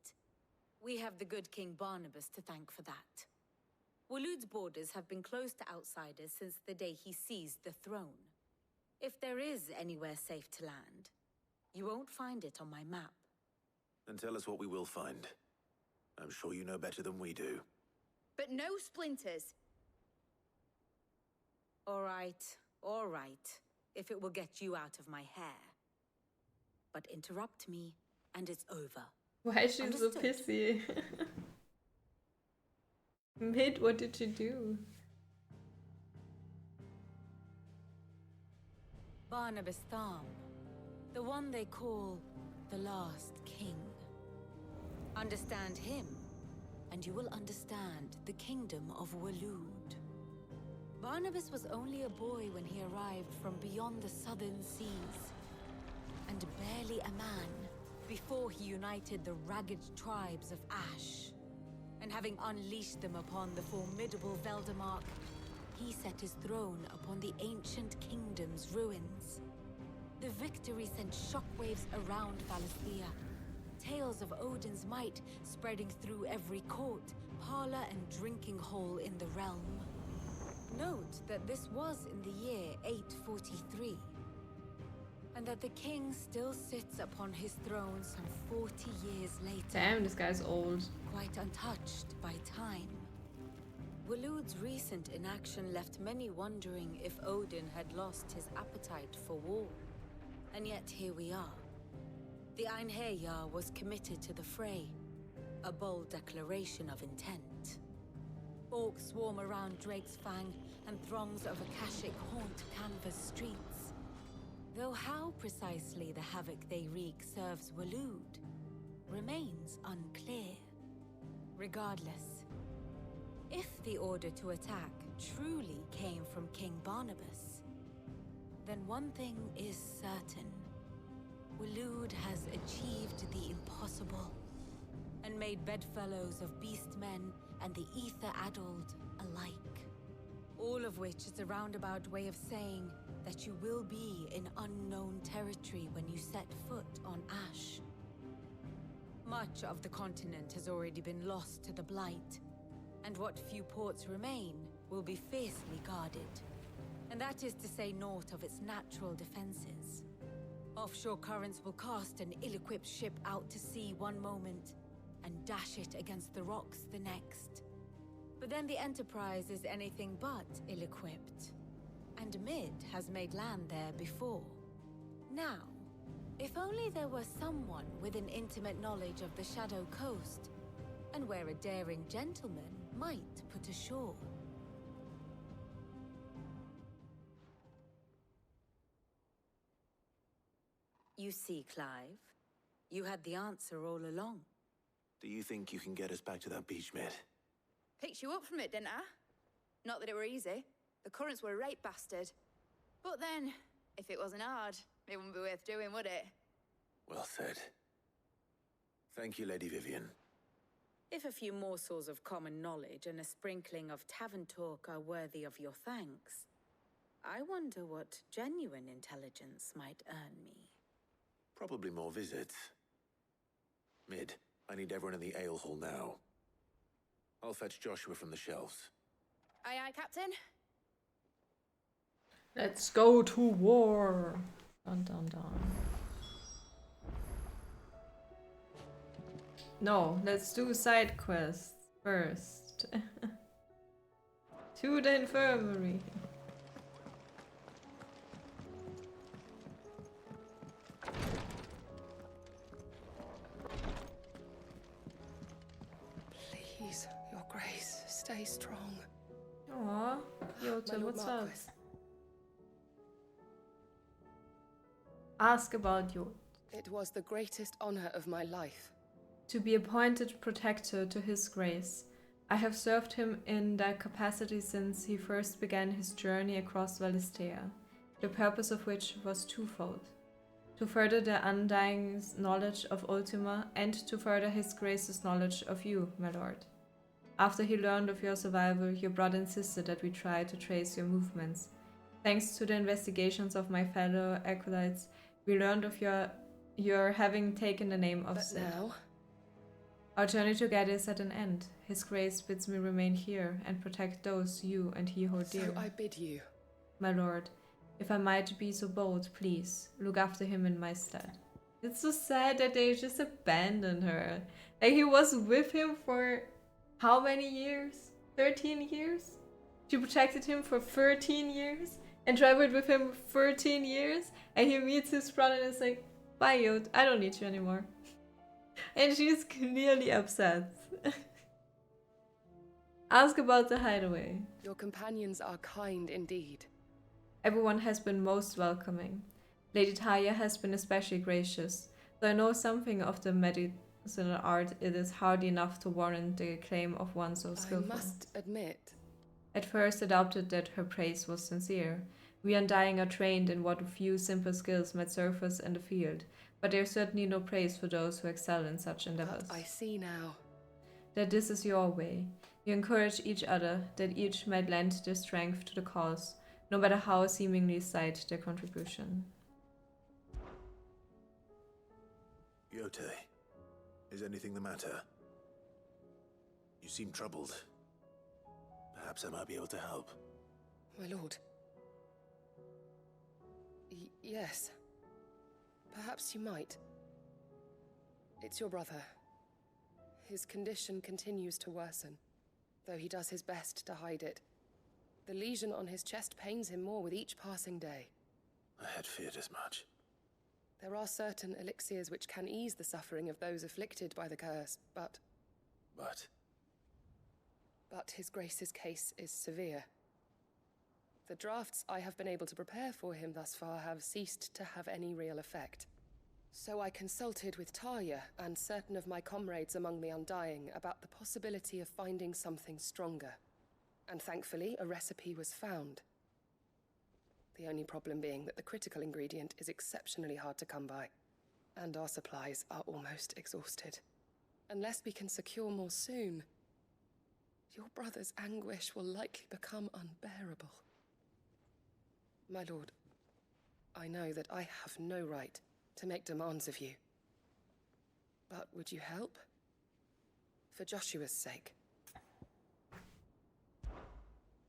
We have the good King Barnabas to thank for that. Waloed's borders have been closed to outsiders since the day he seized the throne. If there is anywhere safe to land, you won't find it on my map. Then tell us what we will find. I'm sure you know better than we do. But no splinters! All right, if it will get you out of my hair. But interrupt me, and it's over. Why is she so Understood? pissy? Mid, what did you do? Barnabas Thom, the one they call the last king. Understand him, and you will understand the kingdom of Waloed. Barnabas was only a boy when he arrived from beyond the southern seas, and barely a man before he united the ragged tribes of Ash. And having unleashed them upon the formidable Veldemark, he set his throne upon the ancient kingdom's ruins. The victory sent shockwaves around Valisthea, tales of Odin's might spreading through every court, parlor, and drinking hole in the realm. Note that this was in the year 843. and that the king still sits upon his throne some 40 years later. Damn, this guy's old. Quite untouched by time. Waloed's recent inaction left many wondering if Odin had lost his appetite for war. And yet here we are. The Einherjar was committed to the fray, a bold declaration of intent. Orcs swarm around Drake's Fang, and throngs of Akashic haunt Canva's streets. Though how precisely the havoc they wreak serves Waloed remains unclear. Regardless, if the order to attack truly came from King Barnabas, then one thing is certain. Waloed has achieved the impossible, and made bedfellows of beastmen and the ether-addled alike. All of which is a roundabout way of saying that you will be in unknown territory when you set foot on Ash. Much of the continent has already been lost to the Blight, and what few ports remain will be fiercely guarded. And that is to say naught of its natural defenses. Offshore currents will cast an ill-equipped ship out to sea one moment, and dash it against the rocks the next. But then the Enterprise is anything but ill-equipped. And Mid has made land there before. Now, if only there were someone with an intimate knowledge of the Shadow Coast, and where a daring gentleman might put ashore. You see, Clive, you had the answer all along. Do you think you can get us back to that beach, Mid? Picked you up from it, didn't I? Not that it were easy. The currents were a right bastard. But then, if it wasn't hard, it wouldn't be worth doing, would it? Well said. Thank you, Lady Vivian. If a few morsels of common knowledge and a sprinkling of tavern talk are worthy of your thanks, I wonder what genuine intelligence might earn me. Probably more visits. Mid, I need everyone in the ale hall now. I'll fetch Joshua from the shelves. Aye, aye, Captain. Let's go to war. Dun dun dun. No, let's do side quests first. To the infirmary. Please, Your Grace, stay strong. Aw, Yota, what's up? Ask about Yota. It was the greatest honor of my life. To be appointed protector to His Grace. I have served him in that capacity since he first began his journey across Valistea, the purpose of which was twofold. To further the undying knowledge of Ultima, and to further His Grace's knowledge of you, my lord. After he learned of your survival, your brother insisted that we try to trace your movements. Thanks to the investigations of my fellow acolytes, we learned of your having taken the name of Sid. Now? Our journey together is at an end. His Grace bids me remain here and protect those you and he hold dear. So I bid you. My lord, if I might be so bold, please, look after him in my stead. It's so sad that they just abandoned her. Like, he was with him for how many years? 13 years? She protected him for 13 years and traveled with him 13 years, and he meets his brother and is like, bye, Yod, I don't need you anymore. And she's clearly upset. Ask about the hideaway. Your companions are kind indeed. Everyone has been most welcoming. Lady Taya has been especially gracious. Though I know something of the medicinal art, it is hardly enough to warrant the claim of one so skillful. I must admit. At first I doubted that her praise was sincere. We Undying are trained in what few simple skills might surface in the field, but there is certainly no praise for those who excel in such endeavors. But I see now. That this is your way. You encourage each other, that each might lend their strength to the cause, no matter how seemingly slight their contribution. Yote, is anything the matter? You seem troubled. Perhaps I might be able to help. My lord. Yes. Perhaps you might. It's your brother. His condition continues to worsen, though he does his best to hide it. The lesion on his chest pains him more with each passing day. I had feared as much. There are certain elixirs which can ease the suffering of those afflicted by the curse, but... But His Grace's case is severe. The drafts I have been able to prepare for him thus far have ceased to have any real effect. So I consulted with Talia and certain of my comrades among the Undying about the possibility of finding something stronger. And thankfully, a recipe was found. The only problem being that the critical ingredient is exceptionally hard to come by, and our supplies are almost exhausted. Unless we can secure more soon, your brother's anguish will likely become unbearable. My lord, I know that I have no right to make demands of you. But would you help? For Joshua's sake.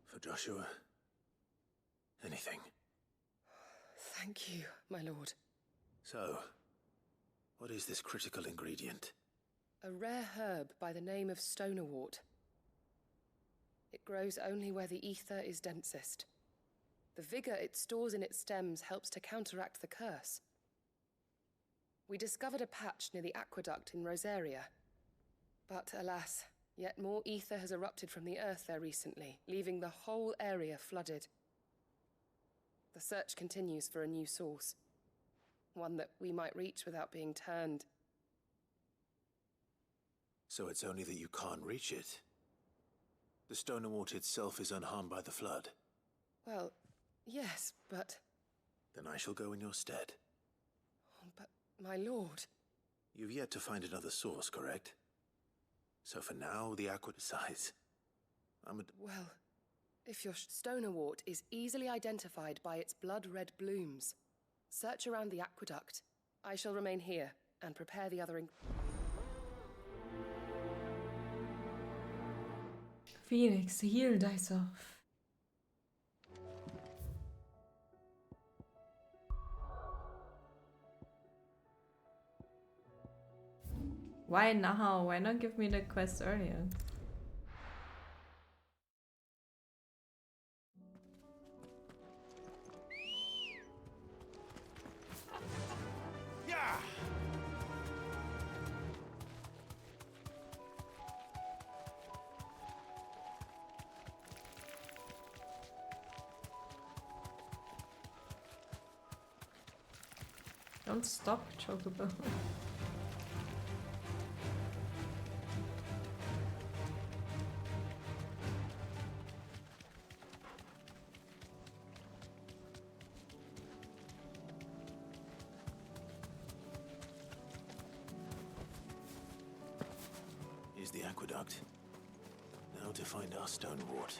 For Joshua, anything. Thank you, my lord. So, what is this critical ingredient? A rare herb by the name of stonerwort. It grows only where the ether is densest. The vigor it stores in its stems helps to counteract the curse. We discovered a patch near the aqueduct in Rosaria. But alas, yet more ether has erupted from the earth there recently, leaving the whole area flooded. The search continues for a new source. One that we might reach without being turned. So it's only that you can't reach it. The stonerwort itself is unharmed by the flood. Well, yes, but... Then I shall go in your stead. Oh, but, my lord... You've yet to find another source, correct? So for now, the aqueduct decides. Well, if your stonerwort is easily identified by its blood-red blooms, search around the aqueduct. I shall remain here and prepare the other... Phoenix, heal thyself. Why now? Why not give me the quest earlier? Yeah! Don't stop, Chocobo. Here's the aqueduct. Now to find our stonewort.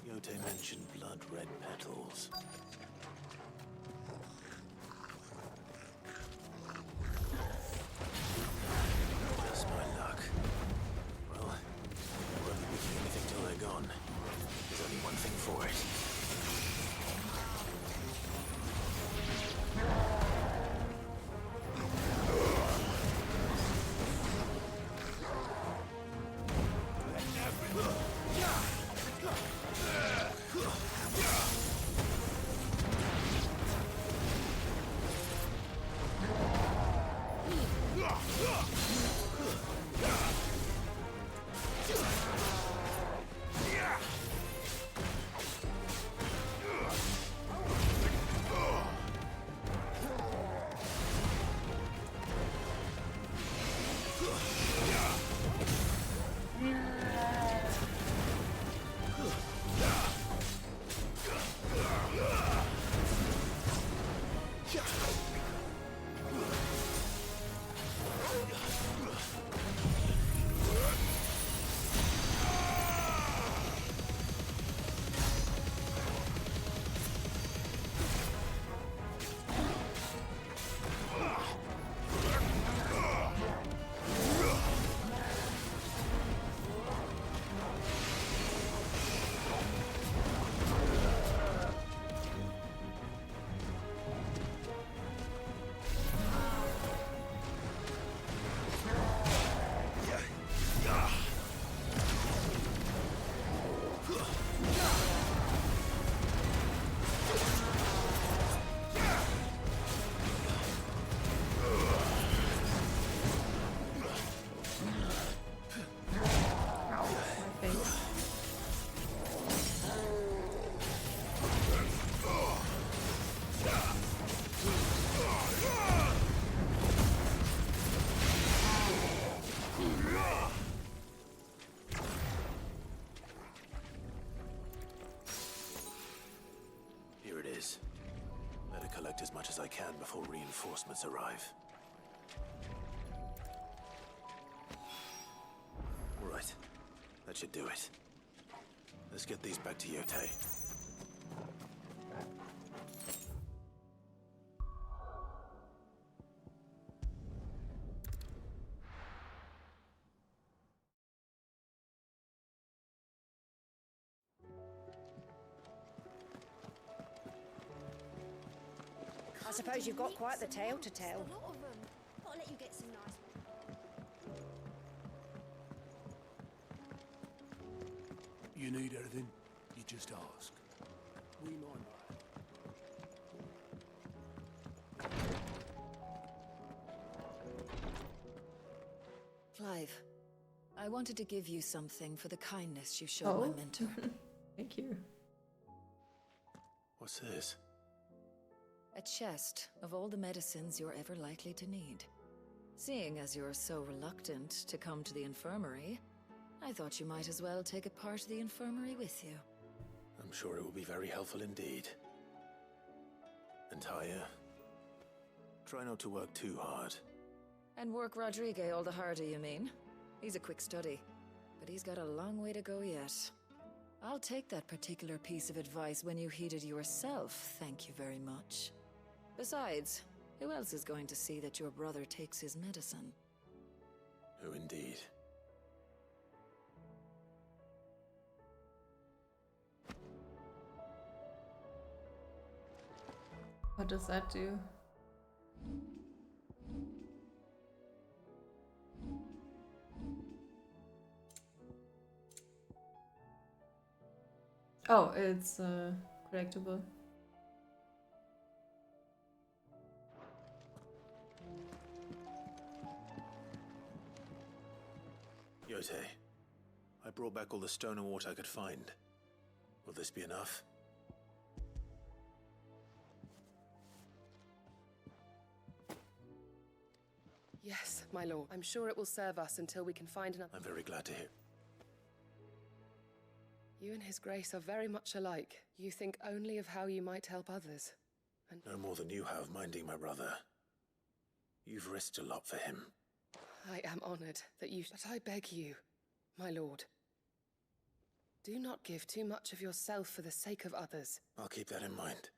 Yote mentioned blood-red petals. Just my luck. Well, I won't be picking anything till they're gone. There's only one thing for it. Here it is. Better collect as much as I can before reinforcements arrive. Right. That should do it. Let's get these back to Yotei. I suppose you've got quite the tale to tell. A lot of them. I'll let you get some nice You need anything, you just ask. We mind that. Clive, I wanted to give you something for the kindness you showed my mentor. Thank you. What's this? A chest of all the medicines you're ever likely to need. Seeing as you're so reluctant to come to the infirmary, I thought you might as well take a part of the infirmary with you. I'm sure it will be very helpful indeed. And Taya, try not to work too hard. And work Rodrigue all the harder, you mean? He's a quick study, but he's got a long way to go yet. I'll take that particular piece of advice when you heed it yourself, thank you very much. Besides, who else is going to see that your brother takes his medicine? Who indeed? What does that do? Oh, it's collectible. Yotei, I brought back all the stone and water I could find. Will this be enough? Yes, my lord. I'm sure it will serve us until we can find another. I'm very glad to hear. You and His Grace are very much alike. You think only of how you might help others. And No more than you have minding my brother. You've risked a lot for him. I am honored that you... But I beg you, my lord, do not give too much of yourself for the sake of others. I'll keep that in mind.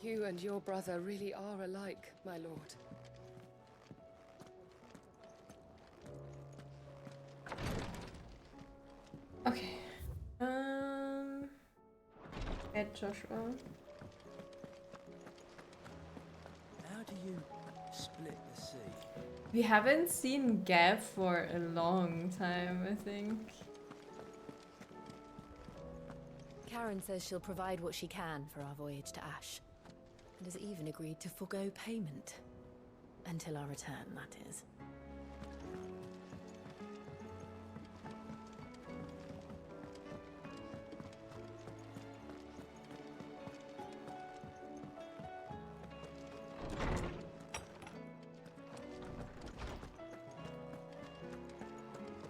You and your brother really are alike, my lord. Okay. At Joshua. How do you split the sea? We haven't seen Gav for a long time, I think. Karen says she'll provide what she can for our voyage to Ash, and has even agreed to forgo payment. Until our return, that is.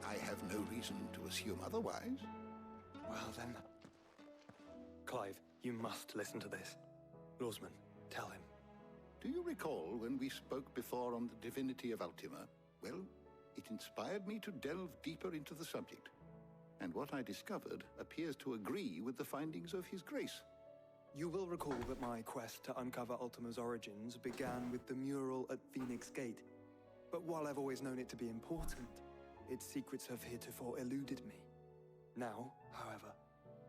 I have no reason to assume otherwise. Well then... Clive, you must listen to this. Lawsman, tell him. Do you recall when we spoke before on the divinity of Ultima? Well, it inspired me to delve deeper into the subject. And what I discovered appears to agree with the findings of His Grace. You will recall that my quest to uncover Ultima's origins began with the mural at Phoenix Gate. But while I've always known it to be important, its secrets have heretofore eluded me. Now, however,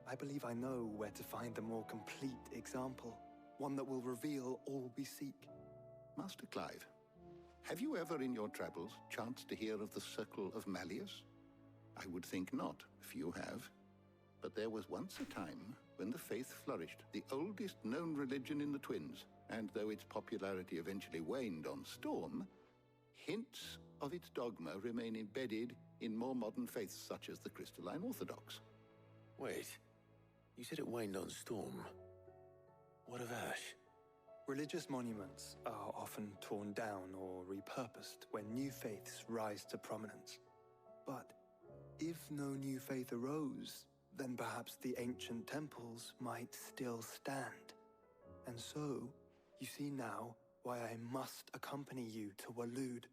I believe I know where to find the more complete example. One that will reveal all we seek. Master Clive, have you ever in your travels chanced to hear of the Circle of Malleus? I would think not, if you have. But there was once a time when the faith flourished, the oldest known religion in the Twins, and though its popularity eventually waned on Storm, hints of its dogma remain embedded in more modern faiths such as the Crystalline Orthodox. Wait, you said it waned on Storm. Religious monuments are often torn down or repurposed when new faiths rise to prominence. But if no new faith arose, then perhaps the ancient temples might still stand. And so, you see now why I must accompany you to Waloed.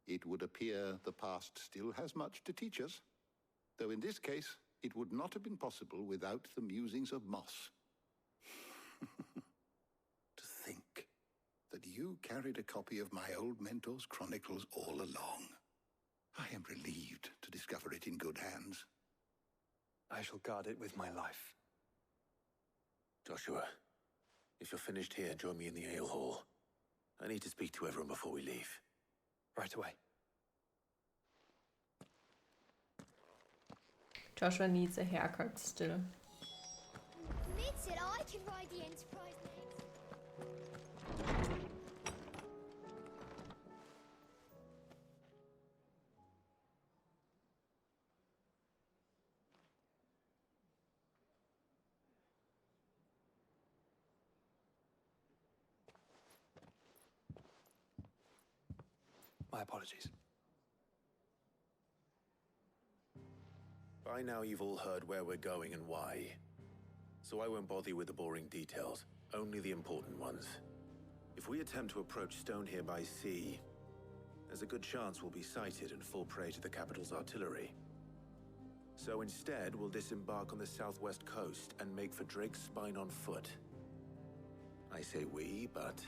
It would appear the past still has much to teach us, though in this case, it would not have been possible without the musings of Moss. To think that you carried a copy of my old mentor's chronicles all along. I am relieved to discover it in good hands. I shall guard it with my life. Joshua, if you're finished here, join me in the ale hall. I need to speak to everyone before we leave. Right away. Joshua needs a haircut still. Lid said I could ride the Enterprise next. My apologies. By now you've all heard where we're going and why. So I won't bother you with the boring details, only the important ones. If we attempt to approach Stone here by sea, there's a good chance we'll be sighted and fall prey to the capital's artillery. So instead, we'll disembark on the southwest coast and make for Drake's Spine on foot. I say we, but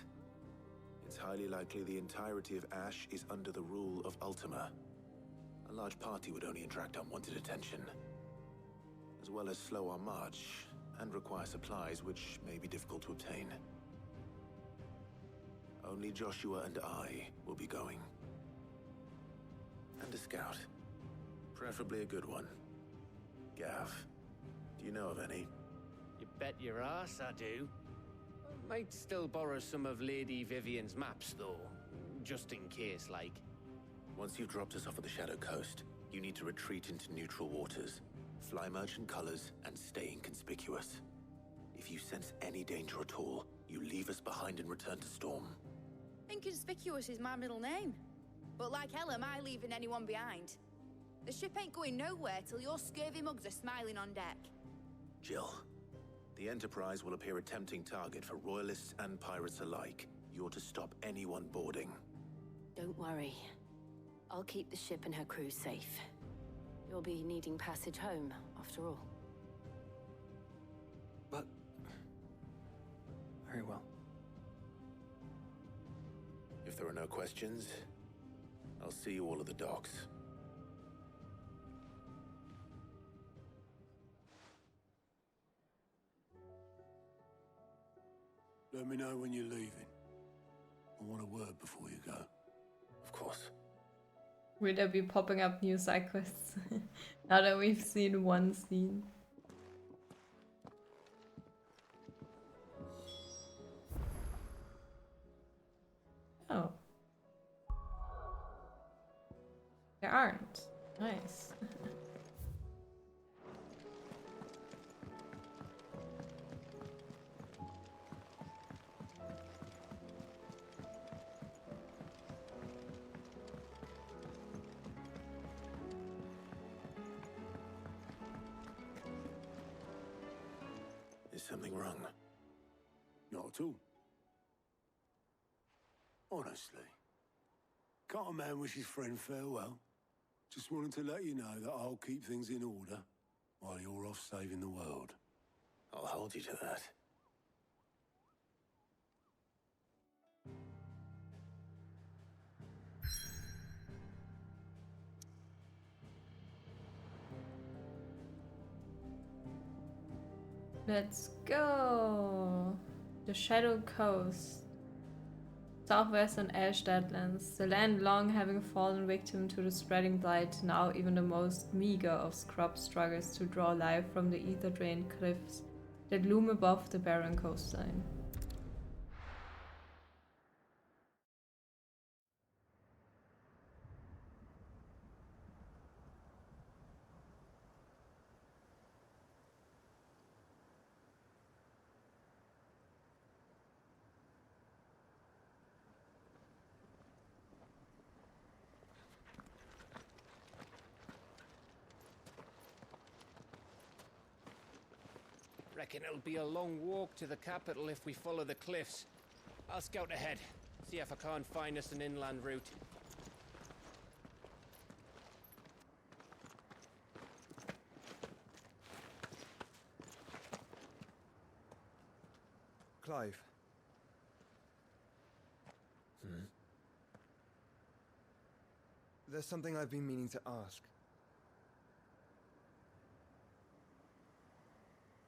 it's highly likely the entirety of Ash is under the rule of Ultima. A large party would only attract unwanted attention, as well as slow our march and require supplies which may be difficult to obtain. Only Joshua and I will be going. And a scout. Preferably a good one. Gav, do you know of any? You bet your ass I do. Might still borrow some of Lady Vivian's maps, though. Just in case, like. Once you've dropped us off at the Shadow Coast, you need to retreat into neutral waters, fly merchant colors, and stay inconspicuous. If you sense any danger at all, you leave us behind and return to Storm. Inconspicuous is my middle name. But like hell am I leaving anyone behind. The ship ain't going nowhere till your scurvy mugs are smiling on deck. Jill, the Enterprise will appear a tempting target for royalists and pirates alike. You're to stop anyone boarding. Don't worry. I'll keep the ship and her crew safe. You'll be needing passage home, after all. But... very well. If there are no questions, I'll see you all at the docks. Let me know when you're leaving. I want a word before you go. Of course. Will there be popping up new side quests? Now that we've seen one scene. Oh. There aren't. Nice. Is something wrong? Not at all. Honestly. Can't a man wish his friend farewell? Just wanted to let you know that I'll keep things in order while you're off saving the world. I'll hold you to that. Let's go. The Shadow Coast. Southwest and Ash Deadlands. The land long having fallen victim to the spreading blight, now even the most meager of scrub struggles to draw life from the ether-drained cliffs that loom above the barren coastline. Reckon it'll be a long walk to the capital if we follow the cliffs. I'll scout ahead, see if I can't find us an inland route. Clive. There's something I've been meaning to ask.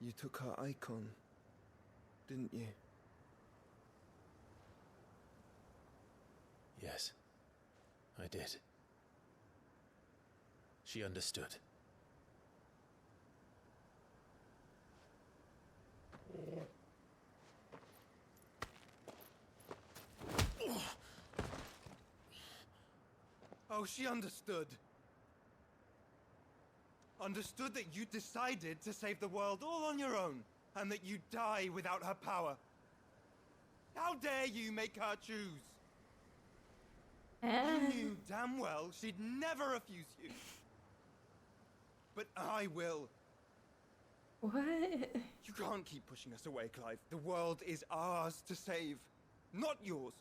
You took her icon, didn't you? Yes, I did. She understood. Oh, she understood. Understood that you decided to save the world all on your own, and that you'd die without her power. How dare you make her choose? You knew damn well she'd never refuse you. But I will. What? You can't keep pushing us away, Clive. The world is ours to save, not yours.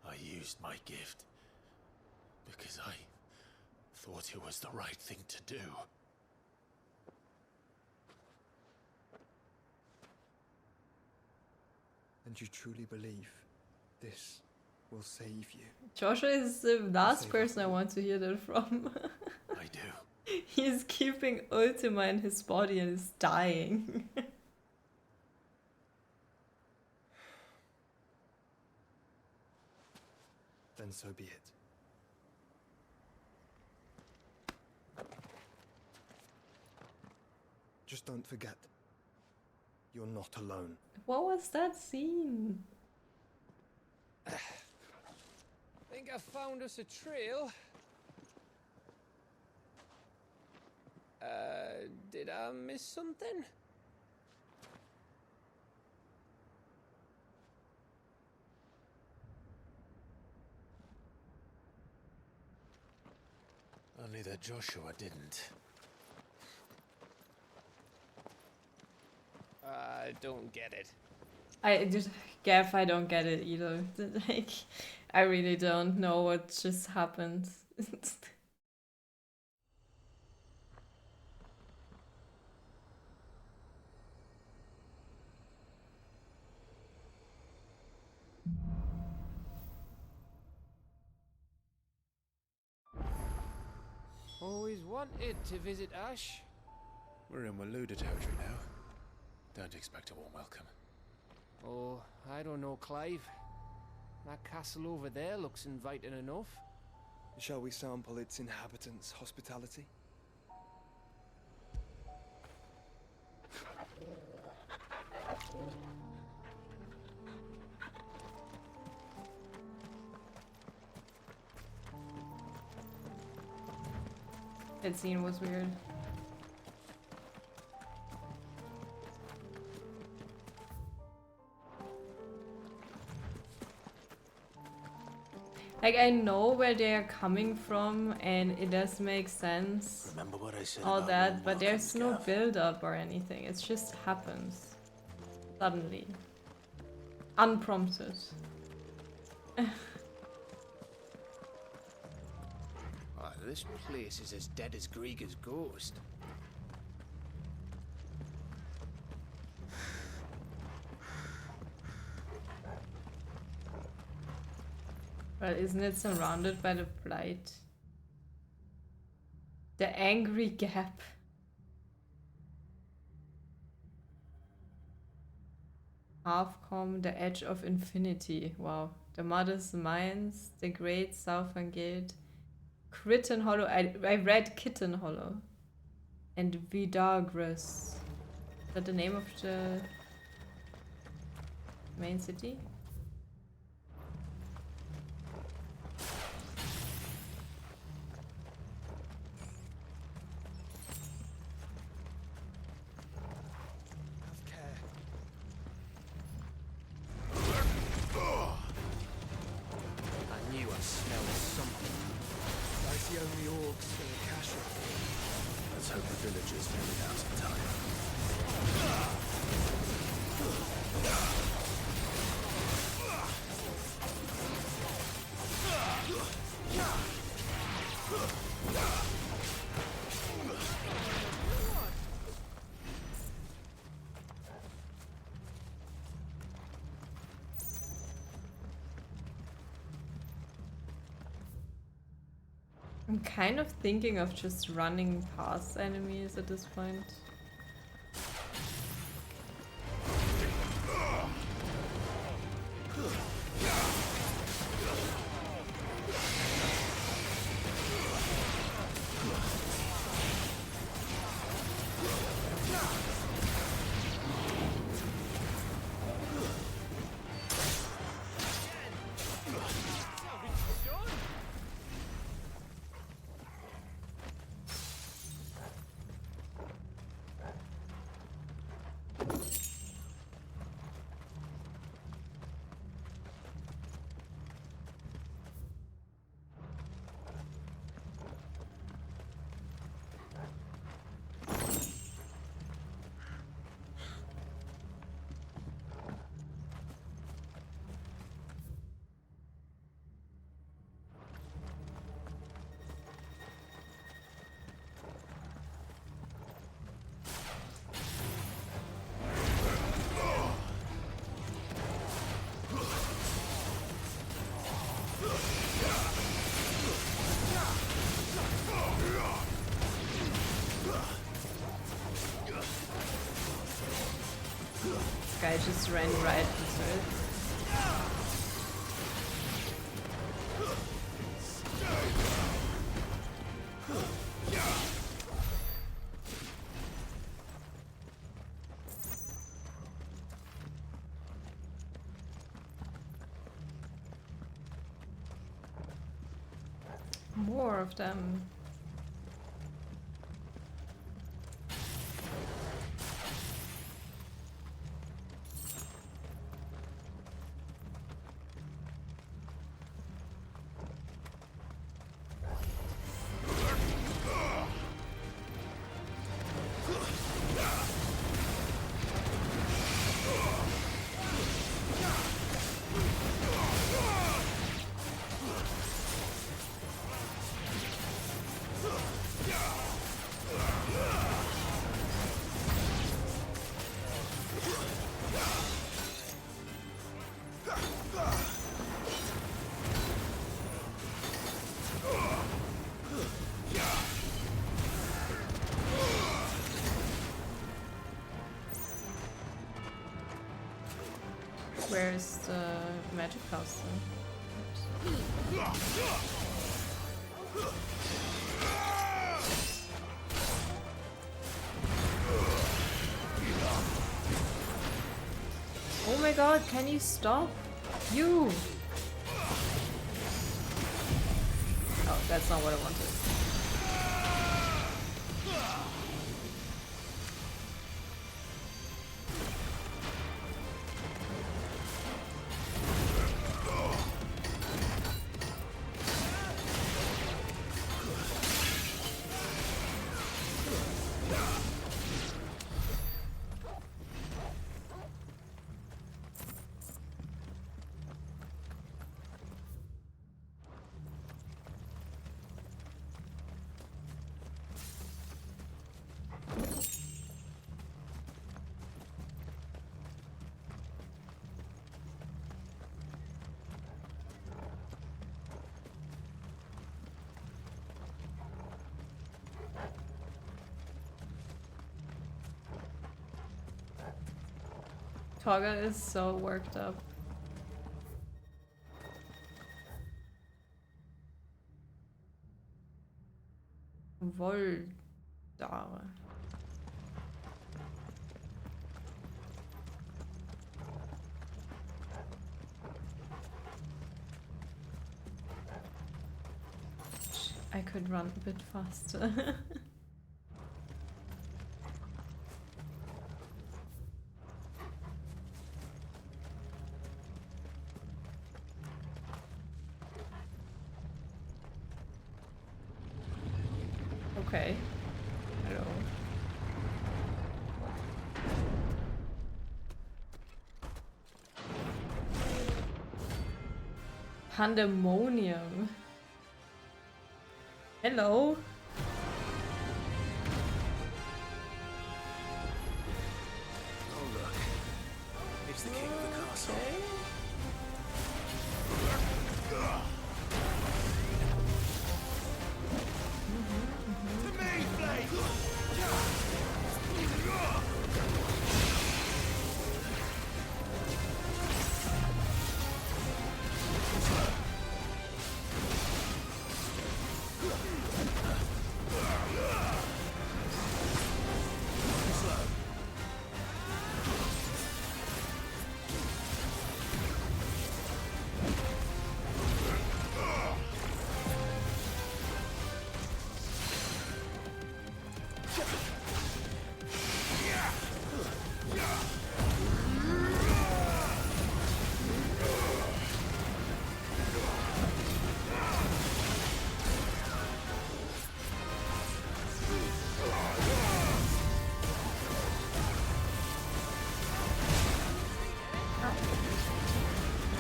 I used my gift because I thought it was the right thing to do. And you truly believe this will save you? Joshua is the last person I want to hear that from. I do. He's keeping Ultima in his body and is dying. Then so be it. Just don't forget, you're not alone. What was that scene? Think I found us a trail. Did I miss something? Only that Joshua didn't. I don't get it. I just, Gav, I don't get it either. Like, I really don't know what just happened. Always wanted to visit Ash. We're in Waluda territory now. Don't expect a warm welcome. Oh, I don't know, Clive. That castle over there looks inviting enough. Shall we sample its inhabitants' hospitality? That scene was weird. Like, I know where they are coming from, and it does make sense. Remember what I said all about that, warm but there's no welcomes, Gav? build-up or anything. It just happens suddenly, unprompted. Oh, this place is as dead as Greagor's ghost. Well, isn't it surrounded by the blight? The angry gap. Halfcom, the edge of infinity. Wow. The Mother's Mines, the Great Southern Gate, Kitten Hollow. I read Kitten Hollow. And Vidagris. Is that the name of the main city? I knew I smelled something. I see only orb. hope the villagers figure it out in time. I'm kind of thinking of just running past enemies at this point. This guy just ran right into it. More of them. Where's the magic house then? Oh my god, can you stop? You! Oh, that's not what I wanted. Toga is so worked up. Voldare. I could run a bit faster. Okay. Hello. Pandemonium. Hello. Oh look, it's the king of the castle. To me, Blade!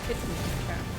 Hit me. Okay.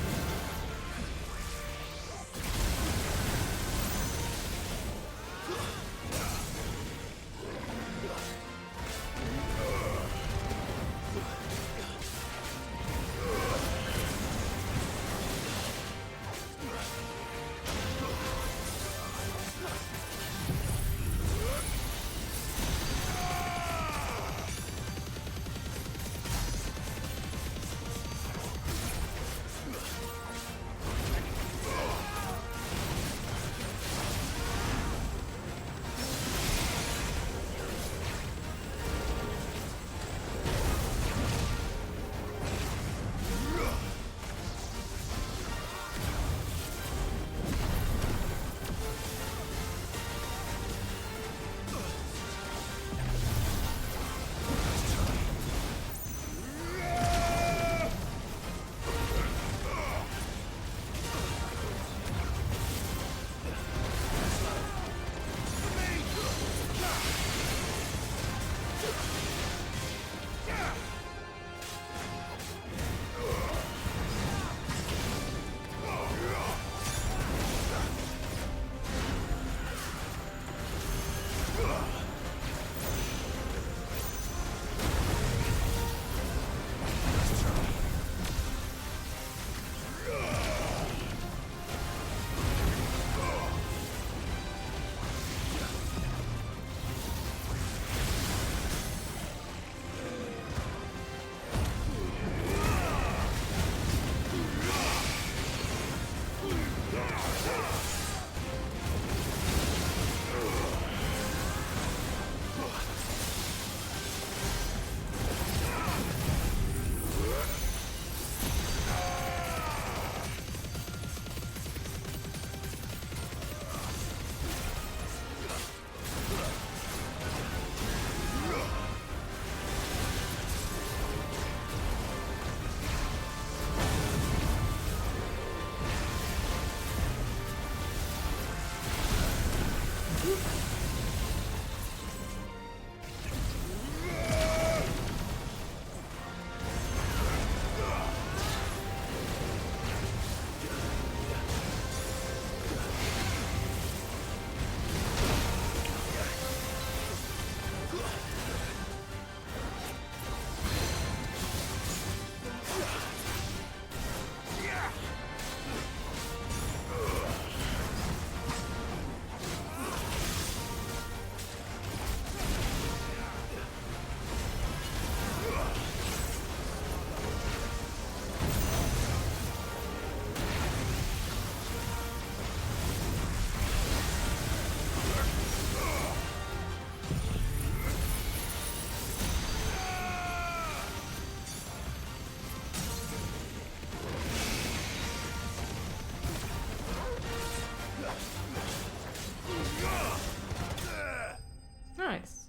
Nice.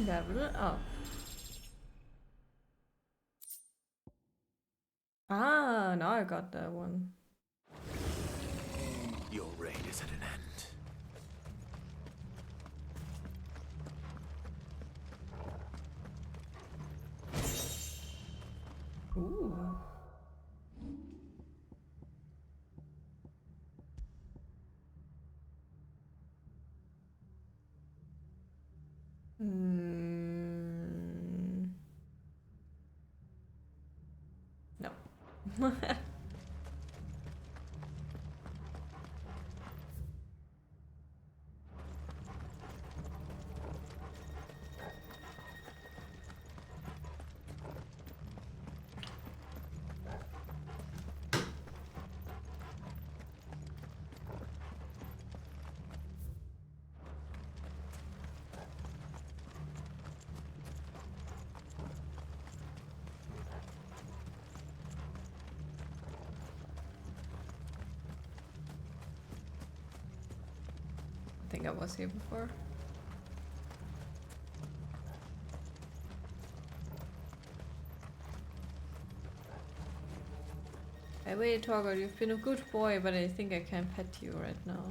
Level up. Ah, now I got that one. Your reign is at an end. Ooh. No. I think I was here before. Hey, wait, Torgal, you've been a good boy, but I think I can't pet you right now.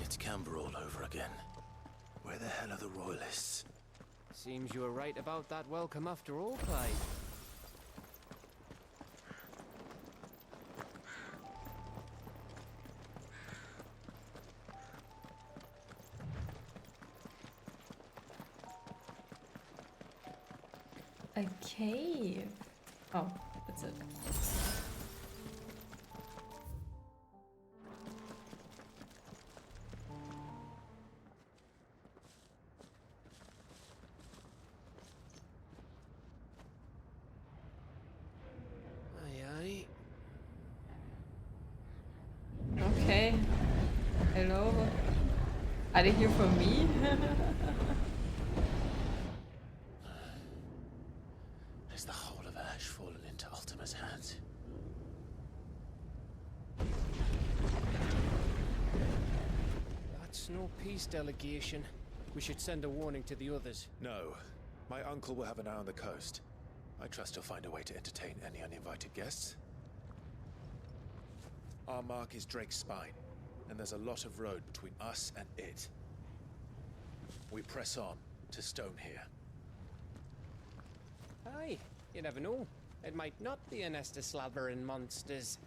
It's Camber all over again. Where the hell are the royalists? Seems you were right about that welcome after all, Clyde. A cave. Oh, that's it. Aye, aye. Okay. Hello. Are they here for me? Has the whole of Ash fallen into Ultima's hands? That's no peace delegation. We should send a warning to the others. No. My uncle will have an eye on the coast. I trust he'll find a way to entertain any uninvited guests. Our mark is Drake's Spine, and there's a lot of road between us and it. We press on to Stonehere. Aye, you never know. It might not be a nest of slathering monsters.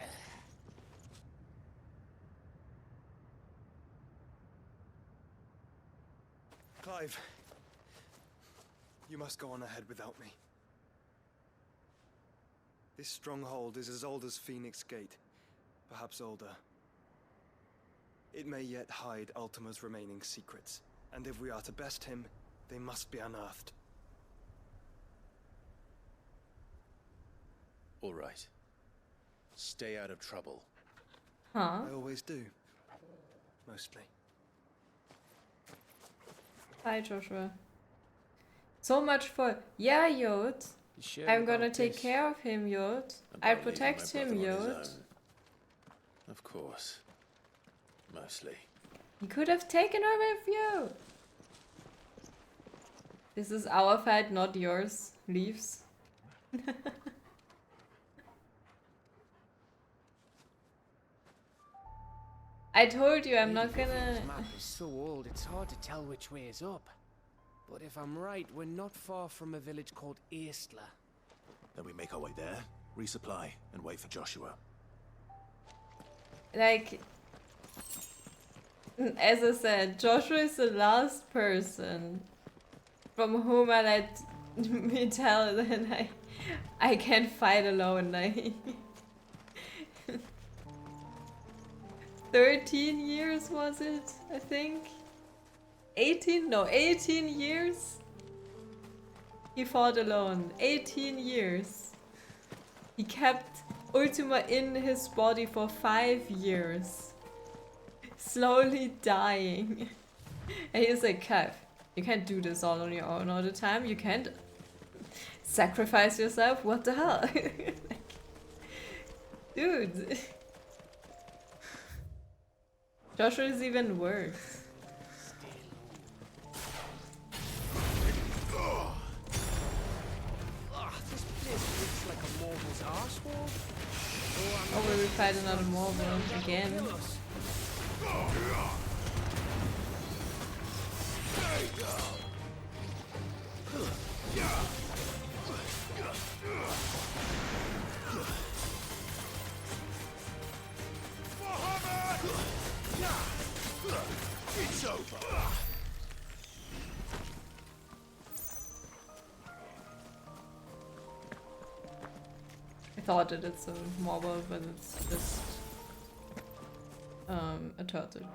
Clive, you must go on ahead without me. This stronghold is as old as Phoenix Gate, perhaps older. It may yet hide Ultima's remaining secrets, and if we are to best him, they must be unearthed. All right. Stay out of trouble. Huh? I always do. Mostly. Hi, Joshua. So much for... Yeah, Yod. Sure I'm gonna about take this? care of him, Yod. I protect him, Yod. Of course. Mostly. You could have taken her with you. This is our fight, not yours. Leaves. I told you I'm not gonna... This map is so old, it's hard to tell which way is up. But if I'm right, we're not far from a village called Eastla. Then we make our way there, resupply, and wait for Joshua. Like... As I said, Joshua is the last person from whom I let me tell that I can't fight alone. Like 13 years was it? I think 18? No, 18 years. He fought alone. 18 years. He kept Ultima in his body for 5 years. Slowly dying. And he's like, Kev, you can't do this all on your own all the time. You can't sacrifice yourself. What the hell? Dude. Joshua is even worse. This place looks like a mortal's arsehole. Oh, will we fight another marble again? It's over. I thought that it's a marble, but it's just a turtle.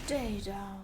Stay down.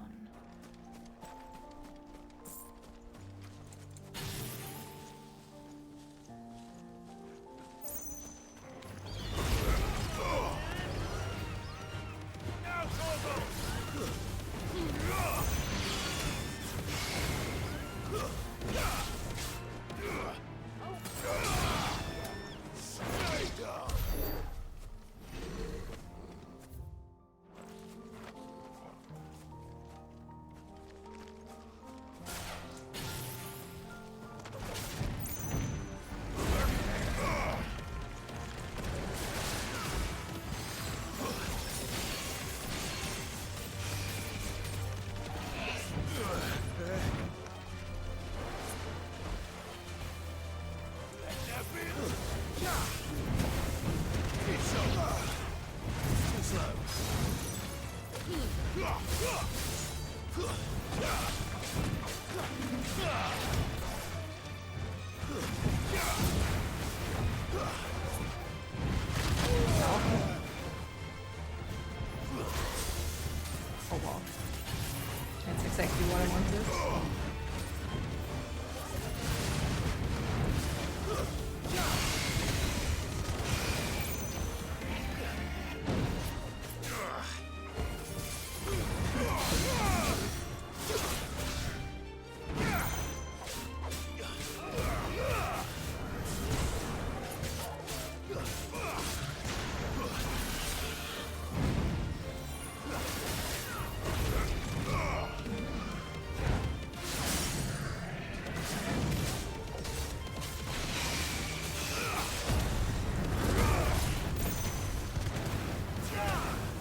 Oh wow. That's exactly what I wanted.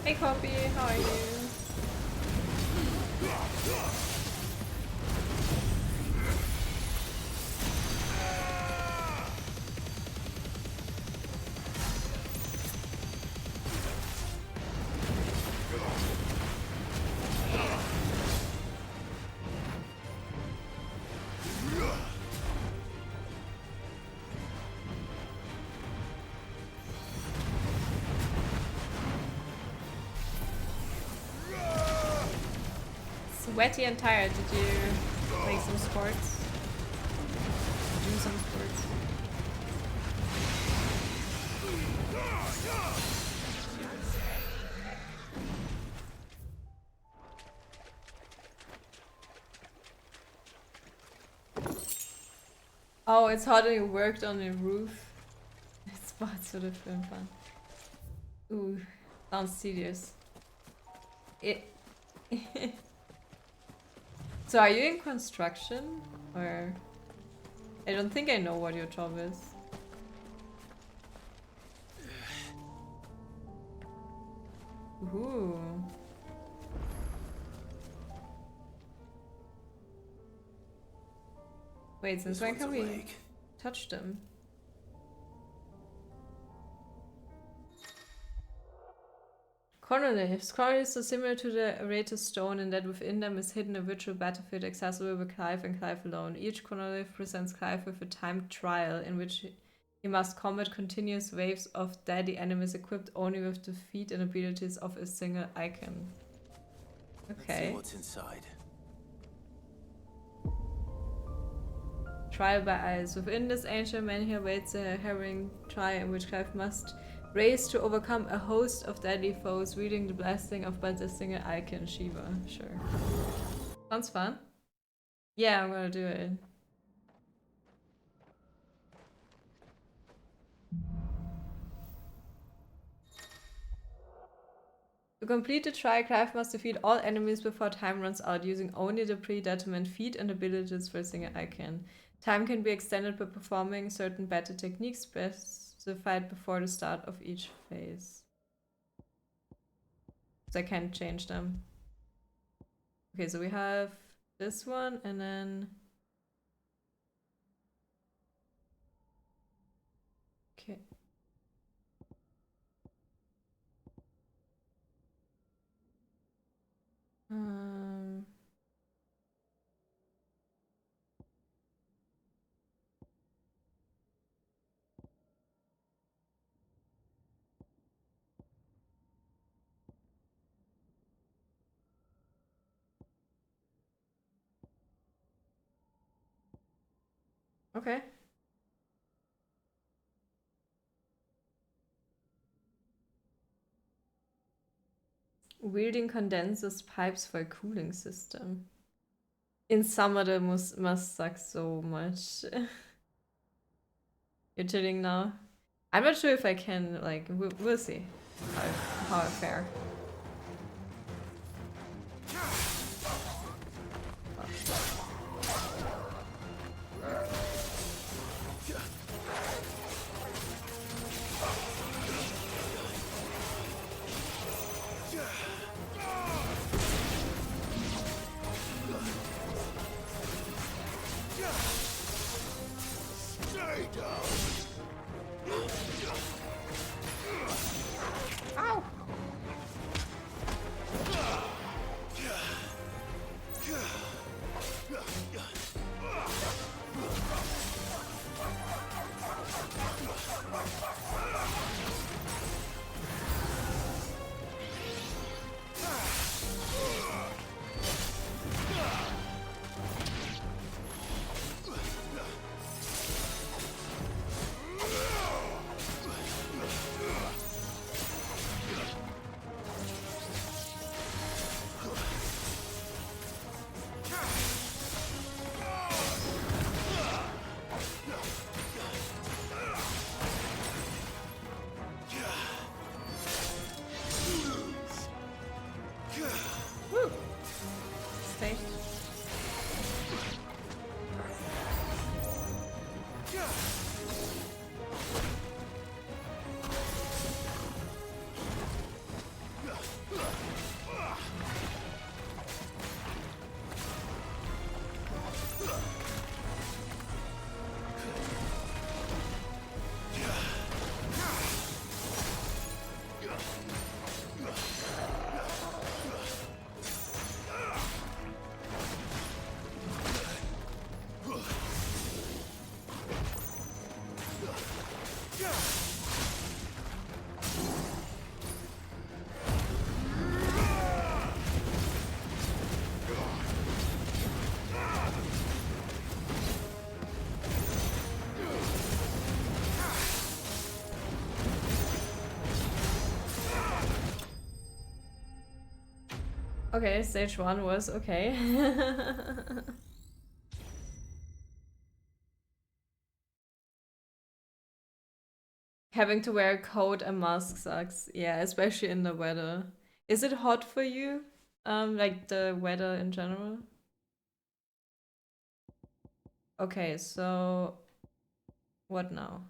Hey Copy, how are you? Sweaty and tired. Did you play some sports? Do some sports? Oh, it's harder you worked on the roof. Spots would have been fun. Ooh, sounds tedious. So are you in construction? Or... I don't think I know what your job is. Ooh. Wait, since when can we touch them? Chronoliths. Chronoliths are similar to the Aratus stone in that within them is hidden a virtual battlefield accessible by Clive and Clive alone. Each chronolith presents Clive with a timed trial in which He must combat continuous waves of deadly enemies equipped only with the feat and abilities of a single icon. Let's Okay. see what's inside. Trial by ice. Within this ancient manor waits a harrowing trial in which Clive must race to overcome a host of deadly foes, wielding the blessing of but a single icon, Shiva. Sure. Sounds fun. Yeah, I'm gonna do it. To complete the trial, Clive must defeat all enemies before time runs out, using only the predetermined feat and abilities for a single icon. Time can be extended by performing certain battle techniques specified before the start of each phase. So I can't change them. Okay, so we have this one, and then... Okay. Okay. Wielding condensers pipes for a cooling system. In summer, that must suck so much. You're chilling now? I'm not sure if I can, like, we'll see how I fare. Ow! Stay. Okay, stage 1 was okay. Having to wear a coat and mask sucks. Yeah, especially in the weather. Is it hot for you? Like the weather in general? Okay, so what now?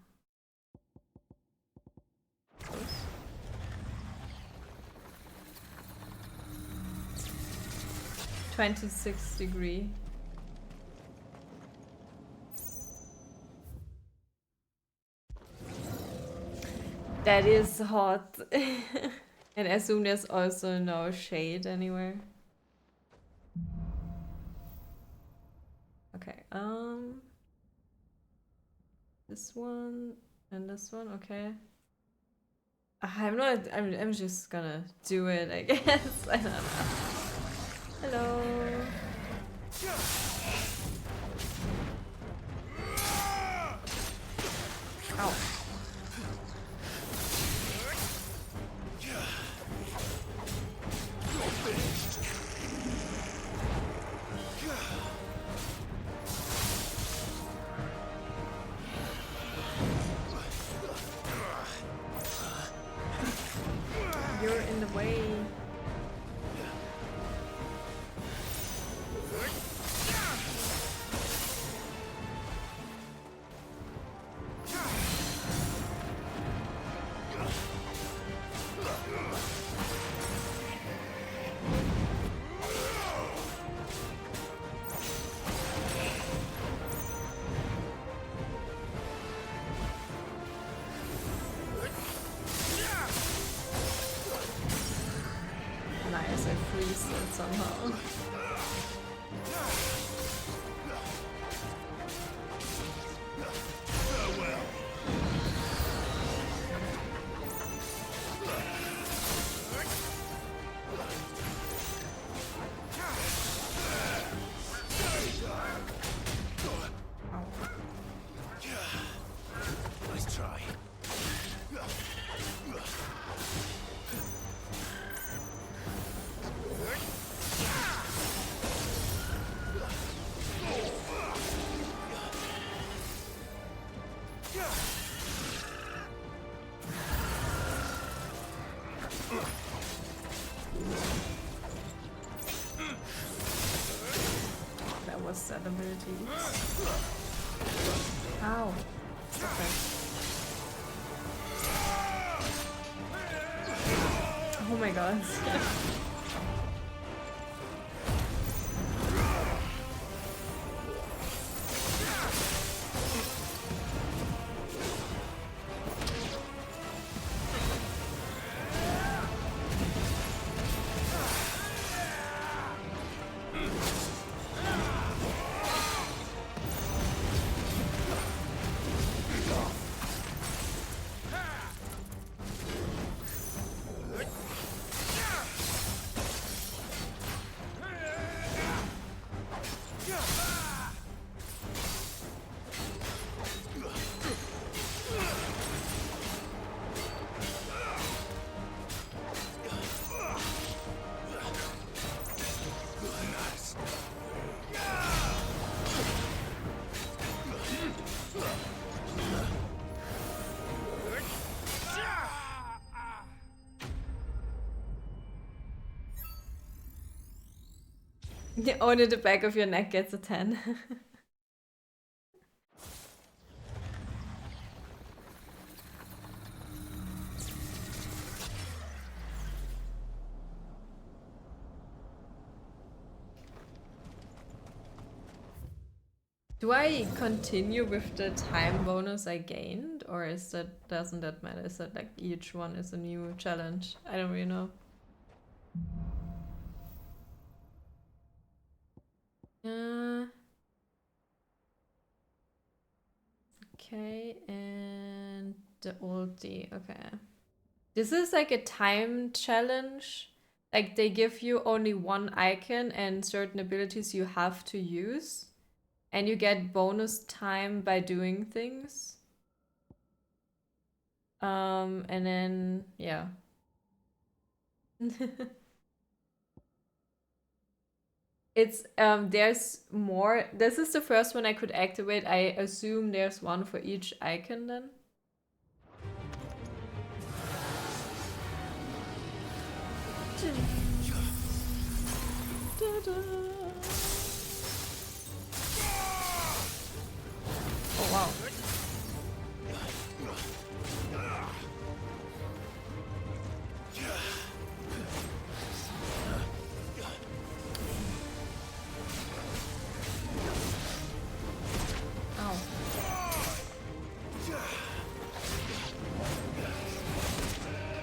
26 degrees. That is hot. And as soon as also no shade anywhere. Okay, this one. And this one, okay. I'm not. I'm just gonna do it, I guess. I don't know. Hello. Ow. You're in the way. Nice, I freeze it somehow. Nice try. That was that ability. Ow. Stop it. Oh my god. Only the back of your neck gets a 10. Do I continue with the time bonus I gained, or is that, doesn't that matter? Is that like each one is a new challenge? I don't really know. Okay, and the ulti. Okay, this is like a time challenge. Like they give you only one icon and certain abilities you have to use, and you get bonus time by doing things. And then yeah. It's there's more. This is the first one I could activate. I assume there's one for each icon then. Oh wow.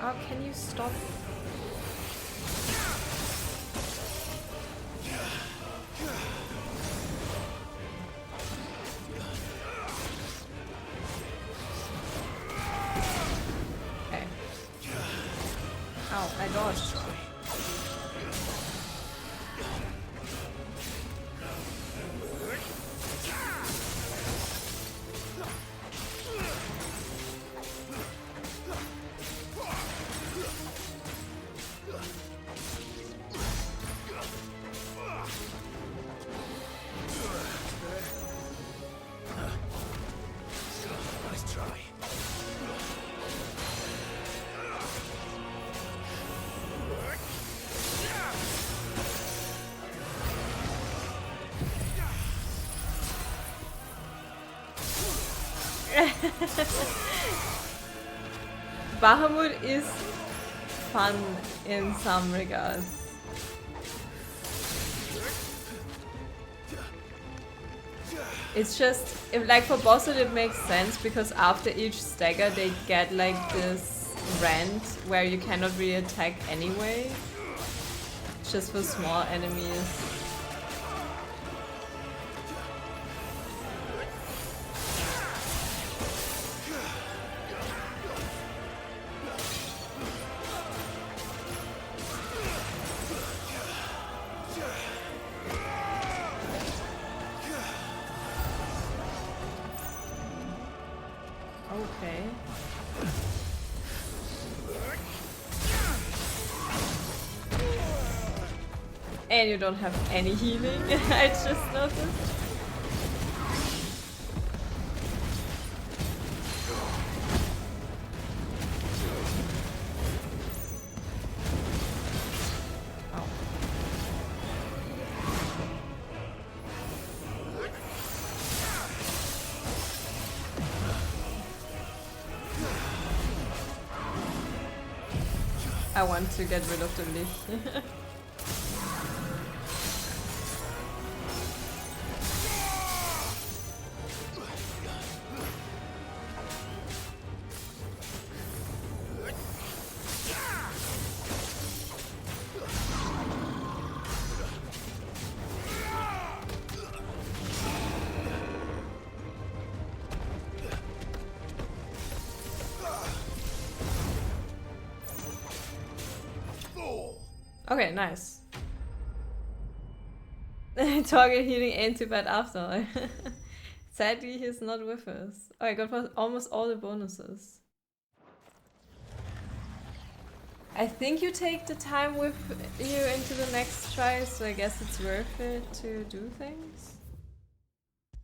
Oh, can you stop? my gosh. Nice try. Bahamut is fun in some regards. It's just, if like for bosses it makes sense because after each stagger they get like this rant where you cannot really attack anyway. It's just for small enemies. Okay. And you don't have any healing, I just noticed. I want to get rid of the Lich. Okay, nice. Target healing ain't too bad after all. Sadly, he's not with us. Oh, I got almost all the bonuses. I think you take the time with you into the next try, so I guess it's worth it to do things.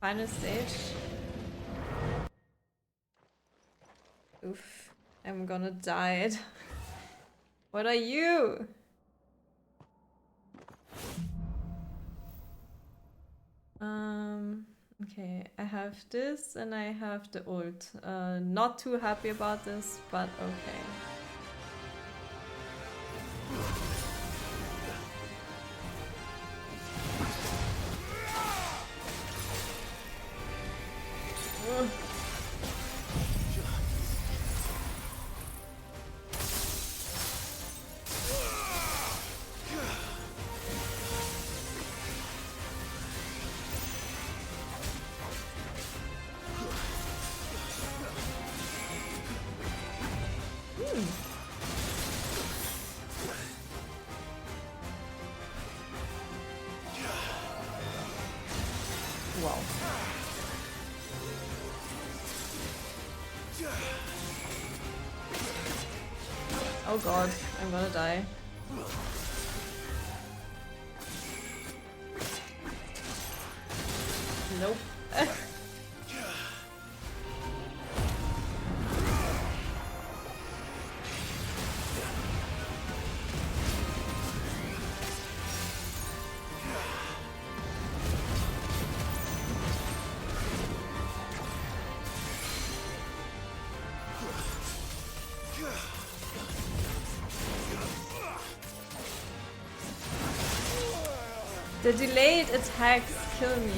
Final stage. Oof, I'm gonna die. What are you? Okay, I have this and I have the ult. Not too happy about this, but okay. Wow. Oh god, I'm gonna die. Nope. The delayed attacks kill me.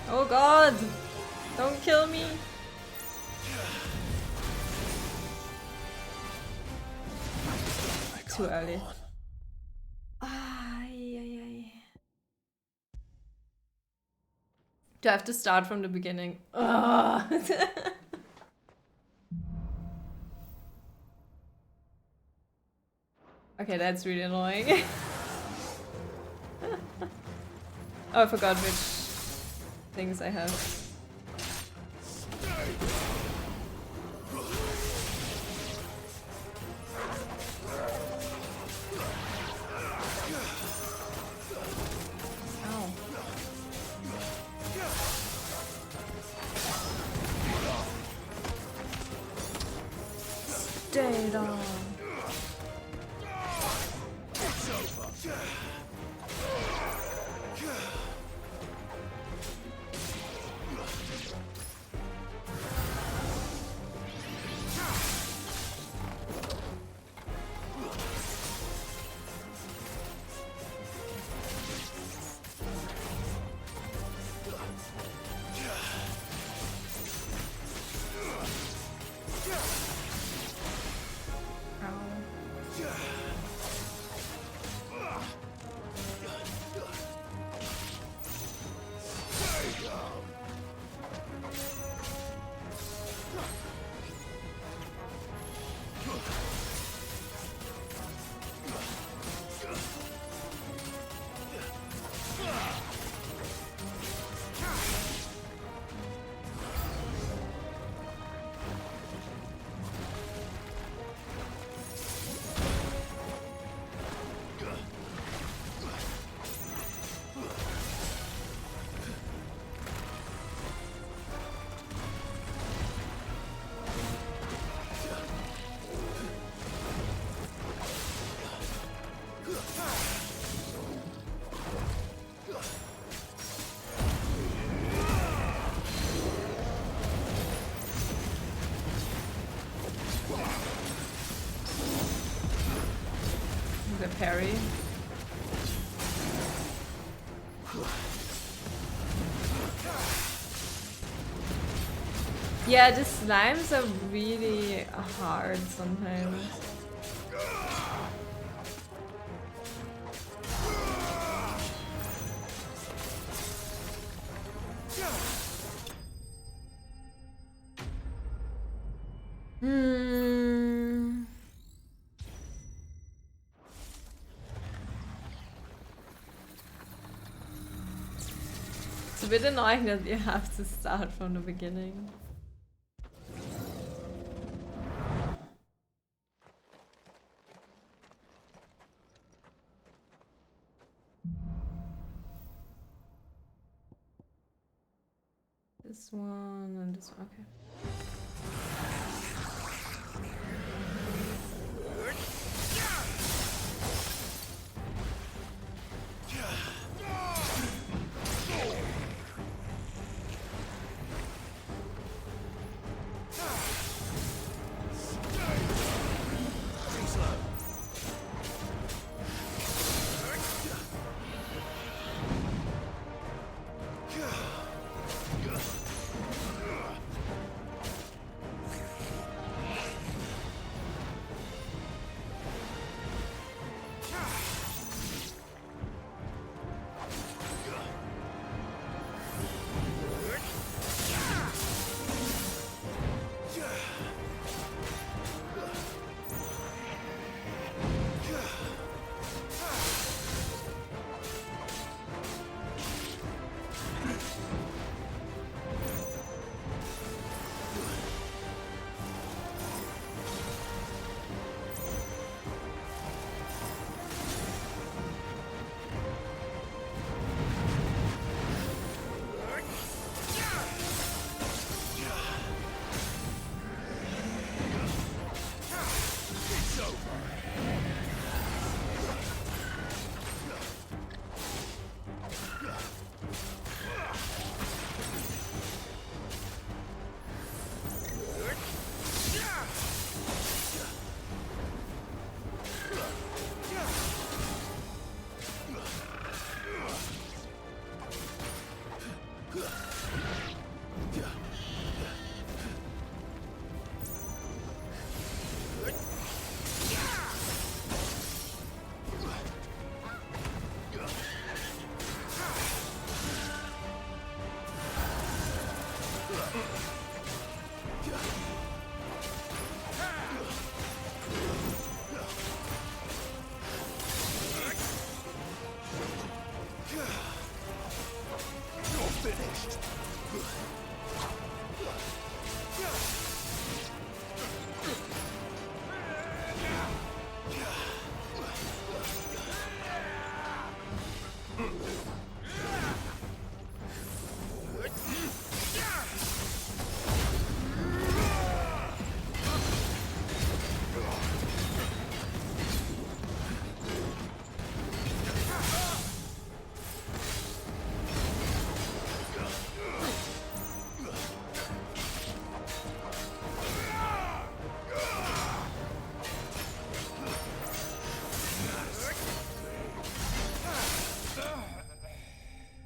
Oh god! Don't kill me! Too early. Do I have to start from the beginning? Ugh. Okay, that's really annoying. Oh, I forgot which things I have. Ow. Stay down. The parry. Yeah, the slimes are really hard sometimes. It's a bit annoying that you have to start from the beginning. This one and this one, okay.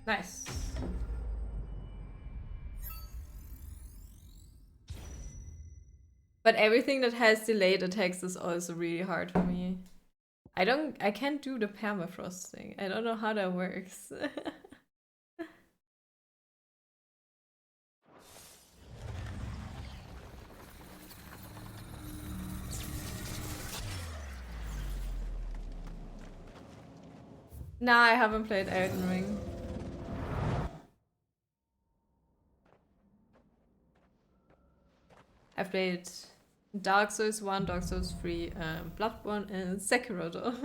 Nice. But everything that has delayed attacks is also really hard for me. I can't do the permafrost thing. I don't know how that works. Nah, I haven't played Elden Ring. I played Dark Souls 1, Dark Souls 3, Bloodborne, and Sekiro though.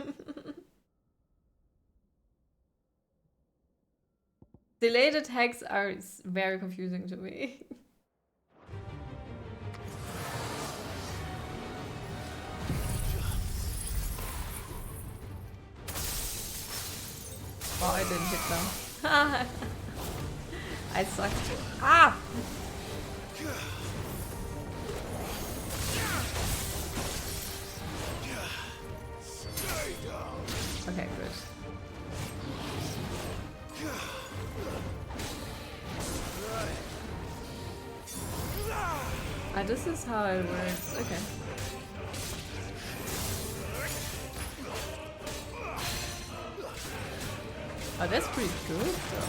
Delayed attacks are very confusing to me. Oh, I didn't hit them. I sucked. Ah! Okay, good. Ah, this is how it works. Okay. Oh, that's pretty good though.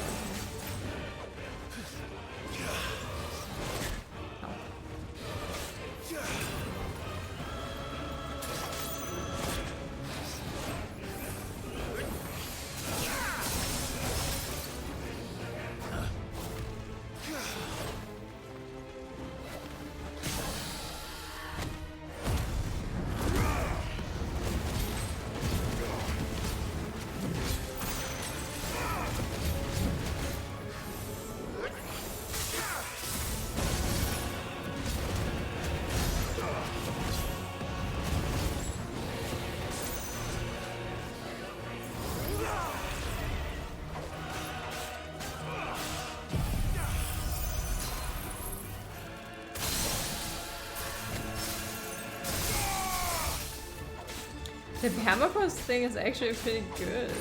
The permafrost thing is actually pretty good.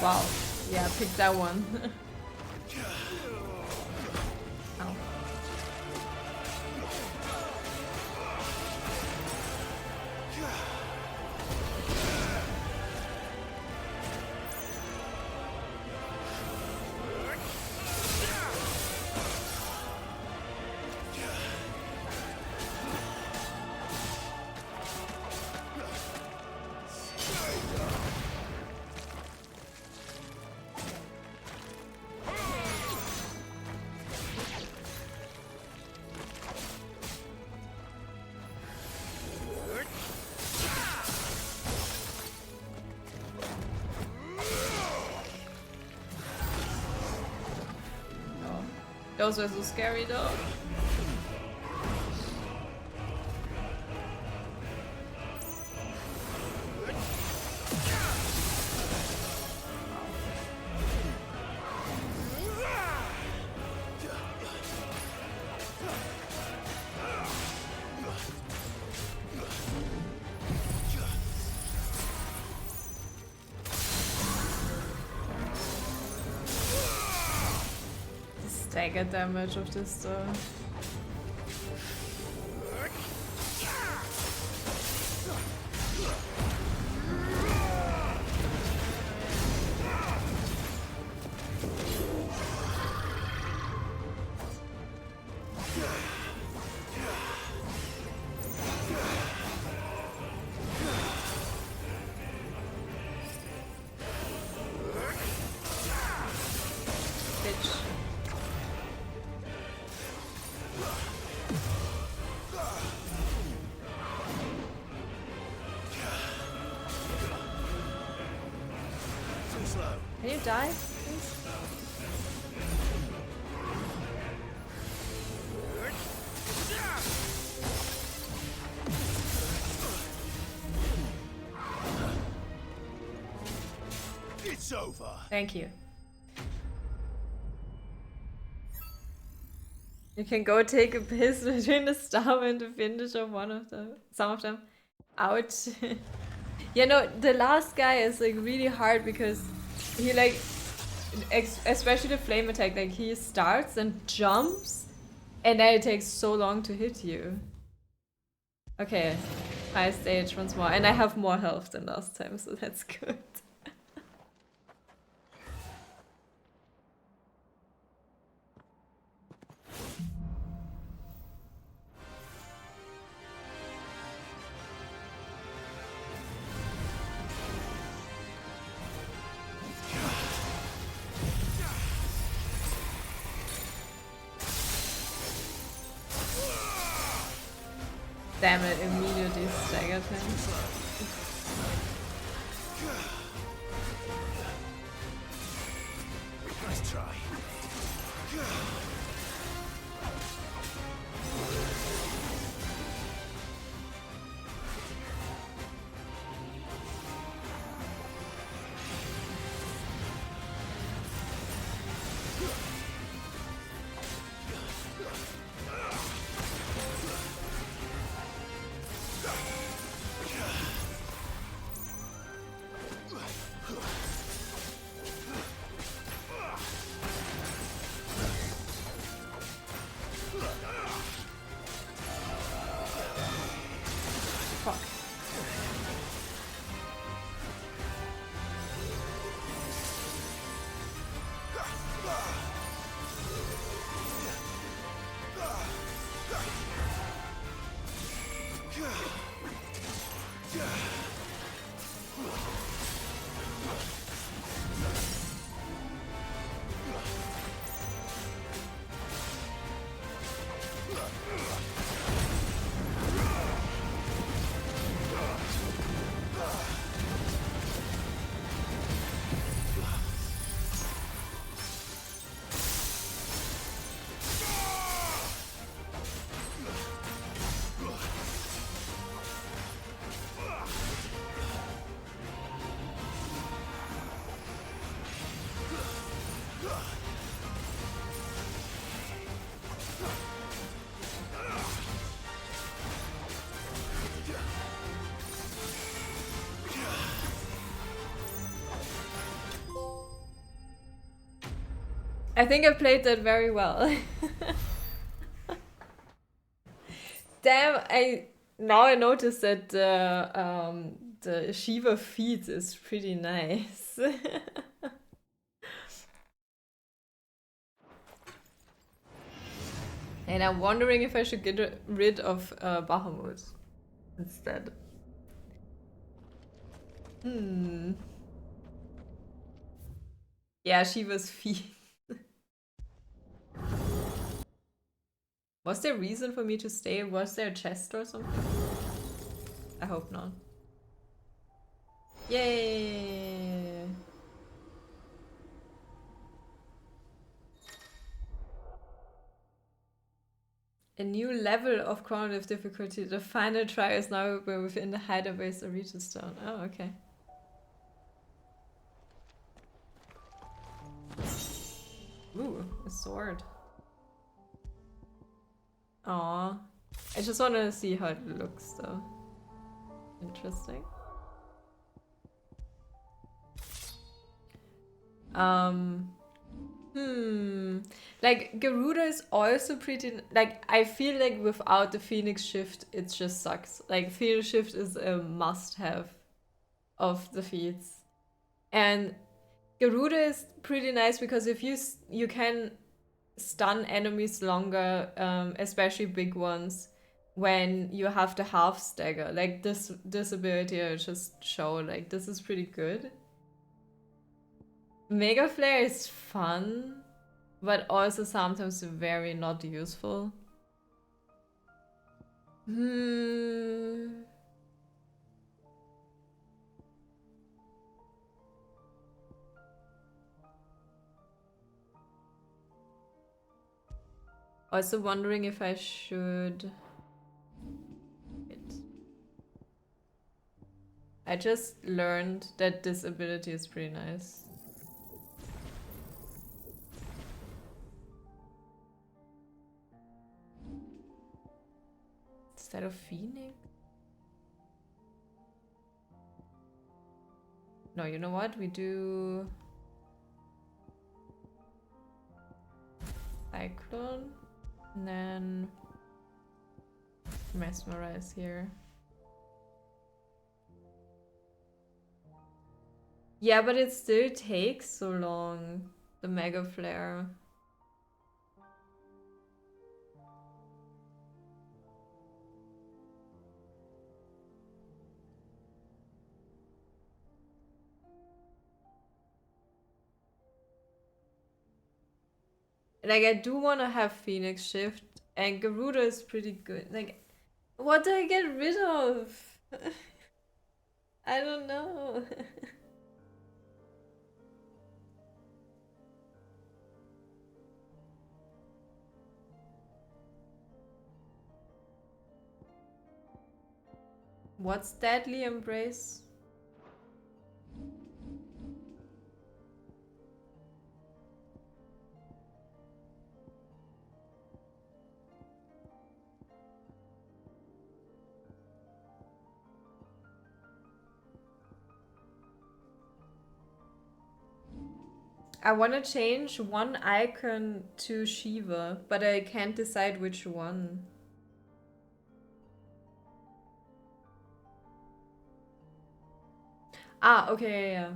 Wow. Yeah, pick that one. Ow. Those were so scary though. Stagger damage of this though. die, please? It's over. Thank you. You can go take a piss between the star and the finish of some of them. Ouch. Yeah, no, the last guy is like really hard because he like, especially the flame attack, like he starts and jumps and then it takes so long to hit you. Okay, high stage once more, and I have more health than last time, so that's good. Damn it, immediately staggered him. Nice try. I think I played that very well. Damn, now I noticed that the Shiva feed is pretty nice. And I'm wondering if I should get rid of Bahamut instead. Yeah, Shiva's feet. Was there a reason for me to stay? Was there a chest or something? I hope not. Yay! A new level of cognitive difficulty. The final try is now within the hideaways of Regis Stone. Oh, okay. Ooh, a sword. Aw. I just want to see how it looks though. Interesting. Like, Garuda is also pretty... Like, I feel like without the Phoenix Shift, it just sucks. Like, Phoenix Shift is a must-have of the feats. And Garuda is pretty nice because if you can stun enemies longer, especially big ones, when you have the half stagger. Like, this ability I just show, like, this is pretty good. Mega Flare is fun, but also sometimes very not useful. Also wondering if I should... I just learned that this ability is pretty nice. Instead of Phoenix? No, you know what? We do... Cyclone. And then... Mesmerize here. Yeah, but it still takes so long. The Mega Flare. Like, I do want to have Phoenix Shift, and Garuda is pretty good. Like, what do I get rid of? I don't know. What's Deadly Embrace? I want to change one icon to Shiva, but I can't decide which one. Ah, okay, yeah.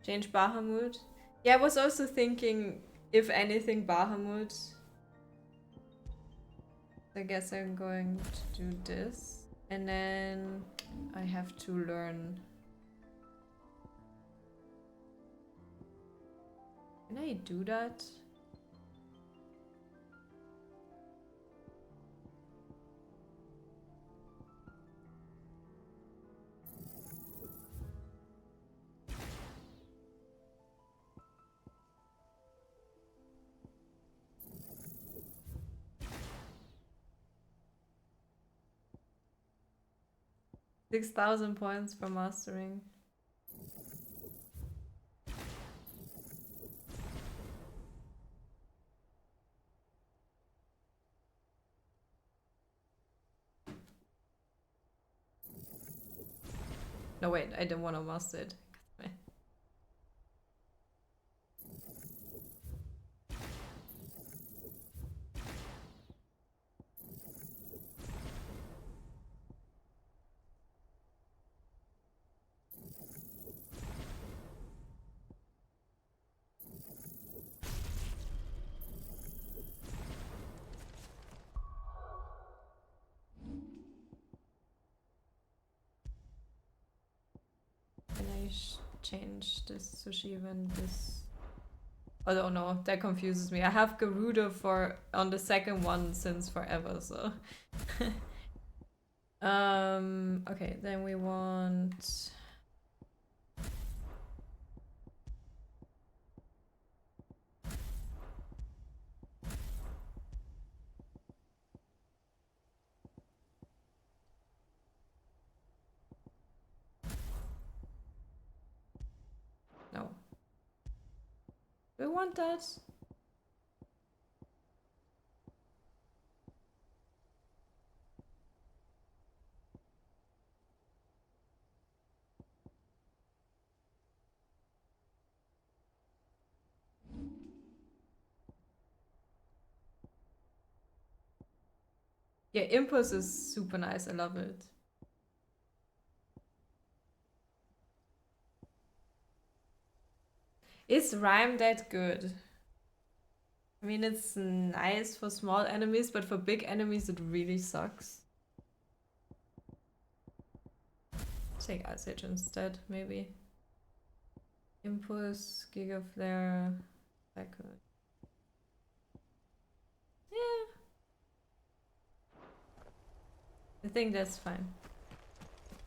Change Bahamut. Yeah, I was also thinking, if anything, Bahamut. I guess I'm going to do this. And then I have to learn. Can I do that? $6,000 points for mastering. No, wait, I didn't want to master it. Can I change this to Shiva and this? Oh no, that confuses me. I have Garuda for on the second one since forever, so. Okay, then we want. No. We want that. Yeah, Impulse is super nice. I love it. Is Rhyme that good? I mean, it's nice for small enemies, but for big enemies it really sucks. Take Ice Age instead, maybe. Impulse, Giga Flare, Cycle. Yeah. I think that's fine.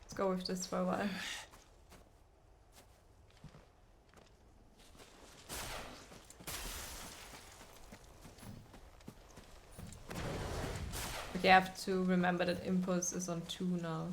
Let's go with this for a while. But you have to remember that impulse is on 2 now.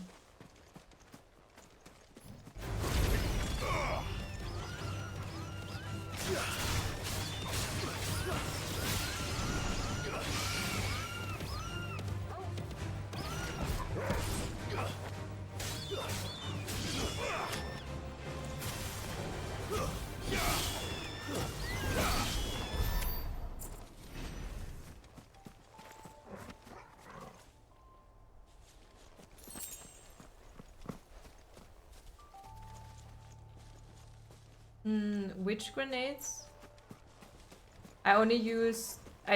Which grenades? I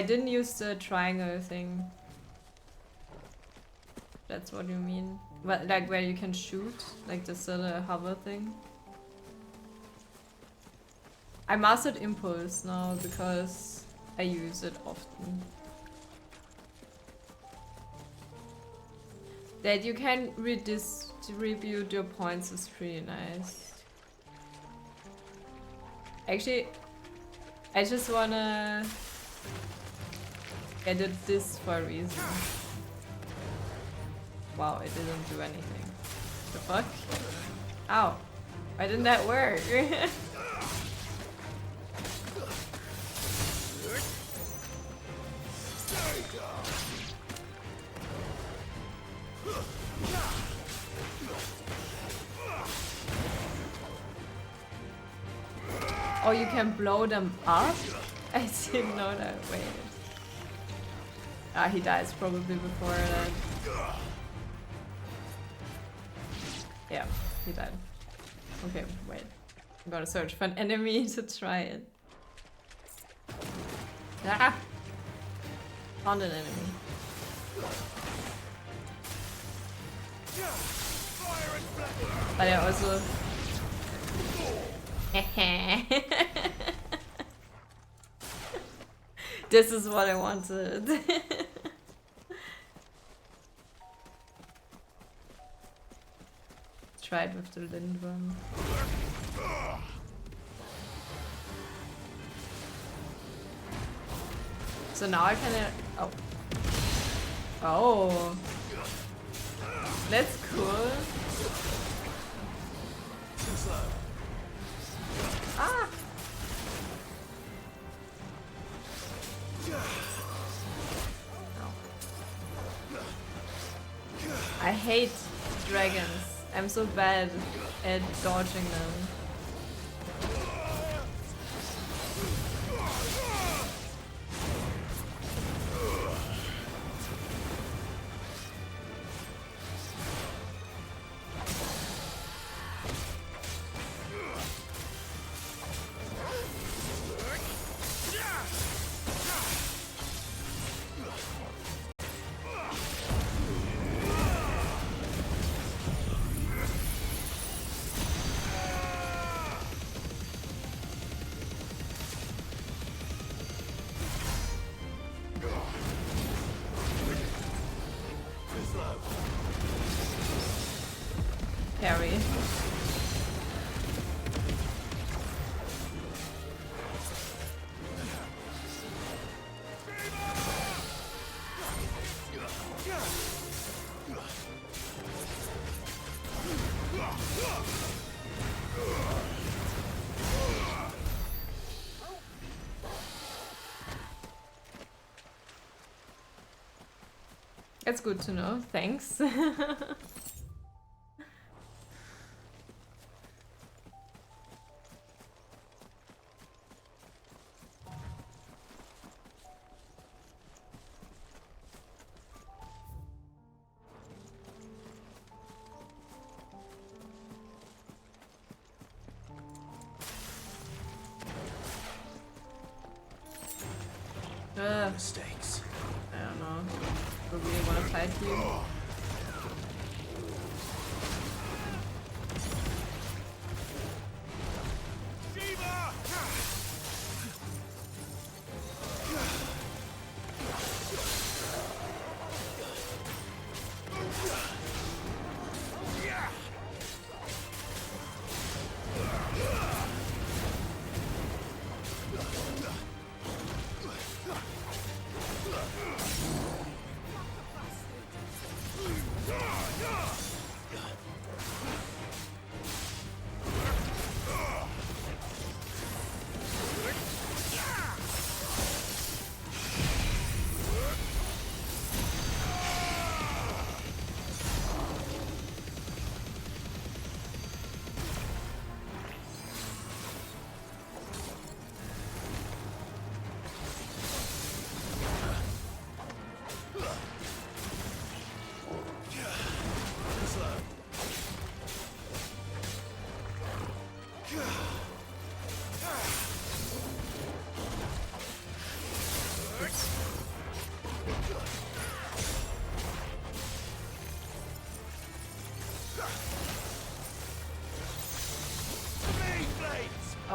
didn't use the triangle thing. That's what you mean? But like where you can shoot? Like this little hover thing? I mastered impulse now because I use it often. That you can redistribute your points is pretty nice. Actually, I just wanna edit this for a reason. Wow, it didn't do anything. The fuck? Ow. Why didn't that work? Oh, you can blow them up? I didn't know that. Wait. Ah, he dies probably before that. Yeah, he died. Okay, wait. I'm gonna search for an enemy to try it. Ah! Found an enemy. But I also... This is what I wanted. Try it with the Lindworm. So now I can... Oh. Oh. That's cool. Ah! I hate dragons. I'm so bad at dodging them. Parry. That's good to know, thanks. Mistakes. I don't know. Do we really want to fight you?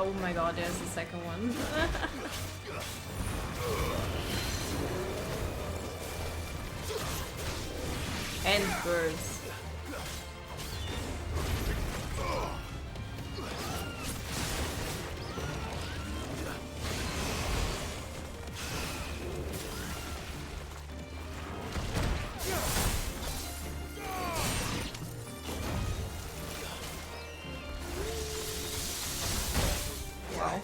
Oh my god, there's the second one. And birds. Wow.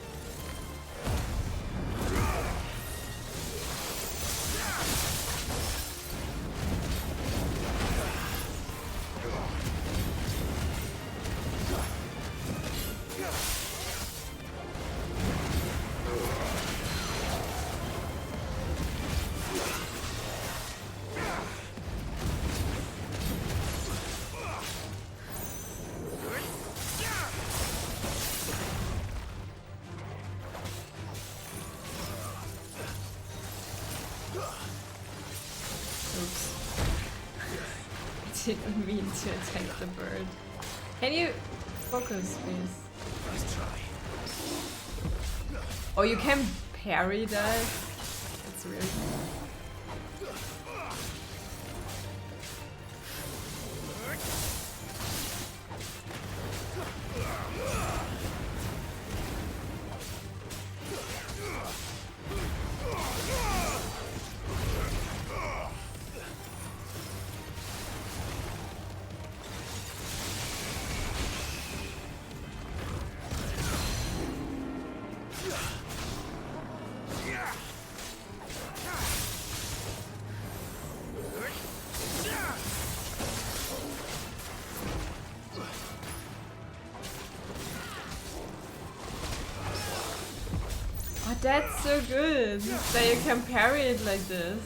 Oops. I didn't mean to attack the bird. Can you focus, please? Let's try. Oh, you can parry that? That's weird. Oh, that's so good that you can parry it like this.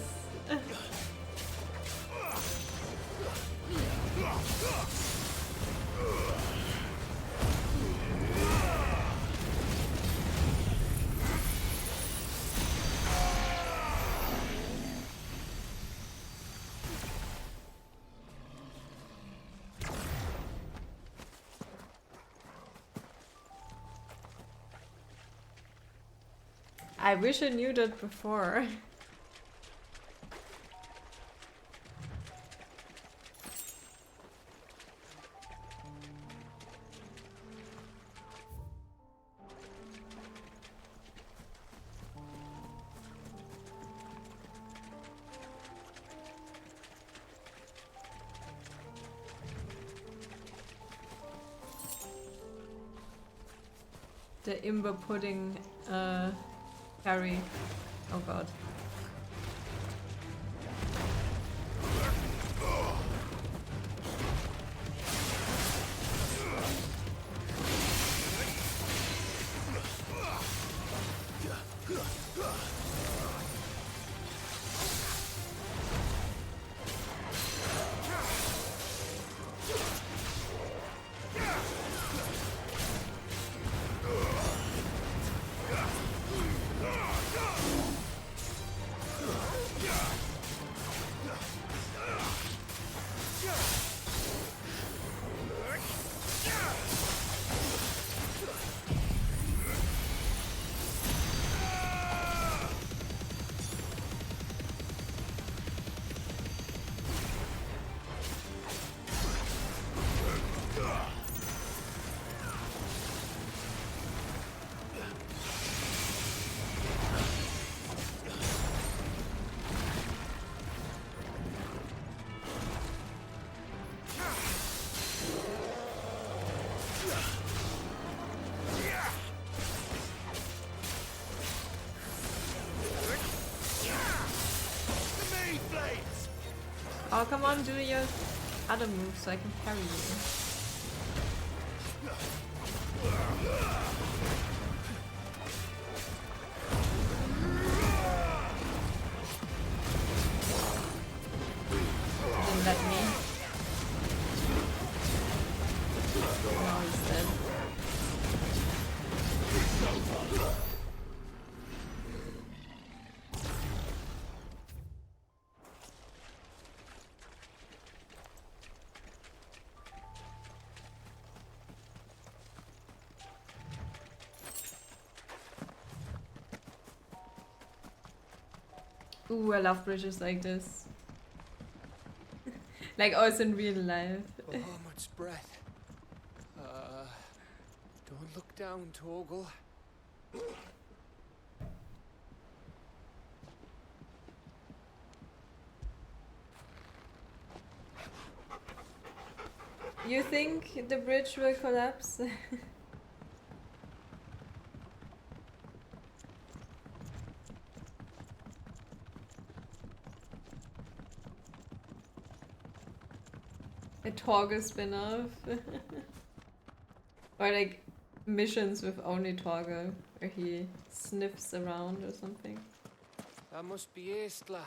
I wish I knew that before. The imber pudding carry. Oh god. Oh, come on, do your other moves so I can parry you. Didn't let me. Now he's dead. Ooh, I love bridges like this. Like also in real life. Oh, much breath. Don't look down, Torgal. You think the bridge will collapse? A Torgal spin-off? Or like missions with only Torgal, where he sniffs around or something. That must be Aistla.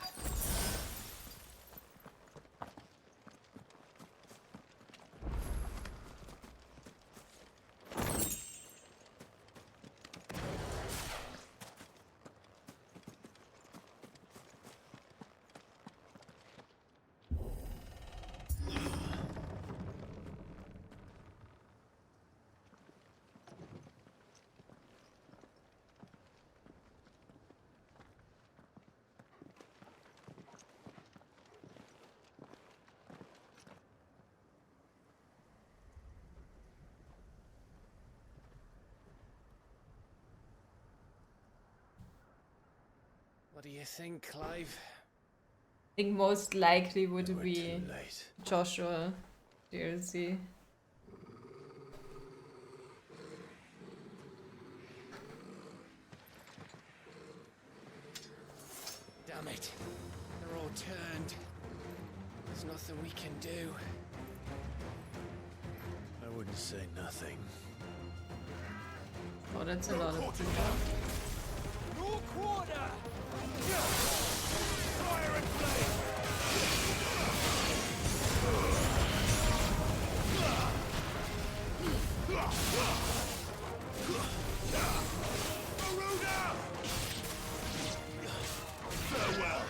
What do you think, Clive? I think most likely would be Joshua DLC. Damn it. They're all turned. There's nothing we can do. I wouldn't say nothing. Oh, that's a lot of people. No quarter! Fire and flame! Farewell!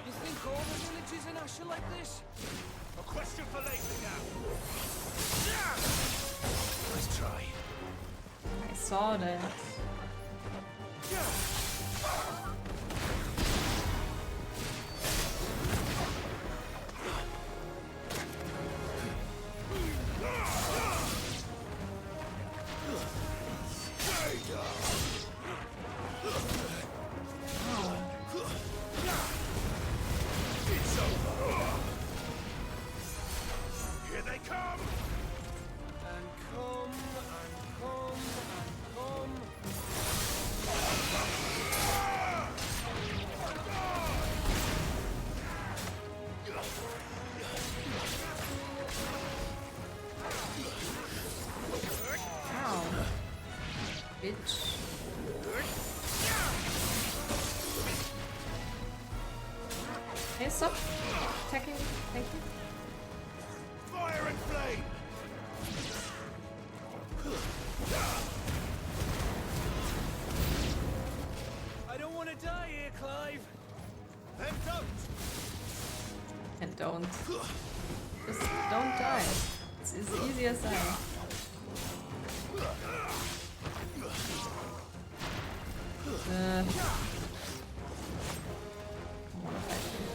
You think all the villages in Ash are like this? A question for later now. Nice try. I saw that. It's over. Here they come. And come, and come, and come. Ow. Bitch. Hey, stop attacking. Thank you. Fire and flame. I don't want to die here, Clive. Then don't. And don't. Just don't die. It's as easy as that. I wanna fight you.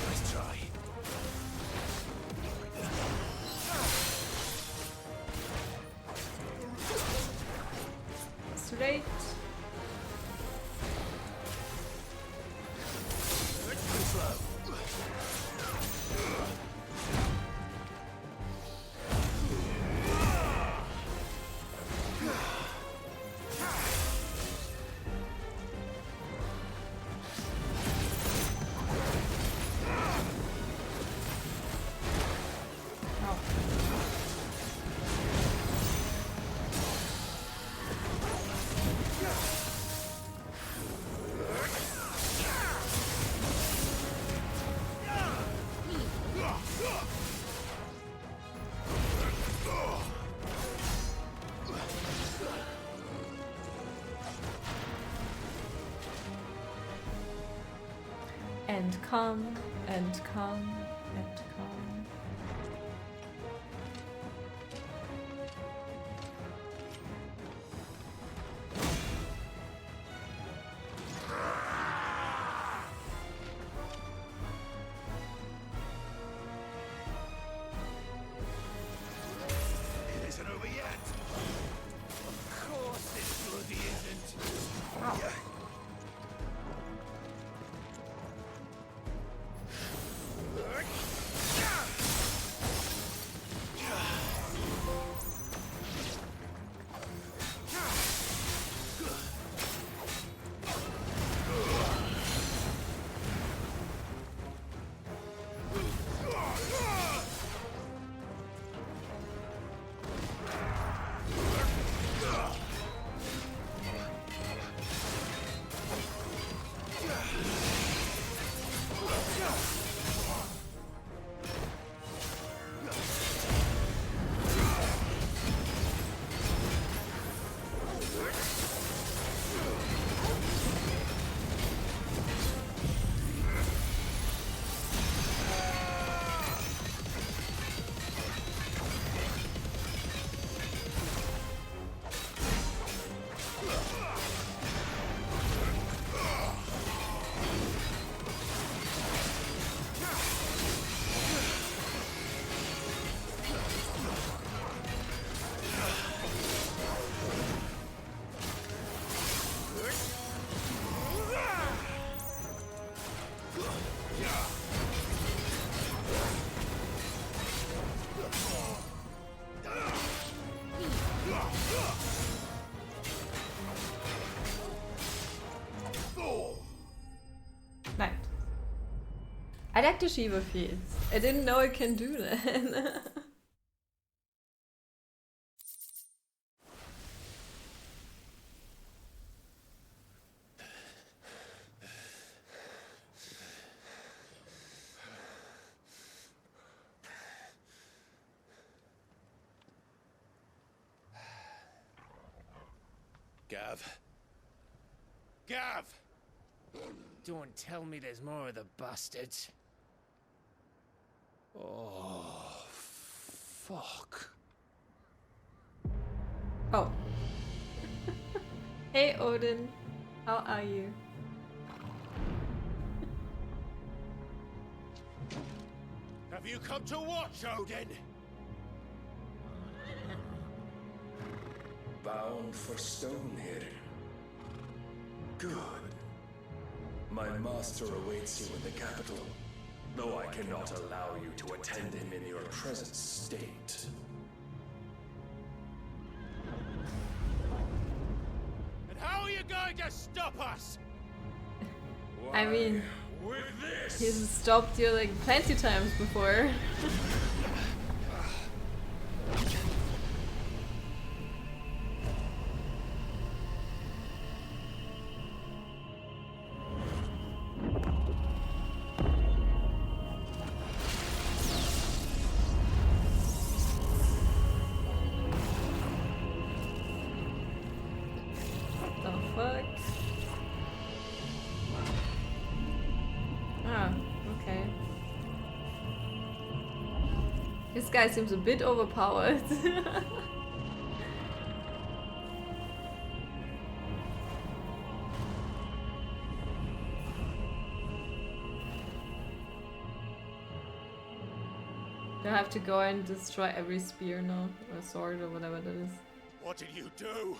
Nice try. It's too late. Too slow. Oh. And come, and come, and come. It isn't over yet. Of course it bloody isn't. Yeah. Nice. I like the Shiva fields. I didn't know it can do that. Gav. Gav! Don't tell me there's more of the bastards. Oh, fuck. Oh. Hey Odin, how are you? Have you come to watch, Odin? Bound for stone here. Good. My master awaits you in the capital, though I cannot allow you to attend him in your present state. And how are you going to stop us? I mean, with this. he's stopped you like plenty times before. This guy seems a bit overpowered. Do I have to go and destroy every spear now? Or sword or whatever that is? What did you do?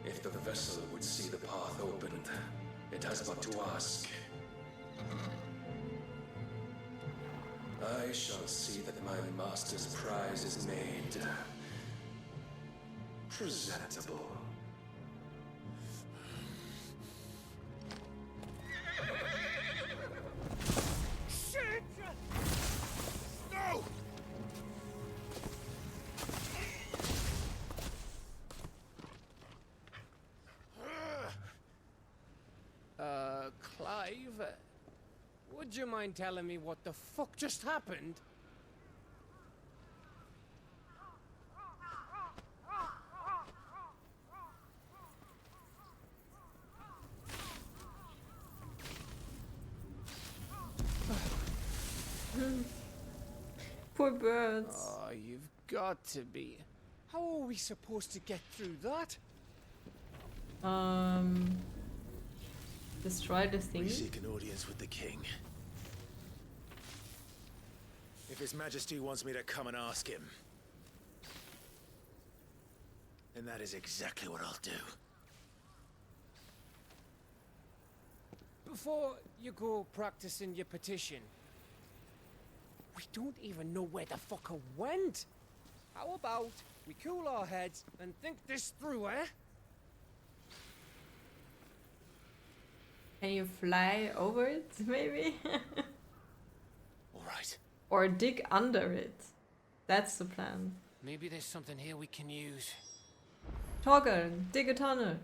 If the vessel would see the path opened, it has but to ask. I shall see that my master's prize is made presentable. Shit! No! Clive, Would you mind telling me what the fuck just happened? Poor birds. Oh, you've got to be. How are we supposed to get through that? Destroy the thing. We seek an audience with the king. If His Majesty wants me to come and ask him, then that is exactly what I'll do. Before you go practicing your petition, we don't even know where the fucker went. How about we cool our heads and think this through, eh? Can you fly over it, maybe? All right. Or dig under it. That's the plan. Maybe there's something here we can use. Toggle, dig a tunnel.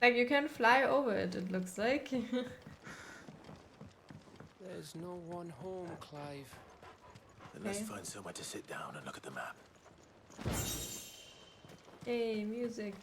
Like you can fly over it, it looks like. There's no one home, Clive. Then let's find somewhere to sit down and look at the map. Hey, music.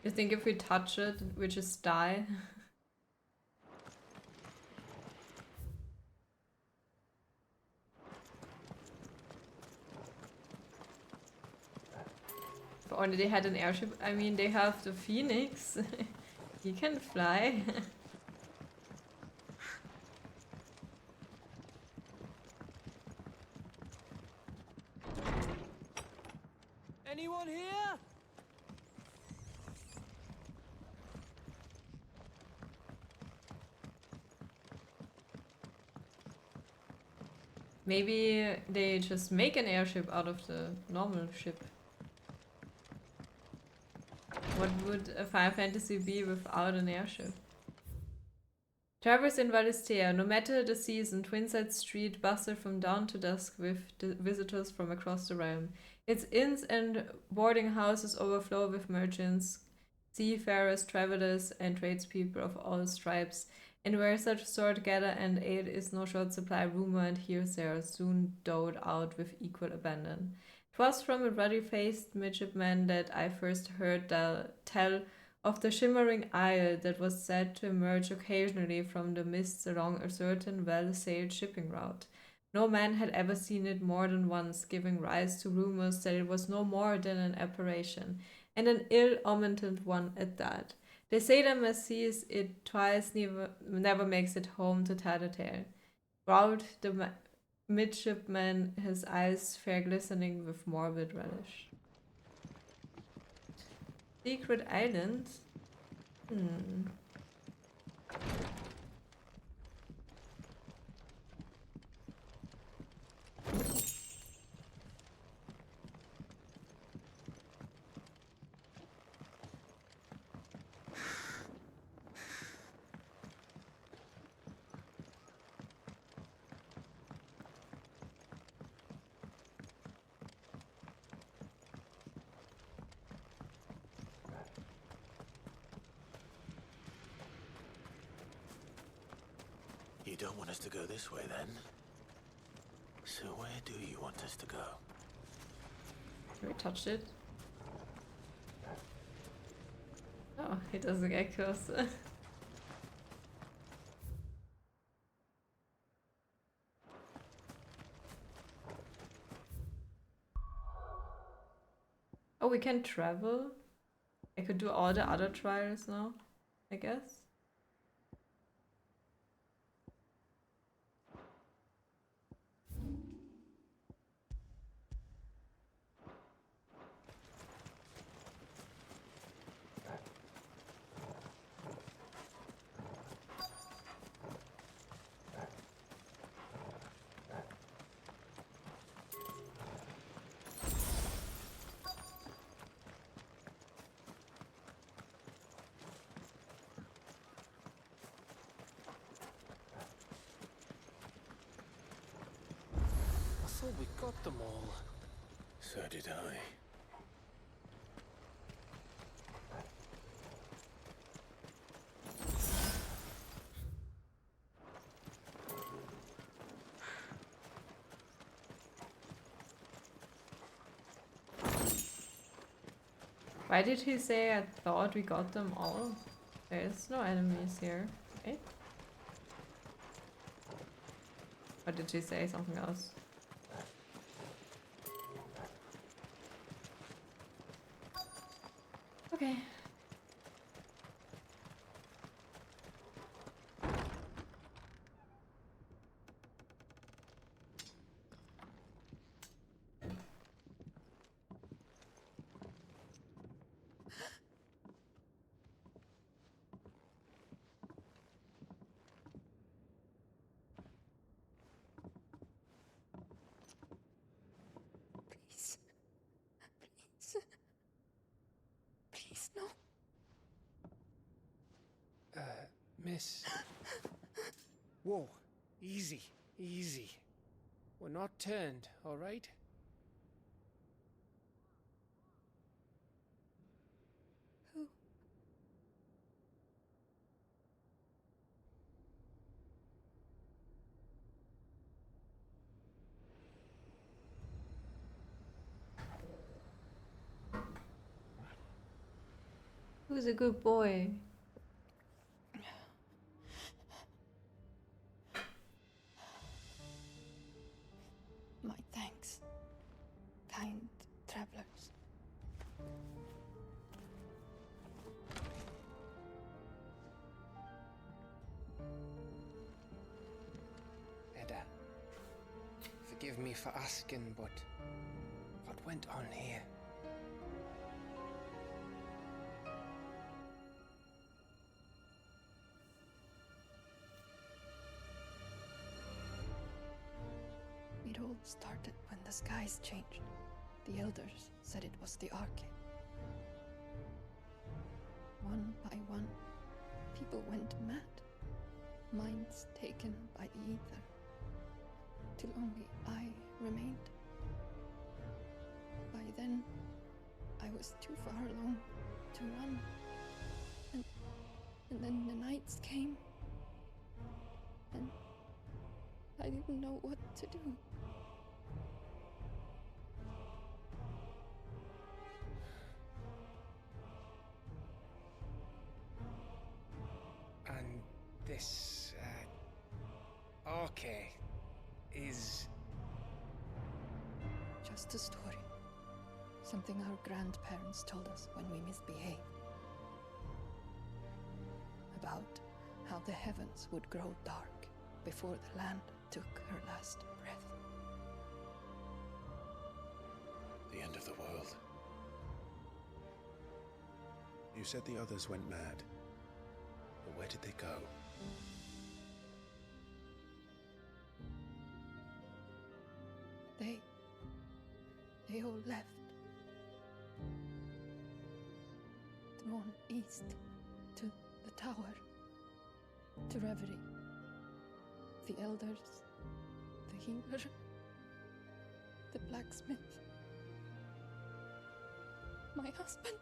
You think if we touch it, we just die? If only they had an airship. I mean, they have the Phoenix. He can fly. Anyone here? Maybe they just make an airship out of the normal ship. What would a Final Fantasy be without an airship? Traverse in Valistea. No matter the season, Twinside Street bustle from dawn to dusk with the visitors from across the realm. Its inns and boarding houses overflow with merchants, seafarers, travelers, and tradespeople of all stripes. And where such sort gather and aid is no short supply, rumor and hearsay are soon doled out with equal abandon. 'Twas from a ruddy-faced midshipman that I first heard tell of the shimmering isle that was said to emerge occasionally from the mists along a certain well-sailed shipping route. No man had ever seen it more than once, giving rise to rumors that it was no more than an apparition, and an ill-omened one at that. They say the man sees it twice, never makes it home to tell the tale. Growled the midshipman, his eyes fair glistening with morbid relish. Secret island? You don't want us to go this way, then? So where do you want us to go? Have we touched it? Oh, he doesn't get closer. Oh, we can travel? I could do all the other trials now, I guess. I thought we got them all. So did I. Why did he say I thought we got them all? There's no enemies here, right? Or did he say something else? Okay. Please. Please, no. Miss. Whoa. Easy. Easy. We're not turned, alright? Who? Who's a good boy? My thanks, kind travelers. Edda, forgive me for asking, but what went on here? It all started when the skies changed. The elders said it was the Arcade. One by one, people went mad, minds taken by the ether, till only I remained. By then, I was too far along to run. And then the nights came, and I didn't know what to do. And this, Arcade is... Just a story. Something our grandparents told us when we misbehaved. About how the heavens would grow dark before the land took her last breath. The end of the world. You said the others went mad. But where did they go? They all left. Drawn east to the tower, to Reverie. The elders, the healer, the blacksmith, my husband.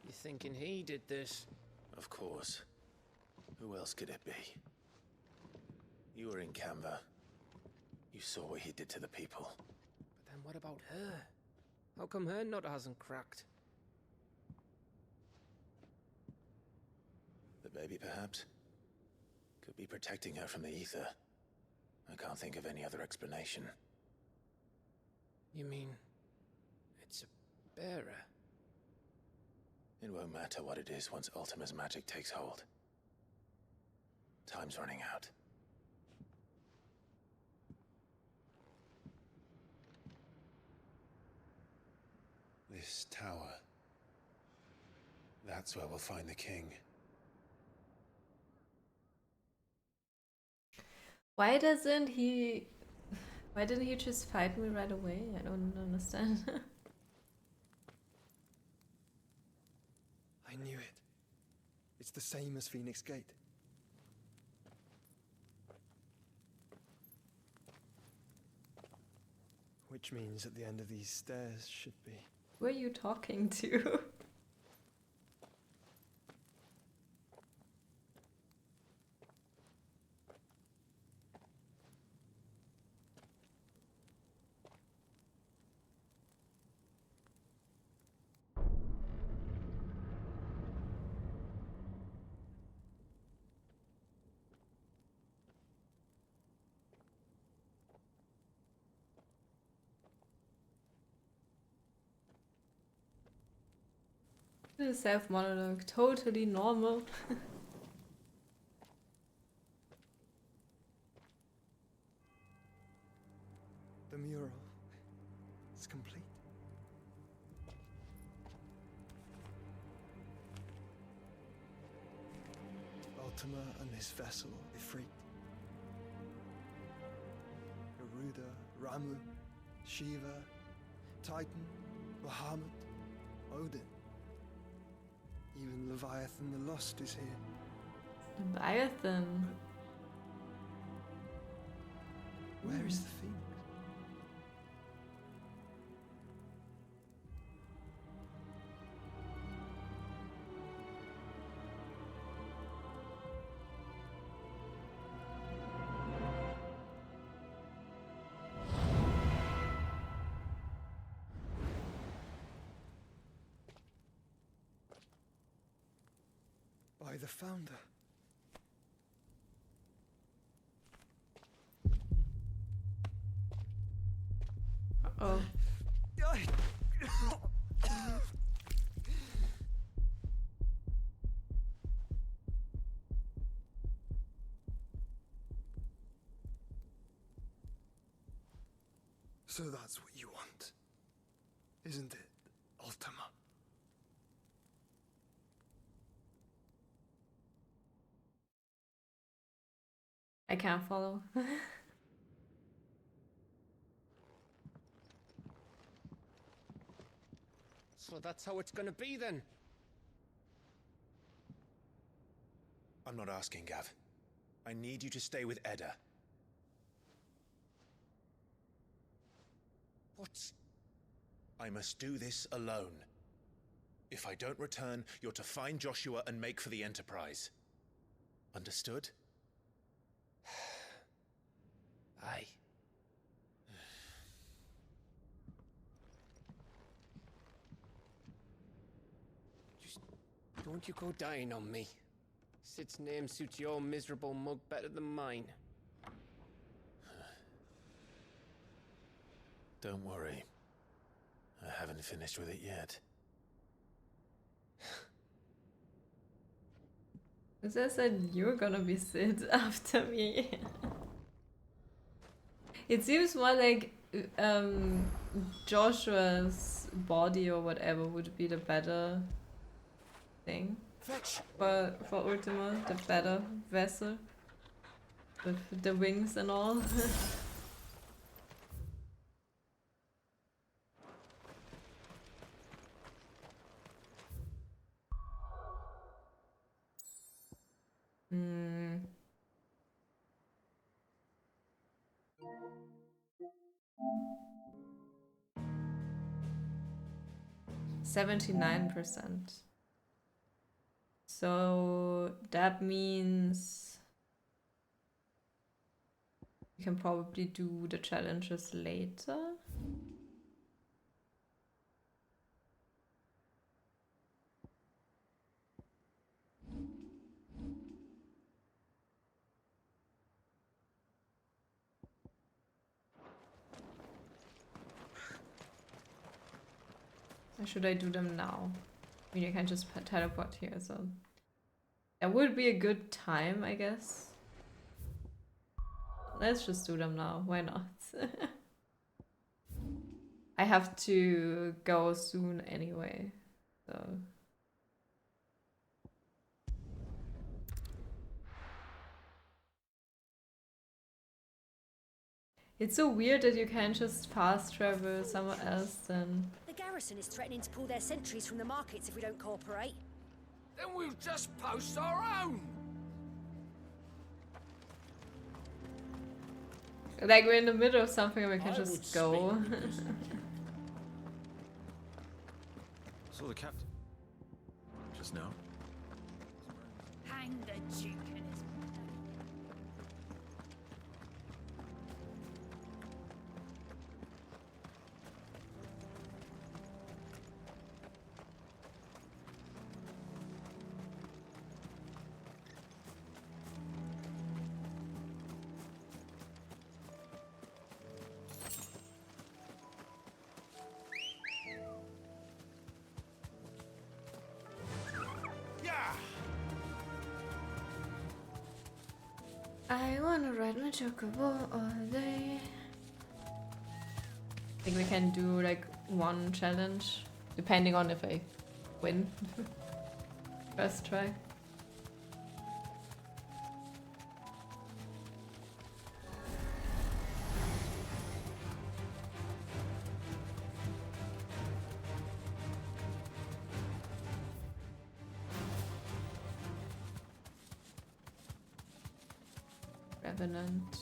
You thinking he did this? Of course. Who else could it be? You were in Canva. You saw what he did to the people. But then what about her? How come her nut hasn't cracked? The baby, perhaps? Could be protecting her from the ether. I can't think of any other explanation. You mean... it's a bearer? It won't matter what it is once Ultima's magic takes hold. Time's running out. This tower. That's where we'll find the king. Why didn't he just fight me right away? I don't understand. I knew it. It's the same as Phoenix Gate. Which means at the end of these stairs should be... Who are you talking to? The self-monologue, totally normal. The mural is complete. Ultima and his vessel, Ifrit. Garuda, Ramu, Shiva, Titan, Bahamut, Odin. Even Leviathan the Lost is here. Leviathan? Where is the Phoenix? By the Founder. Uh-oh. So that's what you want, isn't it, Ultima? I can't follow. So that's how it's gonna be then? I'm not asking, Gav. I need you to stay with Edda. What's... I must do this alone. If I don't return, you're to find Joshua and make for the Enterprise. Understood? Aye. Just don't you go dying on me. Sid's name suits your miserable mug better than mine. Don't worry. I haven't finished with it yet. Who says that you're gonna be Sid after me? It seems more like Joshua's body or whatever would be the better thing for Ultima, the better vessel with the wings and all. Hmm. 79%. So that means We can probably do the challenges later. Or should I do them now? I mean, you can just teleport here, so that would be a good time, I guess. Let's just do them now. Why not? I have to go soon anyway, so. It's so weird that you can't just fast travel somewhere else then. The garrison is threatening to pull their sentries from the markets if we don't cooperate. Then we'll just post our own. Like we're in the middle of something and we can just go. Saw the captain just now. Hang the Duke and his I wanna ride my chocobo all day. I think we can do like one challenge, depending on if I win. First try. Revenant.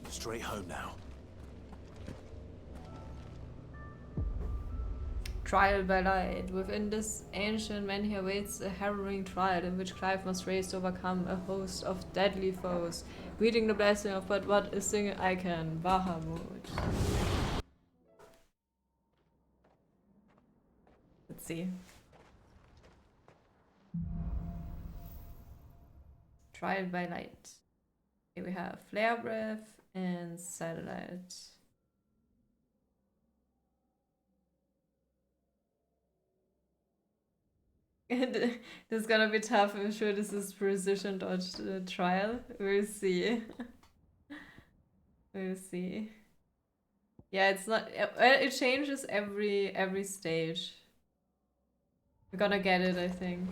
Straight home now. Trial by light. Within this ancient man awaits a harrowing trial in which Clive must race to overcome a host of deadly foes, reading the blessing of but what a single icon, Bahamut. Let's see. Trial by light. Here we have Flare Breath and Satellite. This is gonna be tough. I'm sure this is precision dodge trial. We'll see. We'll see. Yeah, it's not. It changes every stage. We're gonna get it, I think.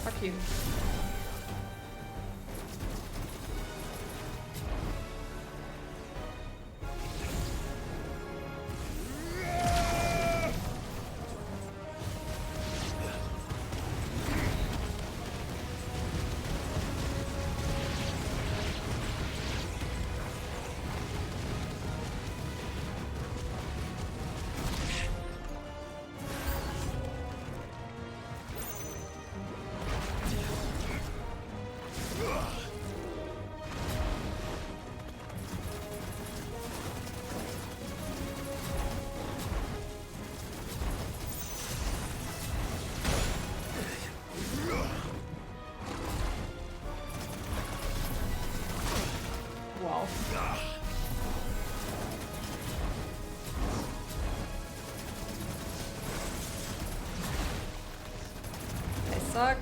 Fuck you. Suck.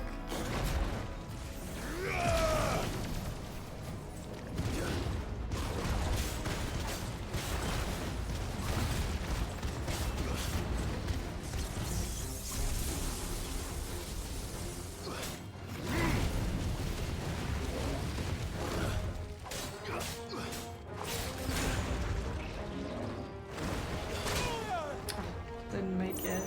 Didn't make it.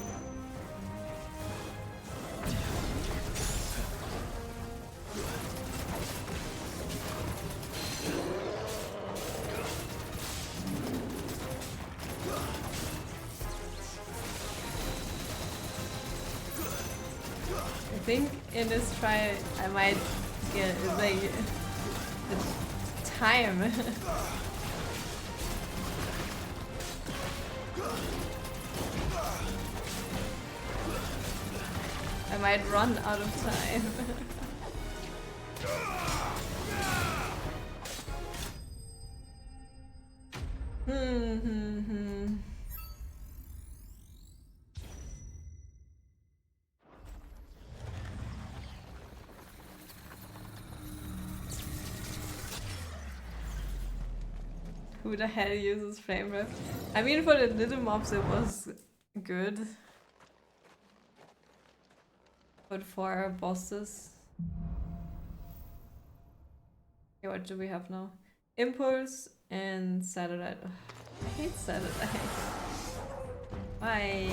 I think in this try I might get like the time. I might run out of time. Who the hell uses flame rep? I mean, for the little mobs it was good. But for bosses... Okay, what do we have now? Impulse and Satellite. Ugh, I hate Satellite. Why?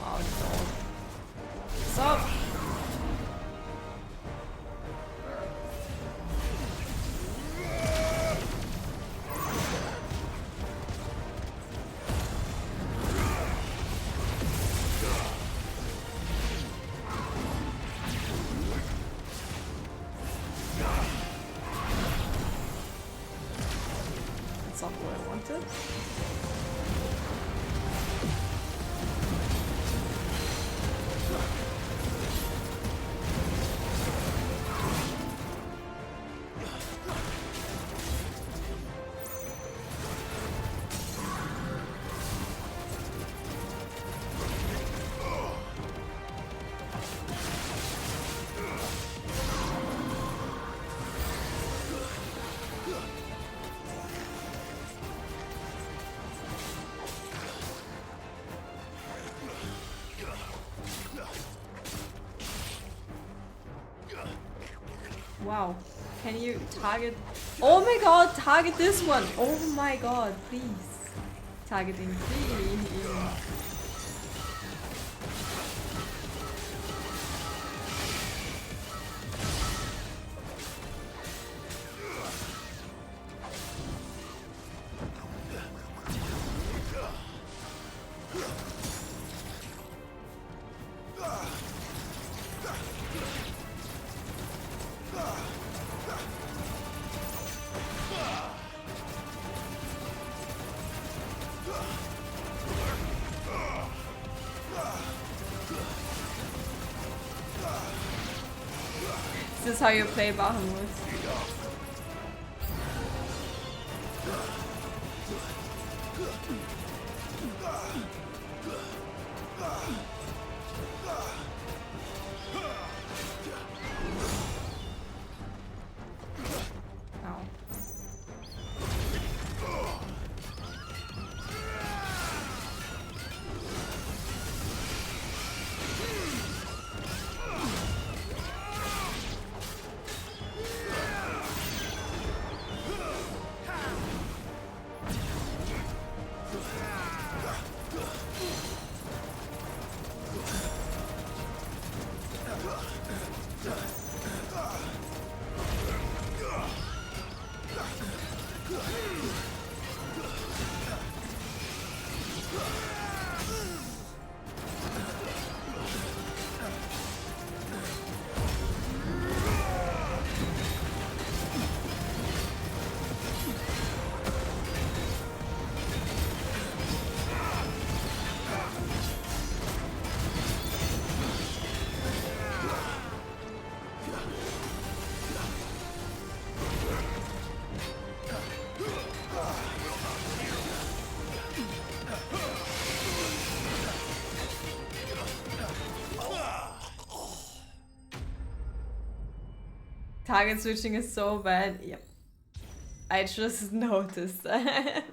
Wow, dog. Stop! That's not what I wanted. Wow. Can you target... Oh my god, target this one! Oh my god, please. Targeting, please. This is how you play Bahamut. Target switching is so bad. Yep. I just noticed that.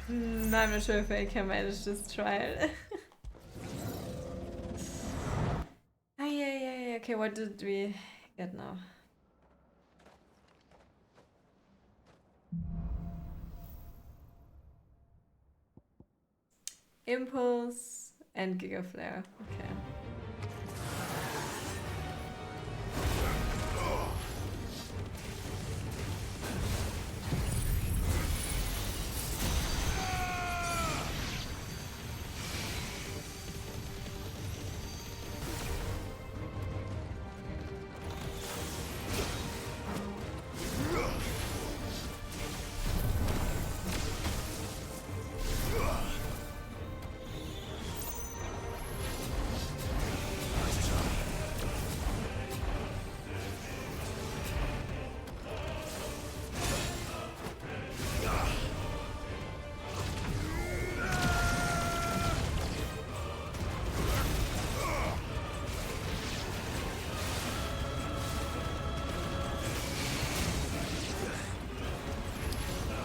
I'm not sure if I can manage this trial. Yeah. Okay, what did we get now? Impulse and Giga Flare. Okay.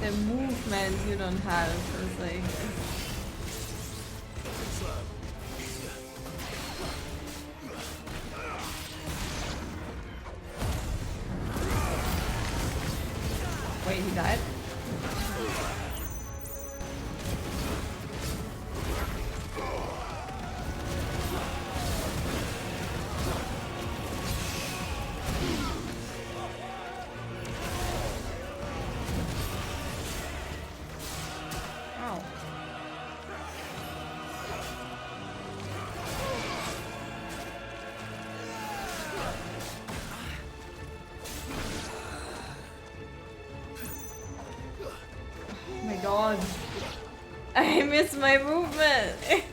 The movement you don't have is like... Wait, he died? God, I missed my movement.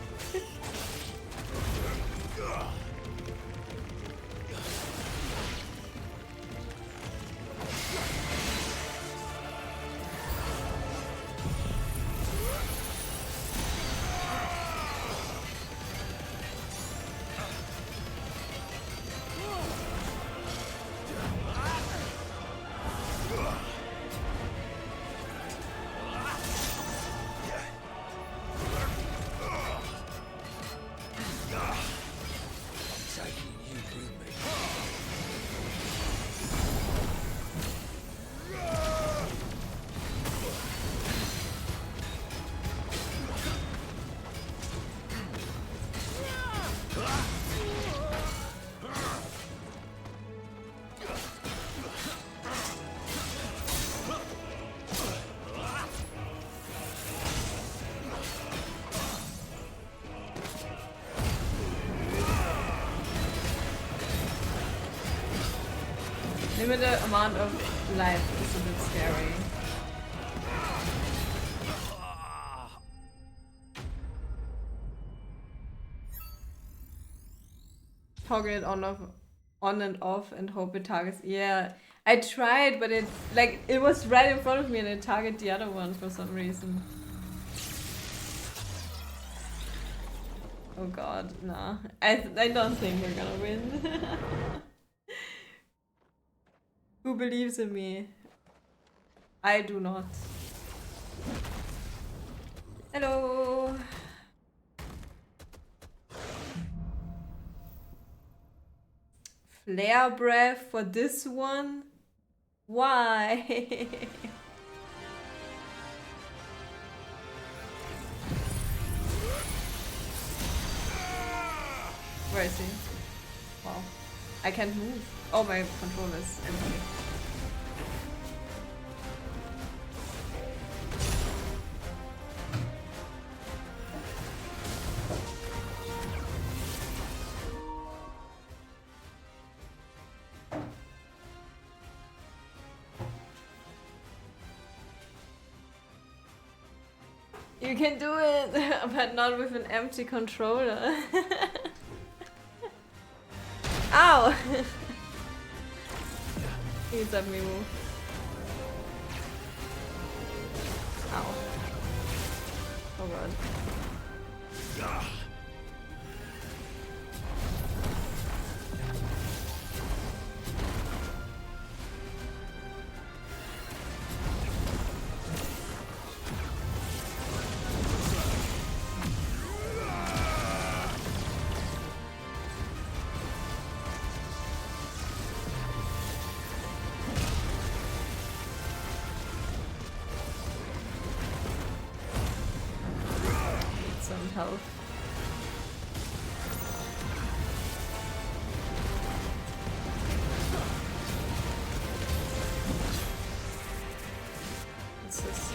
Limited amount of life is a bit scary. Toggle it on and off and hope it targets. Yeah, I tried, but it was right in front of me and it targeted the other one for some reason. Oh god, nah. I don't think we're gonna win. Who believes in me? I do not. Hello. Flare breath for this one? Why? Where is he? Wow. I can't move. Oh, my controller is empty. You can do it, but not with an empty controller. Ow! Please let me move. Ow. Oh god. health. What's this?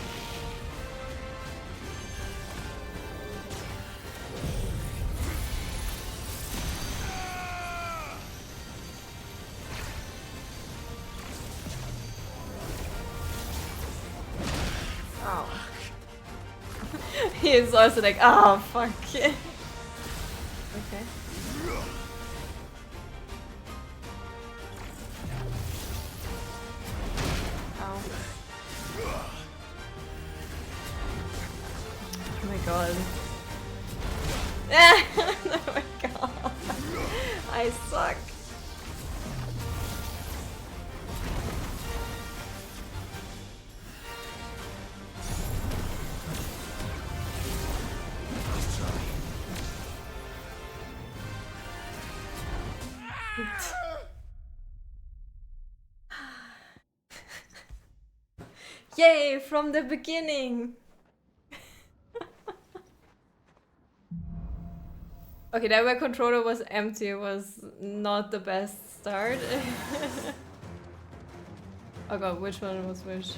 Oh. He is also like, oh fuck. Okay. Ow. Oh my god. Oh my god. I suck. Yay, from the beginning! Okay, that my controller was empty was not the best start. Oh god, which one was which?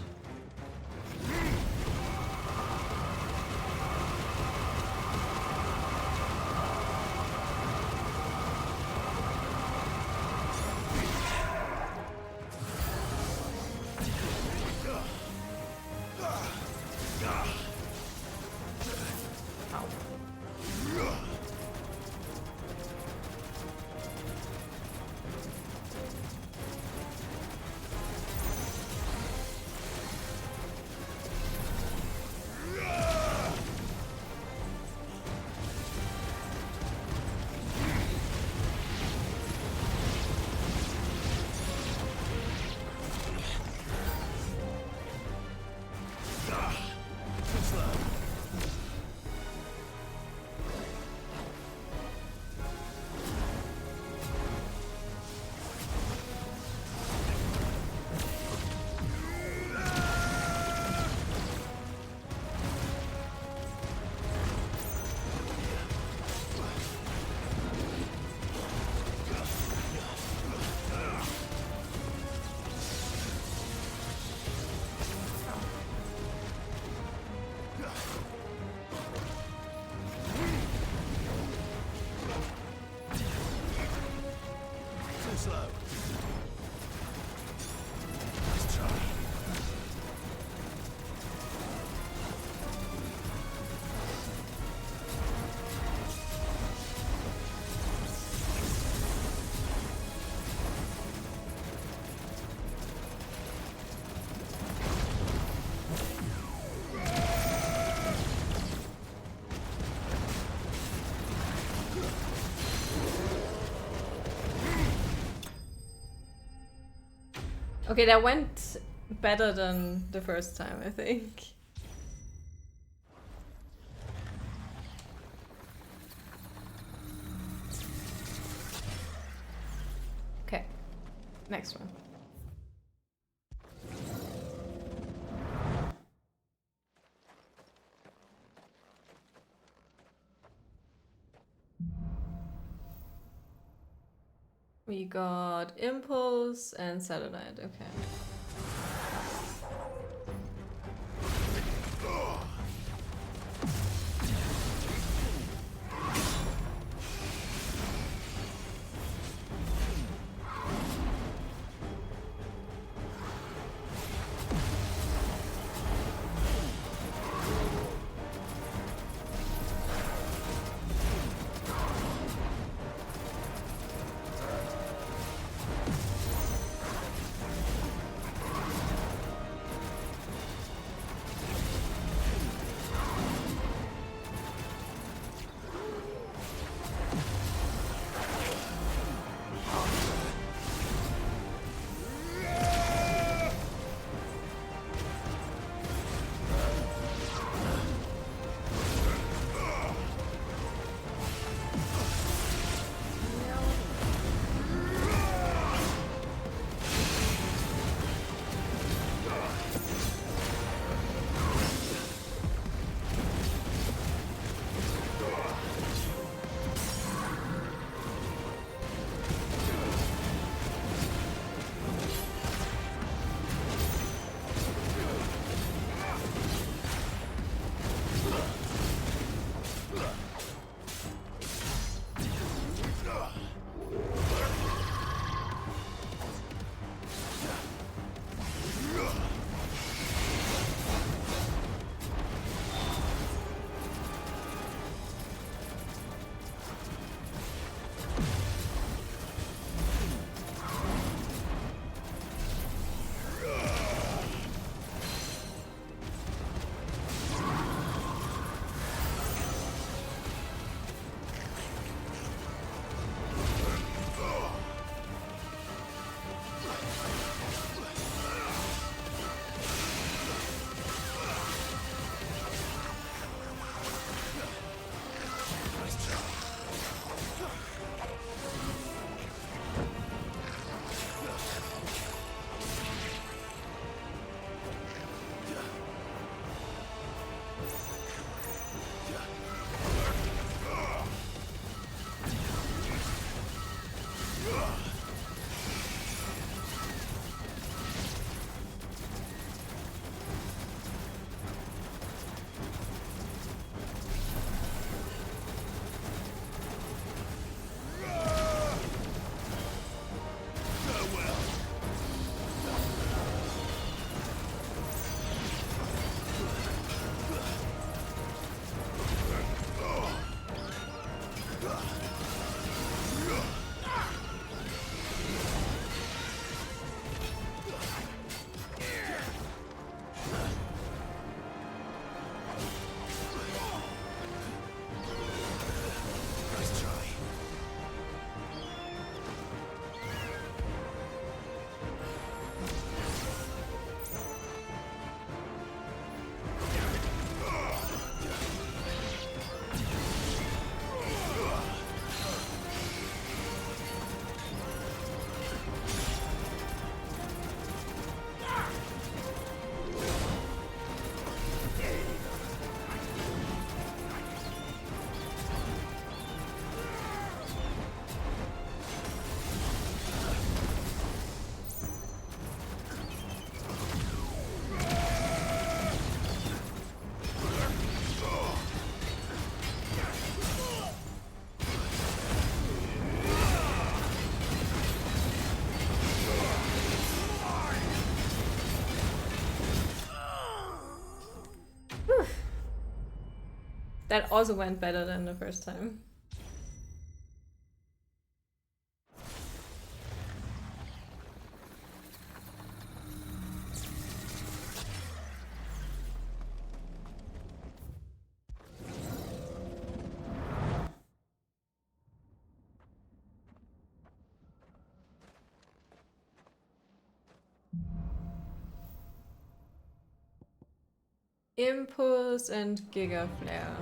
Okay, that went better than the first time, I think. Okay, next one. We got Impulse and Satellite, okay. That also went better than the first time. Impulse and Giga Flare.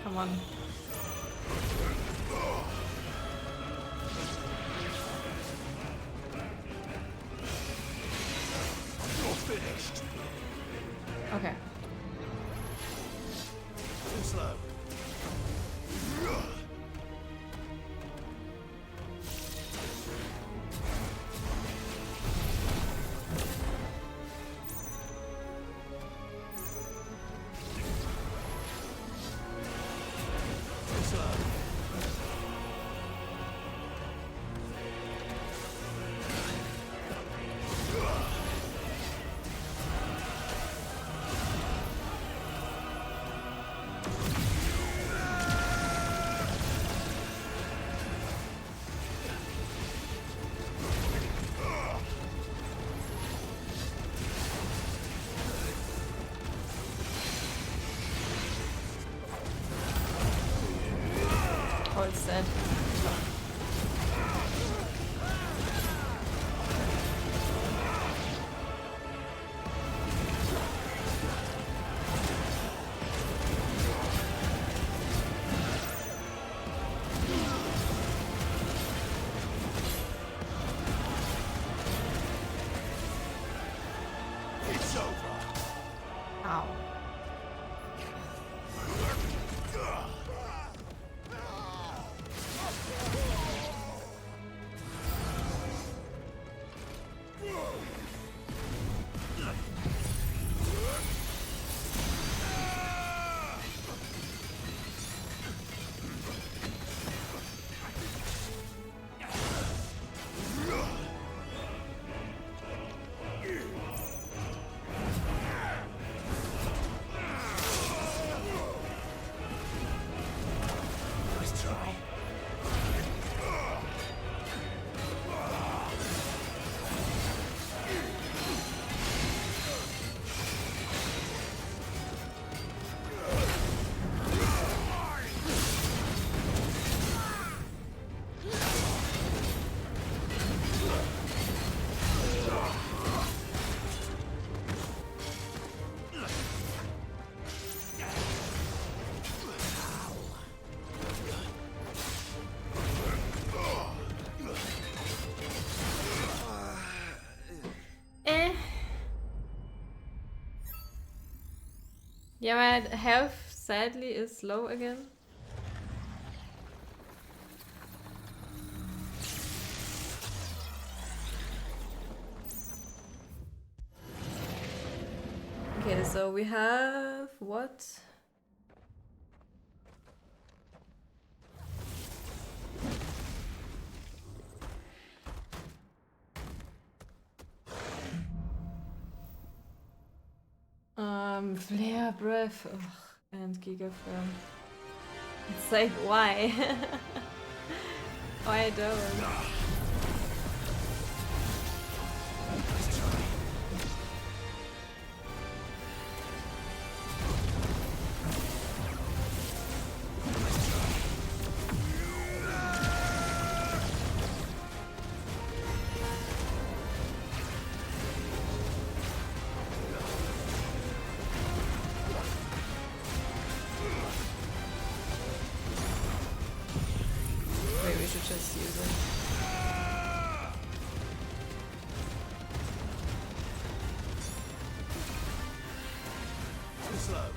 Come on. You're finished. Okay. Too slow. Oh, it's dead. It's over. Ow. Nice try. Yeah, my health sadly is low again. Okay, so we have what? Flare Breath and Giga Flare. It's like, why? Why don't? should just use it. Too slow.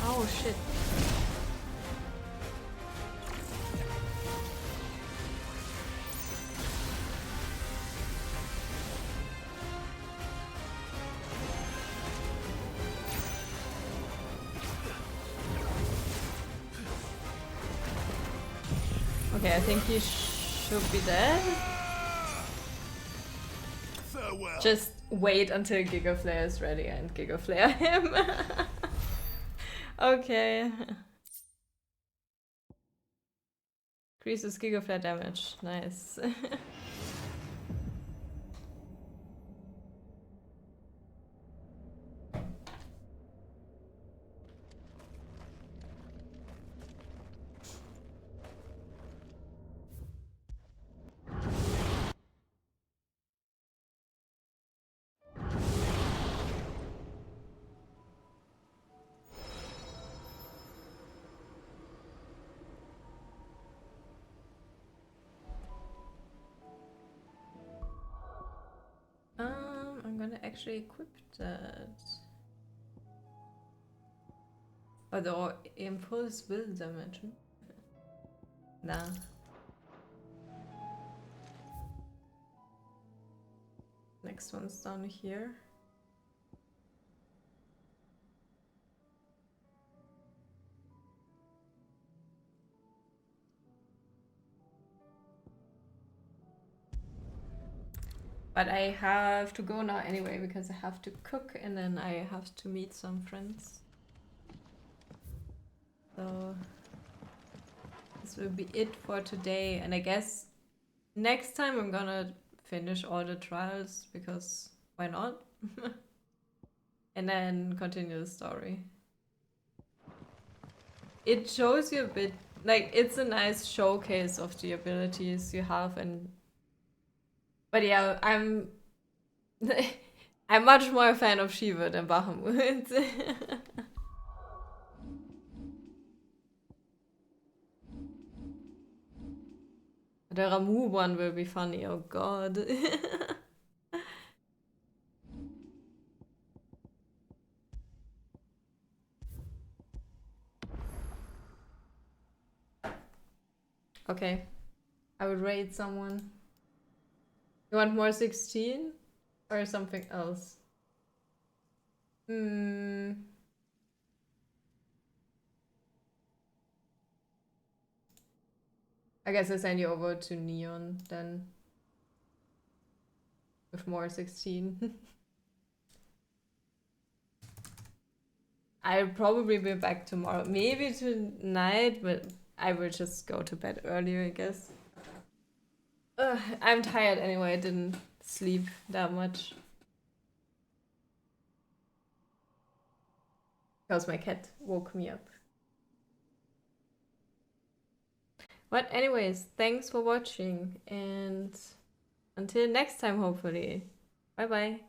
Oh shit. Okay, I think he should be dead. Farewell. Just wait until Giga Flare is ready and Giga Flare him. Okay. Increases Giga Flare damage. Nice. I'm gonna actually equip that. Although impulse will damage. Nah. Next one's down here. But I have to go now anyway because I have to cook and then I have to meet some friends. So this will be it for today, and I guess next time I'm gonna finish all the trials because why not? And then continue the story. It shows you a bit, like it's a nice showcase of the abilities you have, and but yeah, I'm I'm much more a fan of Shiva than Bahamut. The Ramu one will be funny, oh god. Okay, I would raid someone. You want more 16 or something else? I guess I send you over to Neon then. With more 16. I'll probably be back tomorrow. Maybe tonight, but I will just go to bed earlier, I guess. I'm tired anyway. I didn't sleep that much. Because my cat woke me up. But anyways, thanks for watching. And until next time, hopefully. Bye bye.